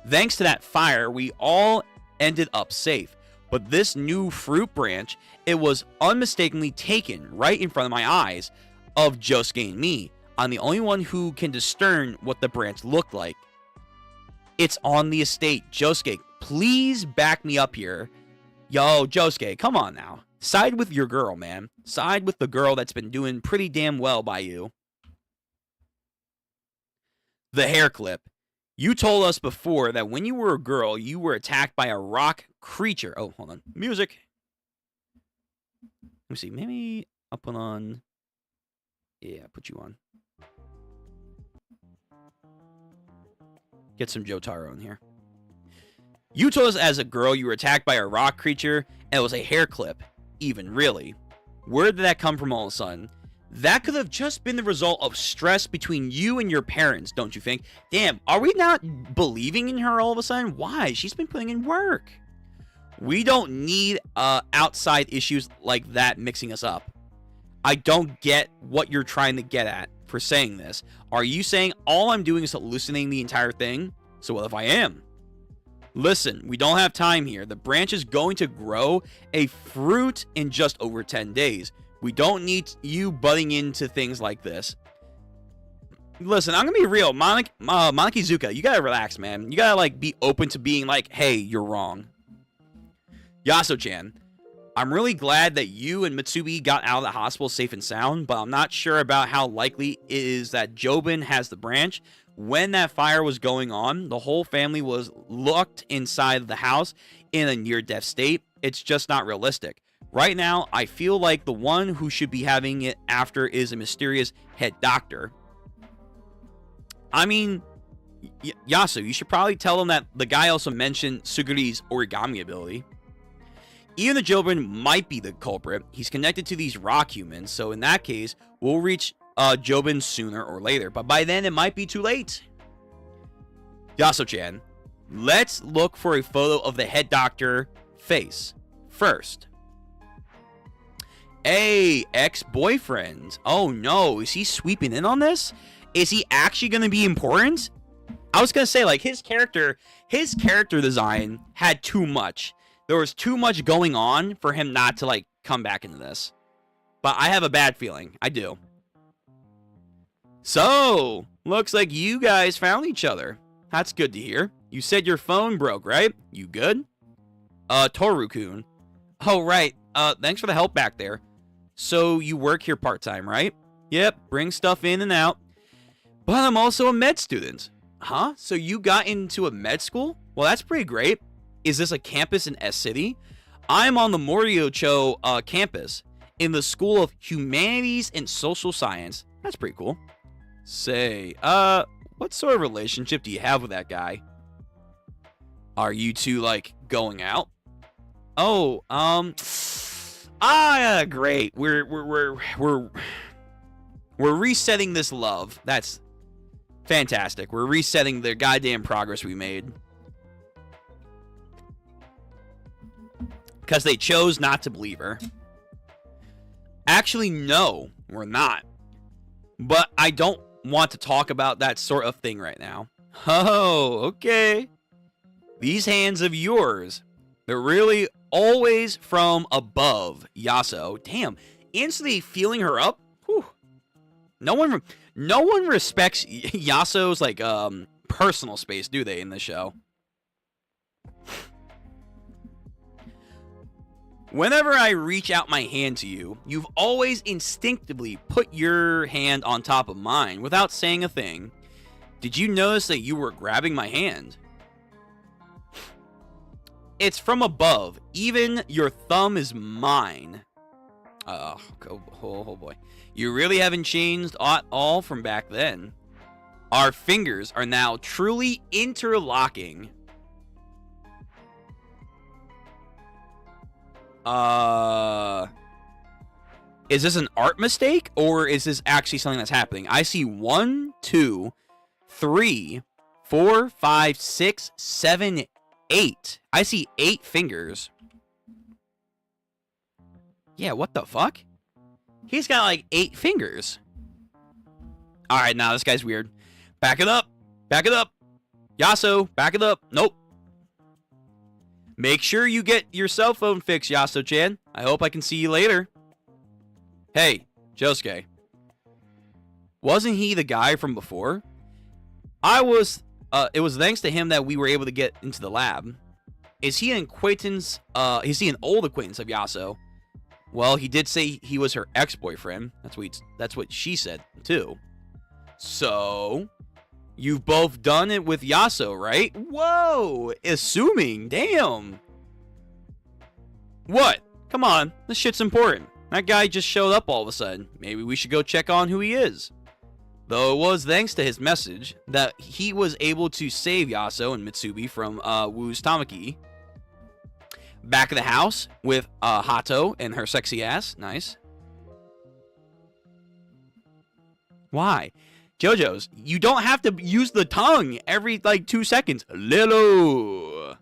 Thanks to that fire, we all ended up safe. But this new fruit branch, it was unmistakably taken right in front of my eyes of Josuke and me. I'm the only one who can discern what the branch looked like. It's on the estate. Josuke, please back me up here. Yo, Josuke, come on now. Side with your girl, man. Side with the girl that's been doing pretty damn well by you. The hair clip. You told us before that when you were a girl, you were attacked by a rock creature. Oh, hold on. Music. Let me see. Maybe I'll put on... Yeah, put you on. Get some Jotaro in here. You told us as a girl you were attacked by a rock creature, and it was a hair clip. Even, really. Where did that come from all of a sudden? That could have just been the result of stress between you and your parents, don't you think? Damn, are we not believing in her all of a sudden? Why? She's been putting in work. We don't need outside issues like that mixing us up. I don't get what you're trying to get at for saying this. Are you saying all I'm doing is hallucinating the entire thing? So what if I am? Listen, we don't have time here. The branch is going to grow a fruit in just over 10 days. We don't need you butting into things like this. Listen, I'm gonna be real. Monokizuka, you gotta relax, man. You gotta, like, be open to being like, hey, you're wrong. Yaso-chan, I'm really glad that you and Mitsubi got out of the hospital safe and sound, but I'm not sure about how likely it is that Jobin has the branch. When that fire was going on, the whole family was locked inside the house in a near-death state. It's just not realistic. Right now, I feel like the one who should be having it after is a mysterious head doctor. I mean, Yasu, you should probably tell them that the guy also mentioned Suguri's origami ability. Even the Jobin might be the culprit. He's connected to these rock humans, so in that case, we'll reach Jobin sooner or later. But by then, it might be too late. Yaso-chan, let's look for a photo of the head doctor face first. Hey, ex-boyfriend. Oh no, is he sweeping in on this? Is he actually going to be important? I was going to say, like, his character design had too much. There was too much going on for him not to, like, come back into this. But I have a bad feeling. I do. So, looks like you guys found each other. That's good to hear. You said your phone broke, right? You good? Toru-kun. Oh, right. Thanks for the help back there. So, you work here part-time, right? Yep, bring stuff in and out. But I'm also a med student. Huh? So you got into a med school? Well, that's pretty great. Is this a campus in S-City? I'm on the Moriocho campus in the School of Humanities and Social Science. That's pretty cool. Say, what sort of relationship do you have with that guy? Are you two, like, going out? Oh, great. We're resetting this love. That's fantastic. We're resetting the goddamn progress we made. Because they chose not to believe her. Actually, no, we're not. But I don't want to talk about that sort of thing right now. Oh, okay. These hands of yours, they're really always from above, Yaso. Damn, instantly feeling her up? Whew. No one respects Yaso's, like, personal space, do they, in this show? Whenever I reach out my hand to you, you've always instinctively put your hand on top of mine without saying a thing. Did you notice that you were grabbing my hand? It's from above. Even your thumb is mine. Oh boy. You really haven't changed at all from back then. Our fingers are now truly interlocking. Is this an art mistake, or is this actually something that's happening? I see 1, 2, 3, 4, 5, 6, 7, 8. I see 8 fingers. Yeah, what the fuck? He's got like 8 fingers. Alright, now this guy's weird. Back it up. Back it up. Yaso, back it up. Nope. Make sure you get your cell phone fixed, Yaso-chan. I hope I can see you later. Hey, Josuke. Wasn't he the guy from before? It was thanks to him that we were able to get into the lab. Is he an acquaintance, is he an old acquaintance of Yaso? Well, he did say he was her ex-boyfriend. That's what she said, too. So, you've both done it with Yaso, right? Whoa! Assuming, damn. What? Come on, this shit's important. That guy just showed up all of a sudden. Maybe we should go check on who he is. Though it was thanks to his message that he was able to save Yaso and Mitsubi from Wu's Tamaki. Back of the house with Hato and her sexy ass. Nice. Why? Jojo's, you don't have to use the tongue every, like, 2 seconds. Lilo.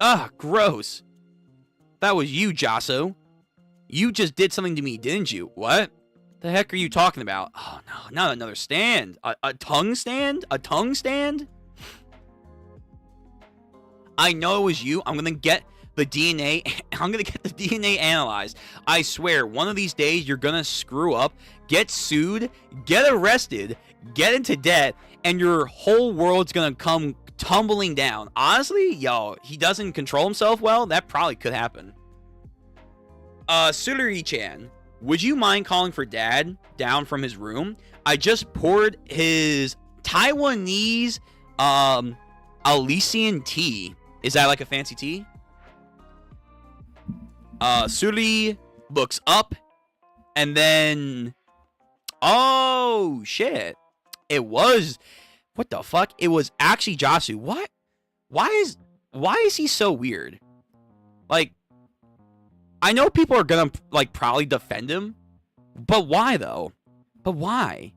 Ugh, gross. That was you, Jaso. You just did something to me, didn't you? What? The heck are you talking about? Oh, no, not another stand. A tongue stand? A tongue stand? I know it was you. I'm gonna get the DNA. I'm gonna get the DNA analyzed. I swear, one of these days you're gonna screw up, get sued, get arrested, get into debt, and your whole world's gonna come tumbling down. Honestly, yo, he doesn't control himself well. That probably could happen. Suluri-chan, would you mind calling for Dad down from his room? I just poured his Taiwanese Elysian tea. Is that like a fancy tea? Suri looks up, and then, oh shit, it was, what the fuck? It was actually Jasu. What? Why is he so weird? Like, I know people are gonna, like, probably defend him, but why though? But why?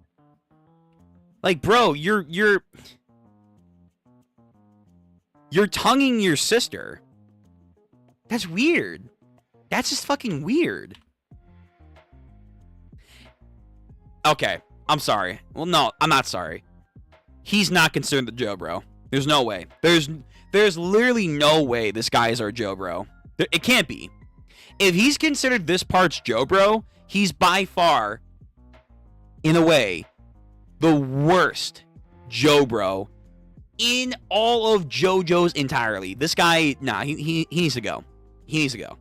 Like, bro, you're tonguing your sister. That's weird. That's just fucking weird. Okay, I'm sorry. Well, no, I'm not sorry. He's not concerned with Joe, bro. There's no way. There's literally no way this guy is our Jojo. It can't be. If he's considered this part's Jojo, he's by far, in a way, the worst Jojo in all of JoJo's entirely. This guy, nah, he needs to go. He needs to go.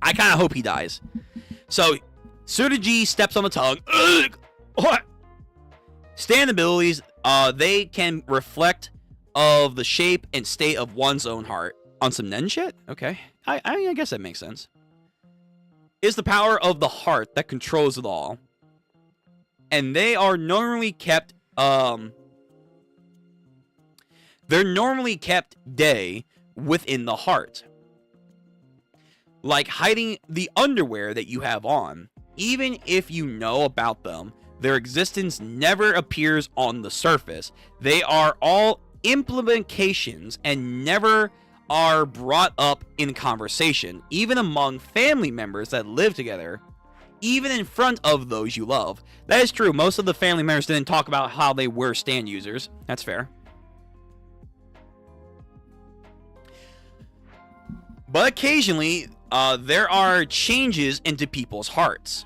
I kind of hope he dies. So, Tsurugi steps on the tongue. Ugh! What? Stand abilities, they can reflect of the shape and state of one's own heart. On some Nen shit? Okay. I guess that makes sense. Is the power of the heart that controls it all. And they are normally kept, they're normally kept day within the heart. Like hiding the underwear that you have on. Even if you know about them, their existence never appears on the surface. They are all implications and never are brought up in conversation, even among family members that live together, even in front of those you love. That is true. Most of the family members didn't talk about how they were stand users. That's fair. But occasionally, there are changes into people's hearts.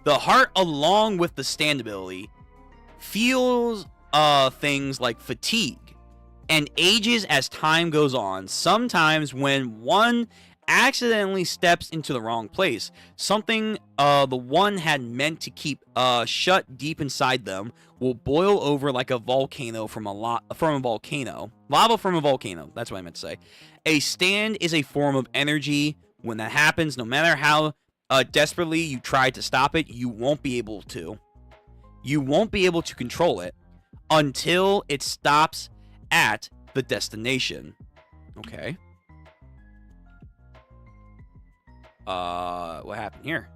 The heart, along with the stand ability, feels things like fatigue and ages as time goes on. Sometimes when one accidentally steps into the wrong place, something the one had meant to keep shut deep inside them will boil over like a volcano from a volcano. Lava from a volcano. That's what I meant to say. A stand is a form of energy. When that happens, no matter how desperately you try to stop it, you won't be able to. You won't be able to control it until it stops at the destination. Okay. What happened here?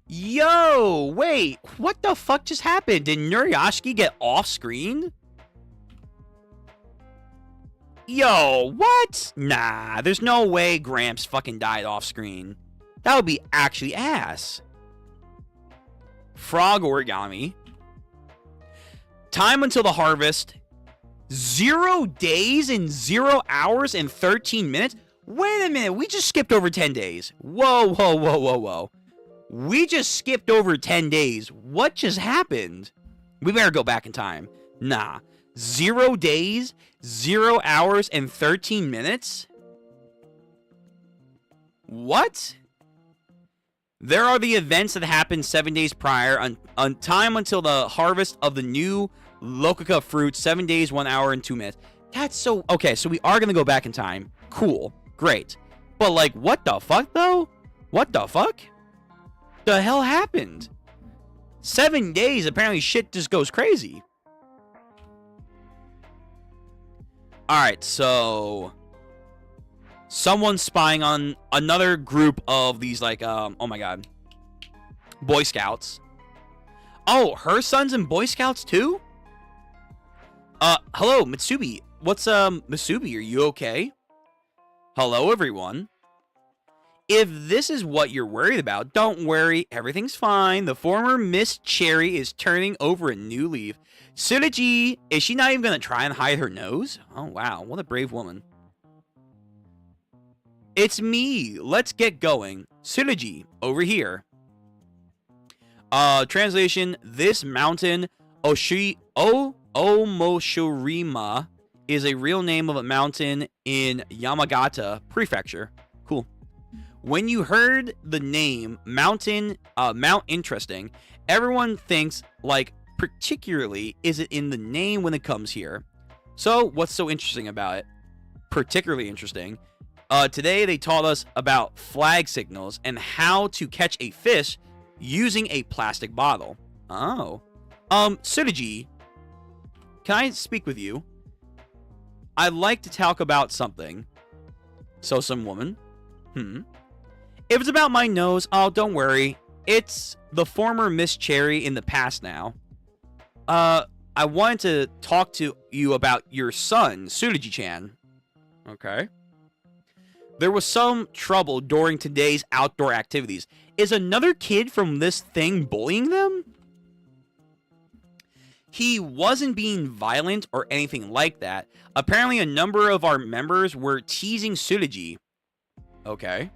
Yo, wait, what the fuck just happened? Did Nuriyashiki get off screen? Yo, what? Nah, there's no way Gramps fucking died off screen. That would be actually ass. Frog origami. Time until the harvest. 0 days and 0 hours and 13 minutes? Wait a minute, we just skipped over 10 days. Whoa, whoa, whoa, whoa, whoa. We just skipped over 10 days. What just happened? We better go back in time. Nah. 0 days, 0 hours, and 13 minutes? What? There are the events that happened 7 days prior on time until the harvest of the new Lokica fruit. 7 days, 1 hour, and 2 minutes. That's so... Okay, so we are going to go back in time. Cool. Great. But, like, what the fuck, though? What the fuck? The hell happened? 7 days, apparently shit just goes crazy. Alright, so... Someone's spying on another group of these, like, oh my god. Boy Scouts. Oh, her son's in Boy Scouts too? Hello, Mitsubi. What's, Mitsubi, are you okay? Hello, everyone. If this is what you're worried about, don't worry. Everything's fine. The former Miss Cherry is turning over a new leaf. Tsurugi, is she not even going to try and hide her nose? Oh, wow. What a brave woman. It's me. Let's get going. Tsurugi, over here. Translation, this mountain, Omoshirima, is a real name of a mountain in Yamagata Prefecture. Cool. When you heard the name Mount Interesting, everyone thinks, like, particularly, is it in the name when it comes here? So, what's so interesting about it? Particularly interesting. Today, they taught us about flag signals and how to catch a fish using a plastic bottle. Oh. Tsurugi, can I speak with you? I'd like to talk about something. So, some woman. If it's about my nose, oh, don't worry. It's the former Miss Cherry in the past now. I wanted to talk to you about your son, Tsurugi-chan. Okay. There was some trouble during today's outdoor activities. Is another kid from this thing bullying them? He wasn't being violent or anything like that. Apparently, a number of our members were teasing Tsurugi. Okay.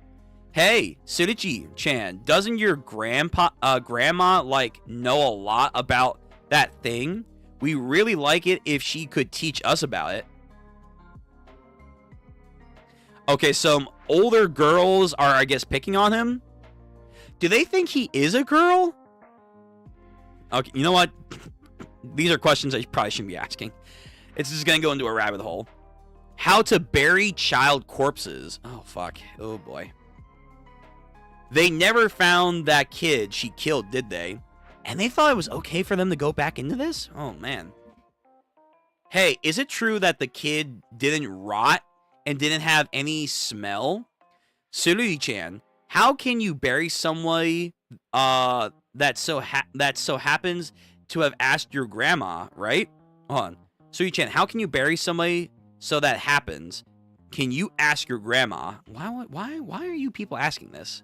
Hey, Tsurugi-chan, doesn't your grandma, like, know a lot about that thing? We really like it if she could teach us about it. Okay, some older girls are, I guess, picking on him. Do they think he is a girl? Okay, you know what? These are questions I probably shouldn't be asking. It's just gonna go into a rabbit hole. How to bury child corpses. Oh, fuck. Oh, boy. They never found that kid she killed, did they? And they thought it was okay for them to go back into this? Oh, man. Hey, is it true that the kid didn't rot and didn't have any smell? Tsurugi-chan, how can you bury somebody that so happens to have asked your grandma, right? Hold on. Tsurugi-chan, how can you bury somebody so that happens? Can you ask your grandma? Why are you people asking this?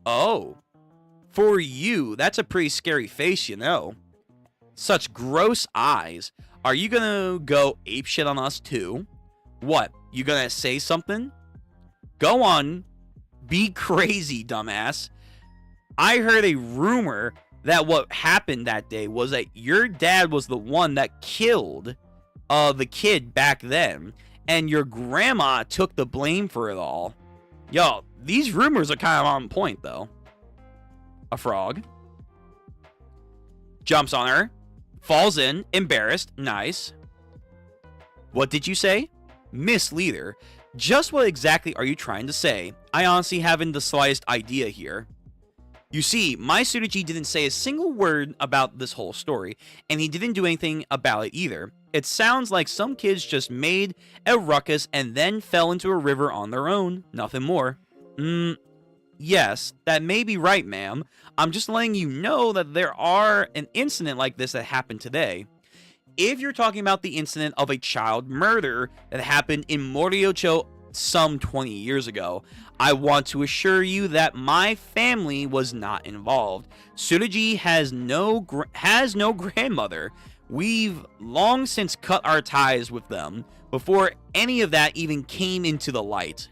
Oh, for you, that's a pretty scary face, you know. Such gross eyes. Are you gonna go apeshit on us too? What? You gonna say something? Go on. Be crazy, dumbass. I heard a rumor that what happened that day was that your dad was the one that killed the kid back then, and your grandma took the blame for it all. Yo, these rumors are kind of on point, though. A frog jumps on her, falls in, embarrassed. Nice. What did you say? Miss Leader, just what exactly are you trying to say? I honestly haven't the slightest idea here. You see, my Tsurugi didn't say a single word about this whole story, and he didn't do anything about it either. It sounds like some kids just made a ruckus and then fell into a river on their own. Nothing more. Yes, that may be right, ma'am. I'm just letting you know that there are an incident like this that happened today. If you're talking about the incident of a child murder that happened in Moriocho some 20 years ago, I want to assure you that my family was not involved. Tsurugi has no grandmother. We've long since cut our ties with them before any of that even came into the light.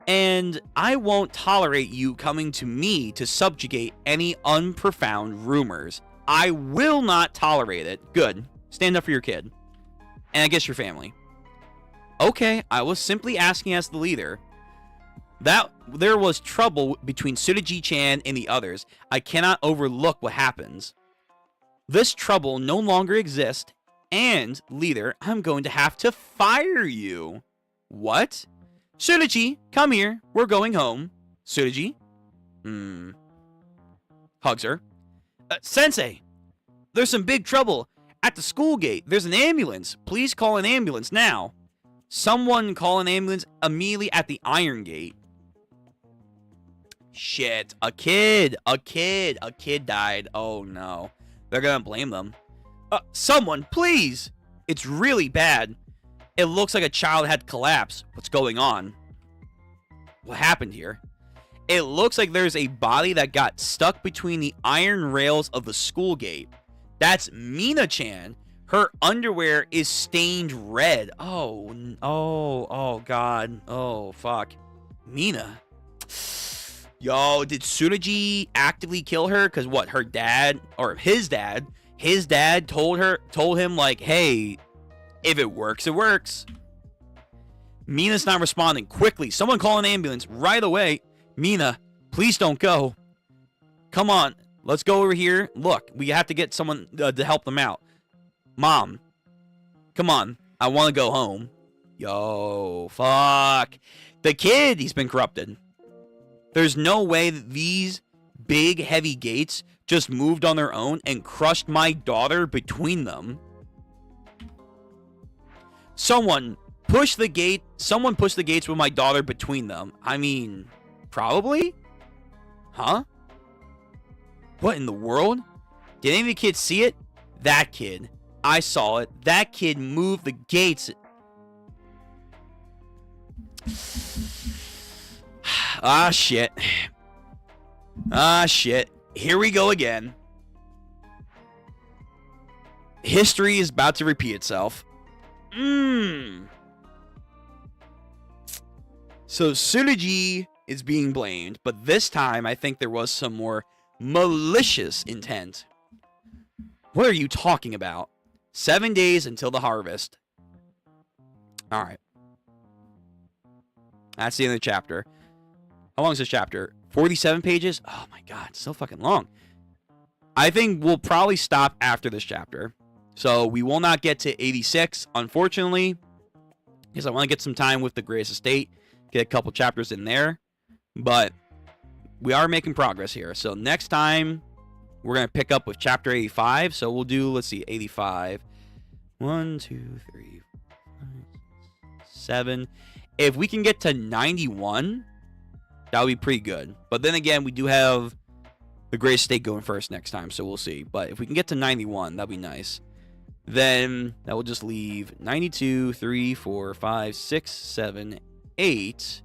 And I won't tolerate you coming to me to subjugate any unprofound rumors. I will not tolerate it. Good. Stand up for your kid. And I guess your family. Okay, I was simply asking as the leader. That there was trouble between Tsurugi-chan and the others. I cannot overlook what happens. This trouble no longer exists, and, leader, I'm going to have to fire you. What? Tsurugi, come here. We're going home. Tsurugi? Hugs her. Sensei, there's some big trouble. At the school gate, there's an ambulance. Please call an ambulance now. Someone call an ambulance immediately at the iron gate. Shit, a kid died. Oh no. They're gonna blame them. Someone, please. It's really bad. It looks like a child had collapsed. What's going on? What happened here? It looks like there's a body that got stuck between the iron rails of the school gate. That's Mina-chan. Her underwear is stained red. Oh, God. Oh, fuck. Mina. Yo, did Tsurugi actively kill her? Because what, her dad, or his dad told him, like, hey, if it works, it works. Mina's not responding. Quickly, someone call an ambulance right away. Mina, please don't go. Come on, let's go over here. Look, we have to get someone to help them out. Mom, come on. I want to go home. Yo, fuck. The kid, he's been corrupted. There's no way that these big, heavy gates just moved on their own and crushed my daughter between them. Someone push the gate. Someone push the gates with my daughter between them. I mean, probably? Huh? What in the world? Did any of the kids see it? That kid. I saw it. That kid moved the gates. Ah, shit. Ah, shit. Here we go again. History is about to repeat itself. So Tsurugi is being blamed, but this time I think there was some more malicious intent. What are you talking about? 7 days until the harvest. Alright. That's the end of the chapter. How long is this chapter? 47 pages? Oh my god, it's so fucking long. I think we'll probably stop after this chapter. So we will not get to 86, unfortunately, because I want to get some time with the Greatest Estate, get a couple chapters in there. But we are making progress here. So next time, we're going to pick up with chapter 85. So we'll do, let's see, 85. 1, 2, 3, 5, 7. If we can get to 91, that would be pretty good. But then again, we do have the Greatest Estate going first next time, so we'll see. But if we can get to 91, that'd be nice. Then that will just leave 92, 3, 4, 5, 6, 7, 8.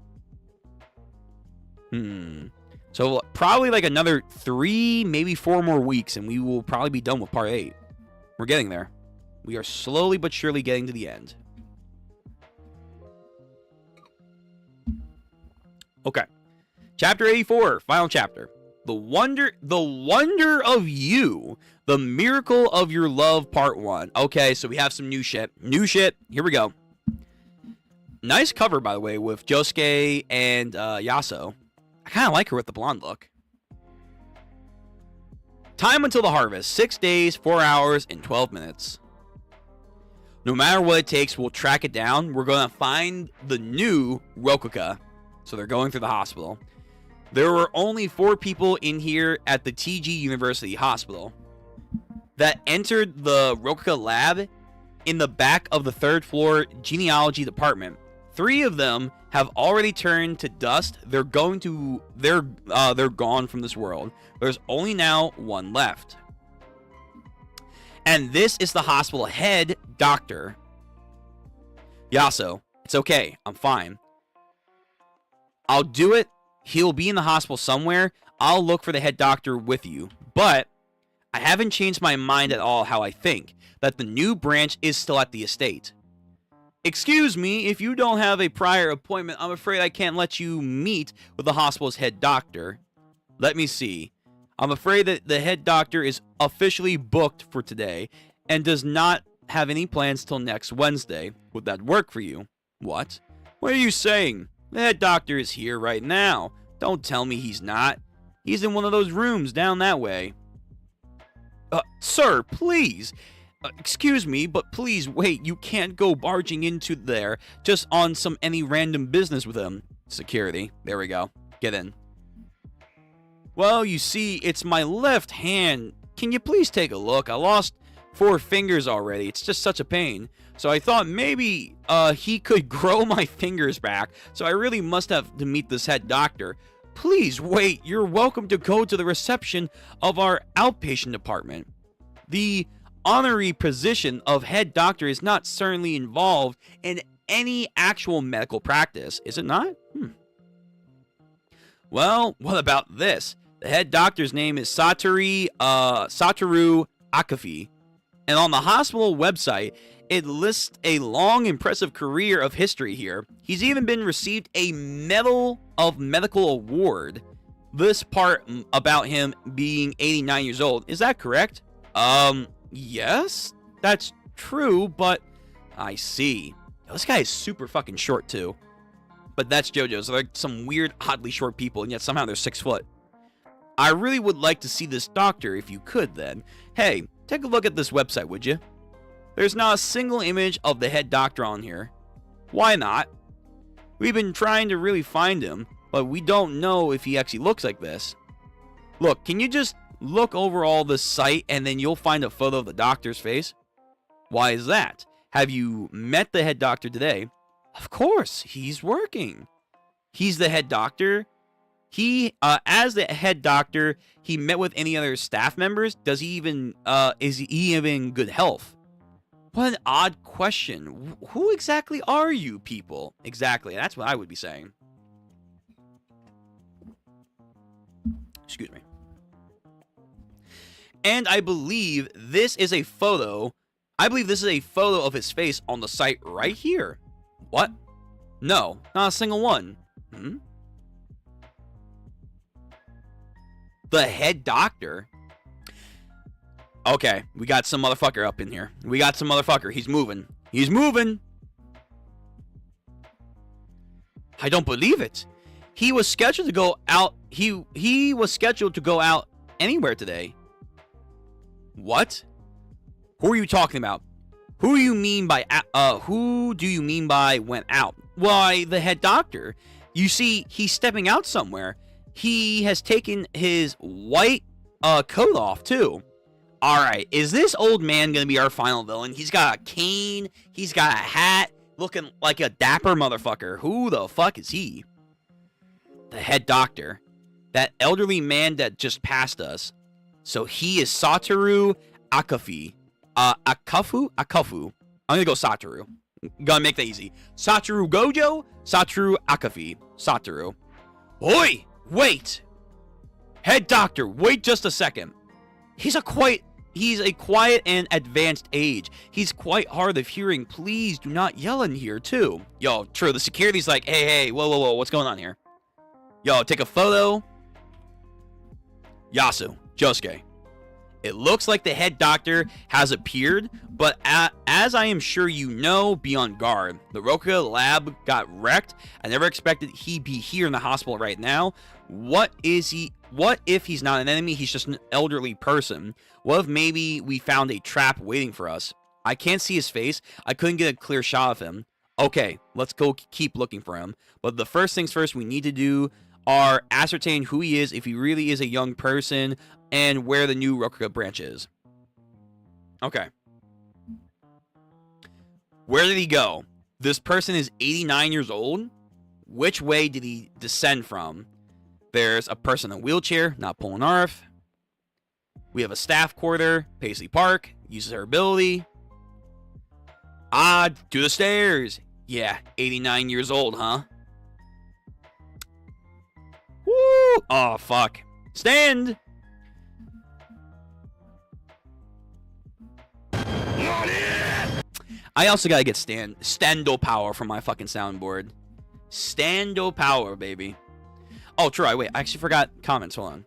So probably like another 3, maybe 4 more weeks, and we will probably be done with part 8. We're getting there. We are slowly but surely getting to the end. Okay. Chapter 84, final chapter. The wonder of you, the miracle of your love, part 1. Okay, so we have some new shit. New shit. Here we go. Nice cover, by the way, with Josuke and Yasuo. I kind of like her with the blonde look. Time until the harvest. 6 days, 4 hours, and 12 minutes. No matter what it takes, we'll track it down. We're going to find the new Rokuka. So they're going through the hospital. There were only 4 people in here at the TG University Hospital that entered the Rokuka lab in the back of the 3rd floor genealogy department. 3 of them have already turned to dust. They're gone from this world. There's only now 1 left. And this is the hospital head doctor. Yasuo, it's okay. I'm fine. I'll do it. He'll be in the hospital somewhere. I'll look for the head doctor with you. But I haven't changed my mind at all how I think that the new branch is still at the estate. Excuse me, if you don't have a prior appointment, I'm afraid I can't let you meet with the hospital's head doctor. Let me see. I'm afraid that the head doctor is officially booked for today and does not have any plans till next Wednesday. Would that work for you? What? What are you saying? The head doctor is here right now. Don't tell me he's not. He's in one of those rooms down that way. Sir, please. Excuse me, but please wait. You can't go barging into there just on any random business with him. Security. There we go. Get in. Well, you see, it's my left hand. Can you please take a look? I lost 4 fingers already. It's just such a pain. So I thought maybe he could grow my fingers back. So I really must have to meet this head doctor. Please wait. You're welcome to go to the reception of our outpatient department. The honorary position of head doctor is not certainly involved in any actual medical practice, is it not? Well, what about this? The head doctor's name is Satoru Akafi. And on the hospital website, it lists a long, impressive career of history here. He's even been received a Medal of Medical Award. This part about him being 89 years old, is that correct? Yes, that's true, but I see. This guy is super fucking short, too. But that's Jojo, so they're like some weird, oddly short people, and yet somehow they're 6 foot. I really would like to see this doctor if you could, then. Hey, take a look at this website, would you? There's not a single image of the head doctor on here. Why not? We've been trying to really find him, but we don't know if he actually looks like this. Look, can you just look over all this site and then you'll find a photo of the doctor's face? Why is that? Have you met the head doctor today? Of course, he's working. He's the head doctor. As the head doctor, he met with any other staff members? Is he even in good health? What an odd question. Who exactly are you people? Exactly, that's what I would be saying. Excuse me. And I believe this is a photo I believe this is a photo of his face on the site right here. What? No, not a single one. The head doctor? Okay, we got some motherfucker up in here. We got some motherfucker. He's moving. He's moving. I don't believe it. He was scheduled to go out. He was scheduled to go out anywhere today. What? Who are you talking about? Who do you mean by went out? Why, the head doctor. You see, he's stepping out somewhere. He has taken his white coat off too. All right, is this old man gonna be our final villain? He's got a cane. He's got a hat, looking like a dapper motherfucker. Who the fuck is he? The head doctor. That elderly man that just passed us. So he is Satoru Akafi. Akafu? I'm gonna go Satoru. Gonna make that easy. Satoru Gojo, Satoru Akafi. Satoru. Oi! Wait! Head doctor, wait just a second. He's a quiet and advanced age. He's quite hard of hearing. Please do not yell in here, too. Yo, true, the security's like, hey, whoa, what's going on here? Yo, take a photo. Yasu, Josuke. It looks like the head doctor has appeared, but as I am sure you know, be on guard. The Rokuga lab got wrecked. I never expected he'd be here in the hospital right now. What if he's not an enemy? He's just an elderly person. What if maybe we found a trap waiting for us? I can't see his face. I couldn't get a clear shot of him. Okay, let's go keep looking for him. But the first things first, we need to do are ascertain who he is, if he really is a young person, and where the new Rokuga branch is. Okay. Where did he go? This person is 89 years old? Which way did he descend from? There's a person in a wheelchair, not Polnareff. We have a staff quarter, Paisley Park, uses her ability. To the stairs. Yeah, 89 years old, huh? Woo! Oh, fuck. Stand! I also gotta get Stando power from my fucking soundboard. Stando power, baby. Oh, true. Wait, I actually forgot comments. Hold on.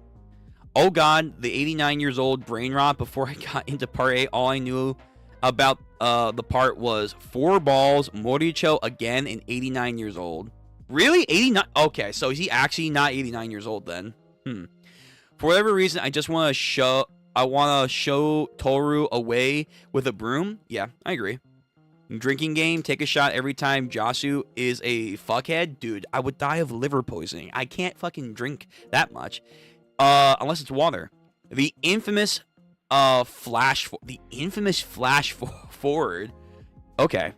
Oh, God, the 89 years old brain rot. Before I got into part 8, all I knew about the part was 4 balls, Moricho again, and 89 years old. Really? 89? Okay, so is he actually not 89 years old then? For whatever reason, I just want to show Toru away with a broom. Yeah, I agree. Drinking game, take a shot every time Josu is a fuckhead. Dude, I would die of liver poisoning. I can't fucking drink that much. Unless it's water. The infamous flash forward. Okay.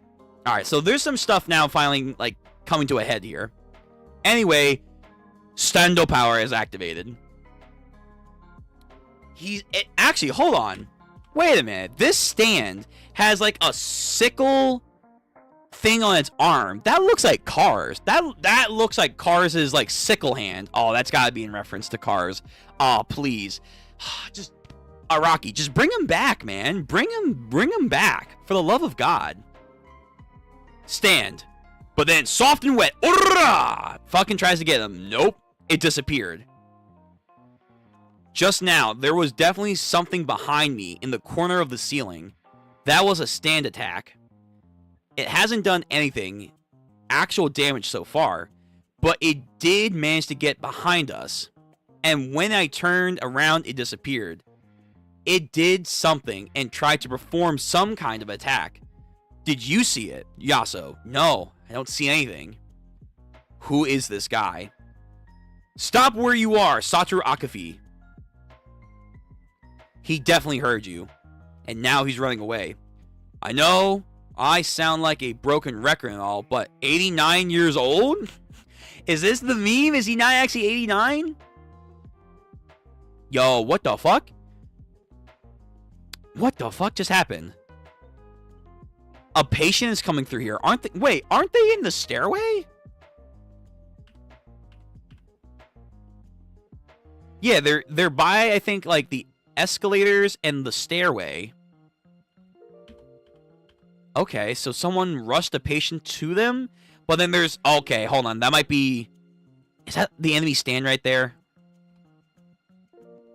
Alright, so there's some stuff now finally like coming to a head here. Anyway, Stando power is activated. Actually, hold on. Wait a minute. This stand has like a sickle thing on its arm. That looks like Cars. That looks like Cars' like sickle hand. Oh, that's gotta be in reference to Cars. Oh, please. Just Araki, just bring him back, man. Bring him back. For the love of God. Stand. But then soft and wet. Urrah! Fucking tries to get him. Nope. It disappeared. Just now, there was definitely something behind me in the corner of the ceiling. That was a stand attack. It hasn't done anything, actual damage so far, but it did manage to get behind us. And when I turned around, it disappeared. It did something and tried to perform some kind of attack. Did you see it, Yaso? No, I don't see anything. Who is this guy? Stop where you are, Satoru Akafi. He definitely heard you, and now he's running away. I know I sound like a broken record and all, but 89 years old? Is this the meme? Is he not actually 89? Yo, what the fuck? What the fuck just happened? A patient is coming through here. Aren't they? Wait, aren't they in the stairway? Yeah, they're by, I think, like the escalators and the stairway. Okay, so someone rushed a patient to them, but then there's... Okay, hold on. That might be... Is that the enemy stand right there?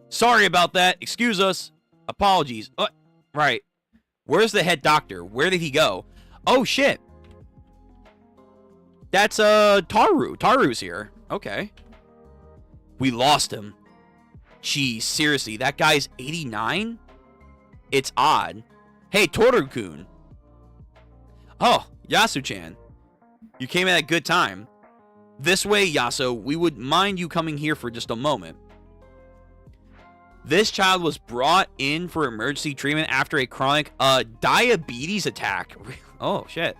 Sorry about that. Excuse us. Apologies. Right. Where's the head doctor? Where did he go? Oh, shit. That's, Taru. Taru's here. Okay. We lost him. Geez, seriously, that guy's 89? It's odd. Hey, Toru-kun. Oh, Yasu-chan. You came at a good time. This way, Yasu, we would mind you coming here for just a moment. This child was brought in for emergency treatment after a chronic diabetes attack. Oh, shit.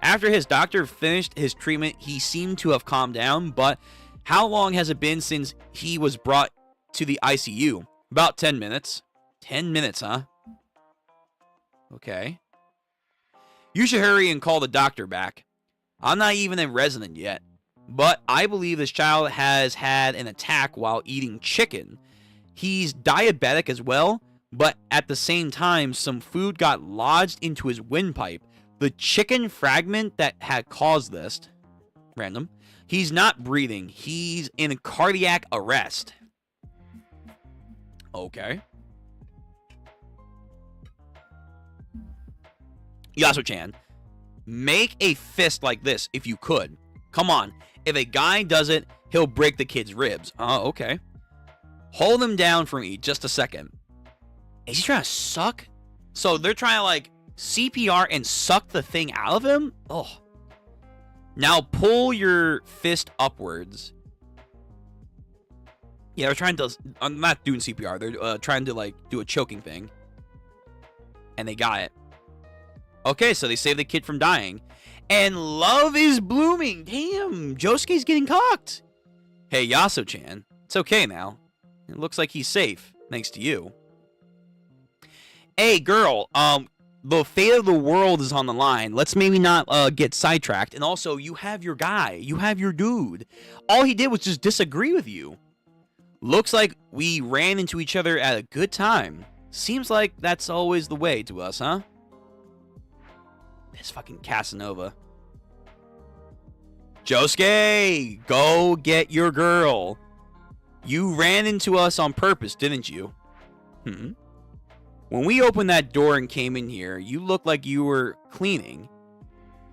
After his doctor finished his treatment, he seemed to have calmed down, but how long has it been since he was brought to the ICU? About 10 minutes. 10 minutes, huh? Okay. You should hurry and call the doctor back. I'm not even a resident yet, but I believe this child has had an attack while eating chicken. He's diabetic as well, but at the same time, some food got lodged into his windpipe. The chicken fragment that had caused this. Random. He's not breathing. He's in cardiac arrest. Okay. Yasu-chan, make a fist like this if you could. Come on. If a guy does it, he'll break the kid's ribs. Oh, okay. Hold him down for me just a second. Is he trying to suck? So they're trying to, like, CPR and suck the thing out of him? Oh. Now pull your fist upwards. Yeah, they're trying to... I'm not doing CPR. They're trying to, like, do a choking thing. And they got it. Okay, so they saved the kid from dying. And love is blooming. Damn, Josuke's getting cocked. Hey, Yasu-chan. It's okay now. It looks like he's safe, thanks to you. Hey, girl, the fate of the world is on the line. Let's maybe not get sidetracked. And also, you have your guy. You have your dude. All he did was just disagree with you. Looks like we ran into each other at a good time. Seems like that's always the way to us, huh? This fucking Casanova. Josuke, go get your girl. You ran into us on purpose, didn't you? When we opened that door and came in here, you looked like you were cleaning.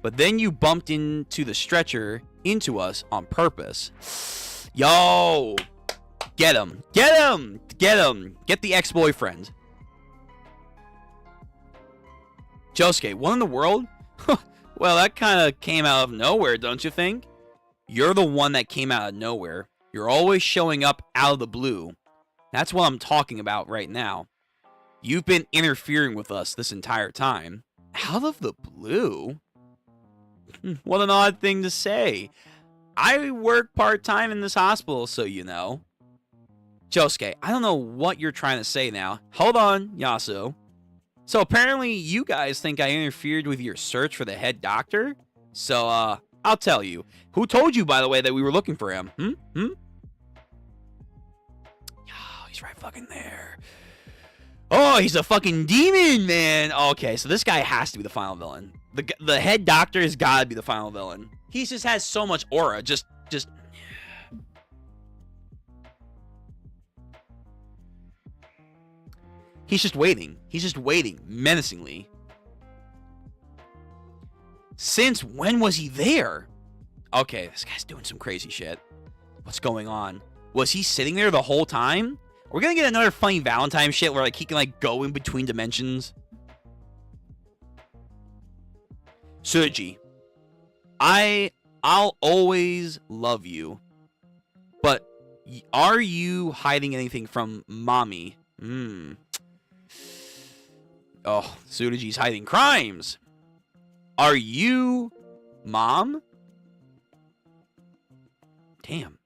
But then you bumped into the stretcher into us on purpose. Yo! Get him! Get him! Get him! Get the ex-boyfriend. Josuke, what in the world? Well, that kind of came out of nowhere, don't you think? You're the one that came out of nowhere. You're always showing up out of the blue. That's what I'm talking about right now. You've been interfering with us this entire time. Out of the blue? What an odd thing to say. I work part-time in this hospital, so you know. Josuke, I don't know what you're trying to say now. Hold on, Yasu. So apparently you guys think I interfered with your search for the head doctor? So, I'll tell you. Who told you, by the way, that we were looking for him? Oh, he's right fucking there. Oh, he's a fucking demon, man. Okay, so this guy has to be the final villain. The head doctor has got to be the final villain. He just has so much aura. Just... He's just waiting. He's just waiting, menacingly. Since when was he there? Okay, this guy's doing some crazy shit. What's going on? Was he sitting there the whole time? We're gonna get another funny Valentine shit where, like, he can, like, go in between dimensions. Tsuji, I'll always love you. But are you hiding anything from mommy? Oh, Tsuji's hiding crimes. Are you mom? Damn.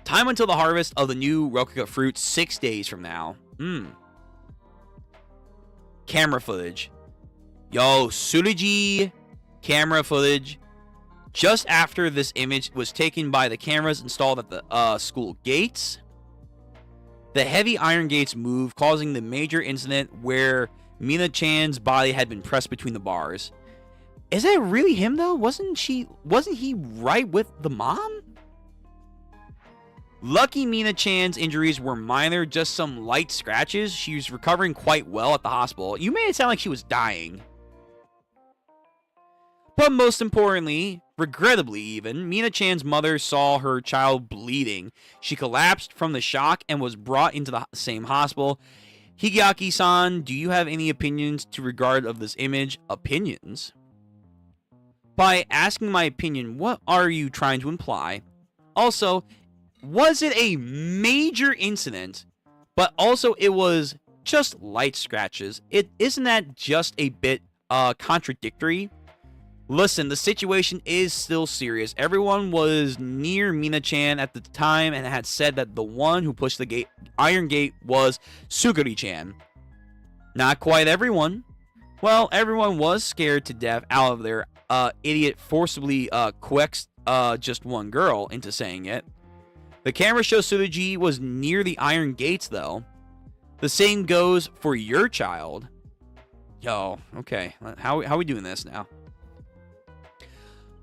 Time until the harvest of the new Rokuga fruit 6 days from now. Camera footage. Yo, Tsuji camera footage. Just after this image was taken by the cameras installed at the school gates, the heavy iron gates moved, causing the major incident where Mina-chan's body had been pressed between the bars. Is that really him though? Wasn't he right with the mom? Lucky Mina-chan's injuries were minor, just some light scratches. She was recovering quite well at the hospital. You made it sound like she was dying. But most importantly, regrettably even, Mina-chan's mother saw her child bleeding. She collapsed from the shock and was brought into the same hospital. Hideaki-san, do you have any opinions to regard of this image? Opinions? By asking my opinion, what are you trying to imply? Also, was it a major incident, but also it was just light scratches? Isn't that just a bit contradictory? Listen, the situation is still serious. Everyone was near Mina-chan at the time and had said that the one who pushed the iron gate was Suguri-chan. Not quite everyone. Well, everyone was scared to death out of their idiot forcibly coaxed just one girl into saying it. The camera shows Tsurugi was near the iron gates, though. The same goes for your child. Yo, okay. How are we doing this now?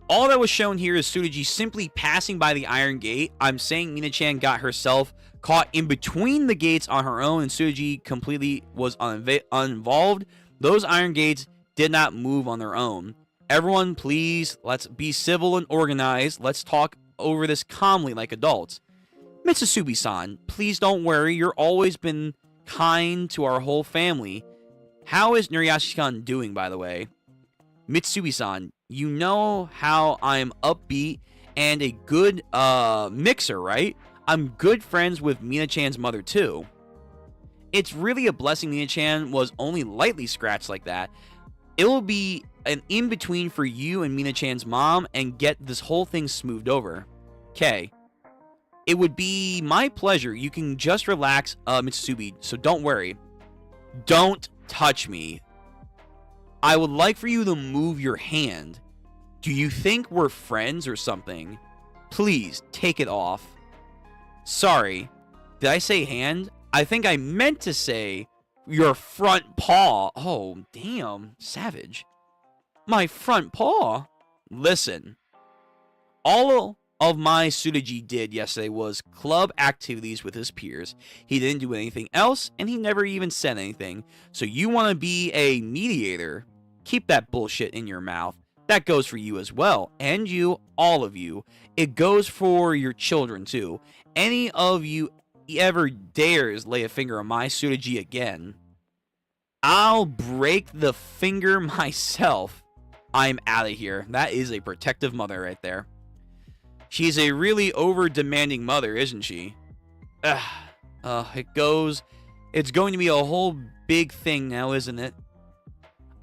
All that was shown here is Tsurugi simply passing by the iron gate. I'm saying Mina-chan got herself caught in between the gates on her own, and Tsurugi completely was uninvolved. Those iron gates did not move on their own. Everyone, please, let's be civil and organized. Let's talk over this calmly like adults. Mitsusubi-san, please don't worry. You've always been kind to our whole family. How is Nuriyashi-san doing, by the way? Mitsubi-san, you know how I'm upbeat and a good mixer, right? I'm good friends with Mina-chan's mother, too. It's really a blessing Mina-chan was only lightly scratched like that. It will be an in-between for you and Mina-chan's mom and get this whole thing smoothed over. Okay. It would be my pleasure. You can just relax, Mitsubi, so don't worry. Don't touch me. I would like for you to move your hand. Do you think we're friends or something? Please, take it off. Sorry. Did I say hand? I think I meant to say your front paw. Oh, damn. Savage. My front paw? Listen. All of my Tsurugi did yesterday was club activities with his peers. He didn't do anything else, and he never even said anything. So you want to be a mediator? Keep that bullshit in your mouth. That goes for you as well. And you, all of you. It goes for your children, too. Any of you ever dares lay a finger on my Tsurugi again, I'll break the finger myself. I'm out of here. That is a protective mother right there. She's a really over-demanding mother, isn't she? It's going to be a whole big thing now, isn't it?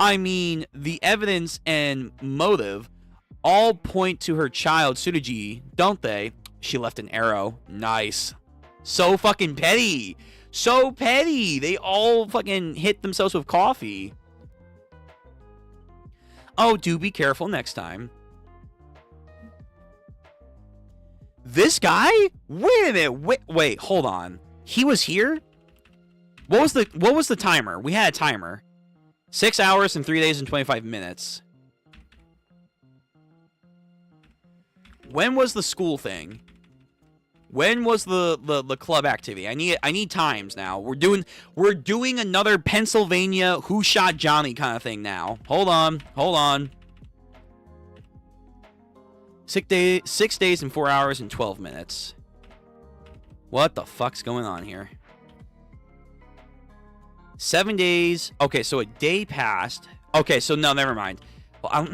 I mean, the evidence and motive all point to her child, Tsurugi, don't they? She left an arrow. Nice. So fucking petty. So petty. They all fucking hit themselves with coffee. Oh, do be careful next time. This guy? Wait a minute. Wait, hold on. He was here? What was the timer? We had a timer. 6 hours and 3 days and 25 minutes. When was the school thing? When was the club activity? I need times now. We're doing another Pennsylvania Who Shot Johnny kind of thing now. Hold on. 6 days and 4 hours and 12 minutes. What the fuck's going on here? 7 days. Okay, so a day passed. Okay, so no, never mind. Well,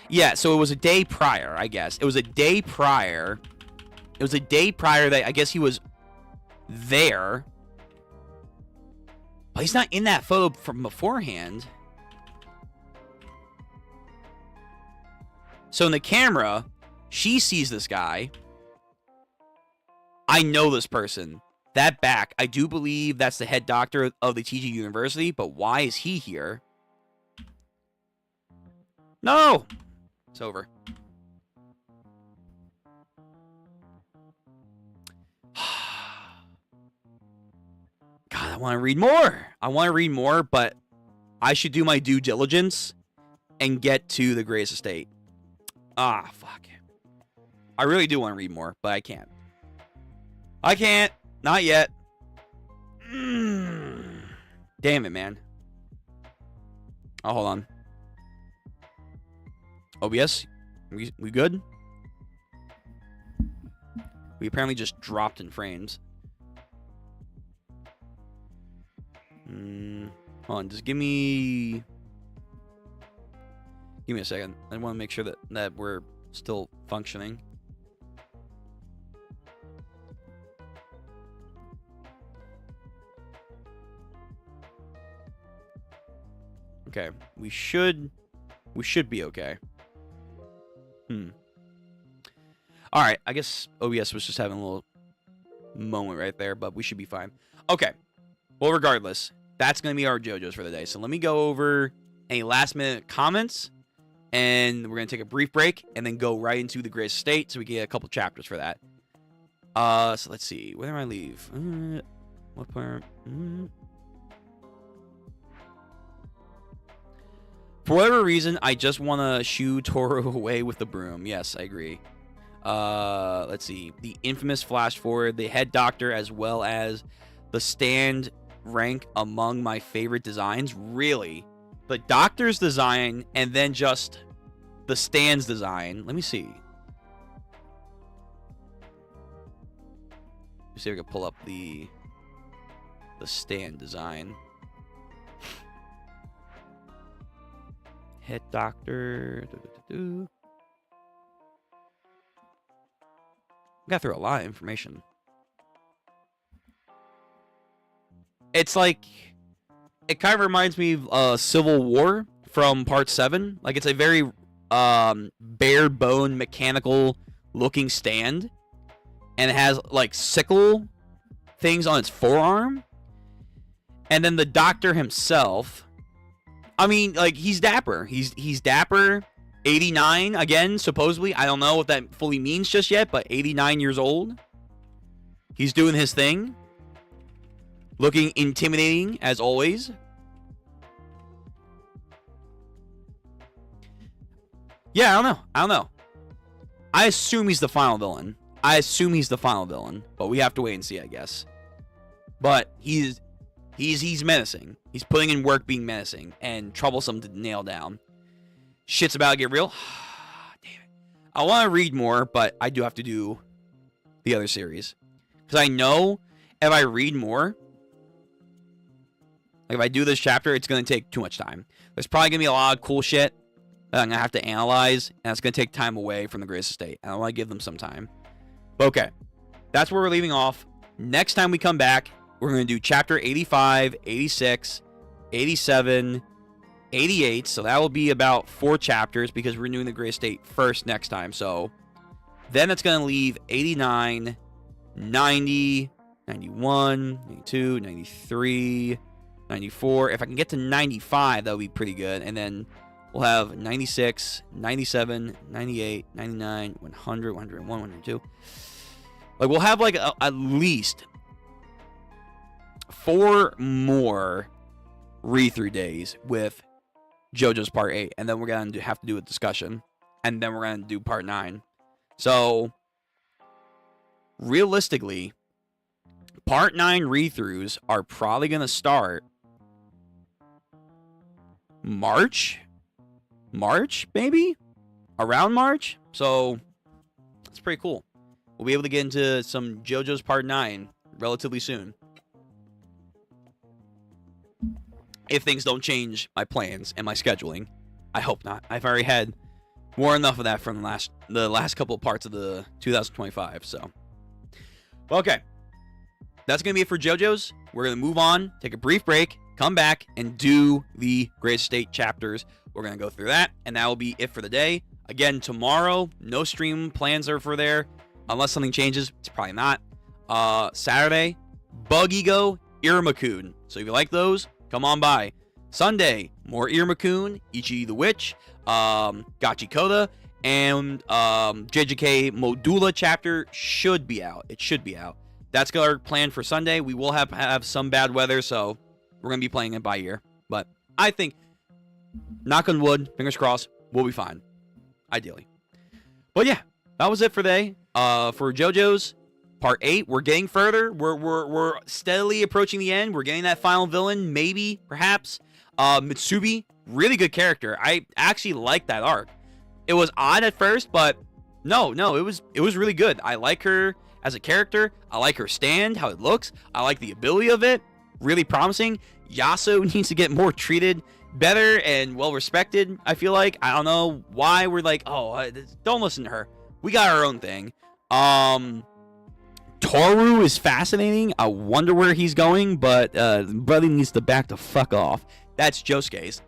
yeah, so it was a day prior, I guess. It was a day prior. It was a day prior that I guess he was there. But he's not in that photo from beforehand. So in the camera, she sees this guy. I know this person. That back, I do believe that's the head doctor of the TG University, but why is he here? No! It's over. God, want to read more. I want to read more, but I should do my due diligence and get to the Grace Estate. Ah, fuck. I really do want to read more, but I can't. I can't. Not yet. Damn it, man. Oh, hold on. OBS? We good? We apparently just dropped in frames. Hold on, just give me a second. I want to make sure that we're still functioning. Okay, we should be okay. All right, I guess OBS was just having a little moment right there, but we should be fine. Okay. Well, regardless, that's going to be our JoJo's for the day. So let me go over any last minute comments, and we're going to take a brief break and then go right into the Grace Estate so we can get a couple chapters for that. So let's see. Where do I leave? What part? For whatever reason, I just want to shoo Toro away with the broom. Yes, I agree. Let's see. The infamous flash forward, the head doctor, as well as the stand rank among my favorite designs. Really? The doctor's design and then just the stand's design. Let me see. Let's see if I can pull up the stand design. Head doctor. Got through a lot of information. It's like, it kind of reminds me of Civil War from Part 7. Like, it's a very bare bone mechanical looking stand, and it has like sickle things on its forearm. And then the doctor himself, I mean, like, he's dapper. He's dapper. 89 again, supposedly. I don't know what that fully means just yet, but 89 years old. He's doing his thing. Looking intimidating as always. Yeah, I don't know. I assume he's the final villain. But we have to wait and see, I guess. But he's menacing. He's putting in work being menacing and troublesome to nail down. Shit's about to get real. Damn it. I want to read more, but I do have to do the other series. Because I know if I read more, like if I do this chapter, it's going to take too much time. There's probably going to be a lot of cool shit that I'm going to have to analyze, and it's going to take time away from the Grace Estate. I want to give them some time. But okay. That's where we're leaving off. Next time we come back, we're going to do chapter 85, 86, 87, 88, so that will be about 4 chapters because we're doing the Grace Estate first next time. So then it's going to leave 89, 90, 91, 92, 93, 94. If I can get to 95, that would be pretty good. And then we'll have 96, 97, 98, 99, 100, 101, 102. Like, we'll have like at least 4 more read-through days with JoJo's Part 8, and then we're going to have to do a discussion, and then we're going to do Part 9. So, realistically, Part 9 read-throughs are probably going to start March, maybe? Around March? So, that's pretty cool. We'll be able to get into some JoJo's Part 9 relatively soon. If things don't change my plans and my scheduling. I hope not. I've already had more enough of that from the last couple of parts of the 2025, so. Okay. That's going to be it for JoJo's. We're going to move on, take a brief break, come back, and do the Grace Estate chapters. We're going to go through that, and that will be it for the day. Again, tomorrow, no stream plans are for there. Unless something changes, it's probably not. Saturday, Bug Ego, Irmakun. So if you like those, come on by. Sunday, more Irmakun, Ichi the Witch, Gachikoda, and JJK Modula chapter should be out. It should be out. that's our plan for Sunday. We will have some bad weather, so we're going to be playing it by ear. But I think, knock on wood, fingers crossed, we'll be fine. Ideally. But yeah, that was it for today. For JoJo's Part 8, we're getting further. We're steadily approaching the end. We're getting that final villain, maybe, perhaps. Mitsubi, really good character. I actually like that arc. It was odd at first, but no, it was really good. I like her as a character. I like her stand, how it looks. I like the ability of it. Really promising. Yasuo needs to get more treated better and well respected, I feel like. I don't know why we're like, oh, don't listen to her. We got our own thing. Toru is fascinating. I wonder where he's going, but brother needs to back the fuck off. That's Josuke's.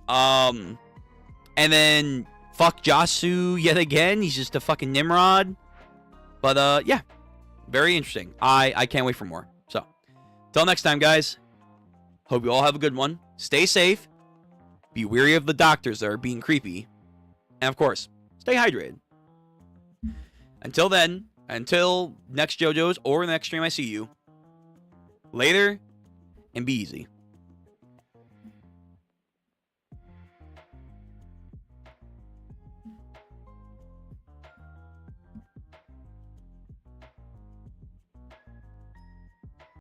And then fuck Jasu yet again. He's just a fucking Nimrod. But yeah, very interesting. I can't wait for more. So, till next time, guys. Hope you all have a good one. Stay safe. Be wary of the doctors that are being creepy. And of course, stay hydrated. Until then, until next JoJo's or the next stream I see you, later and be easy.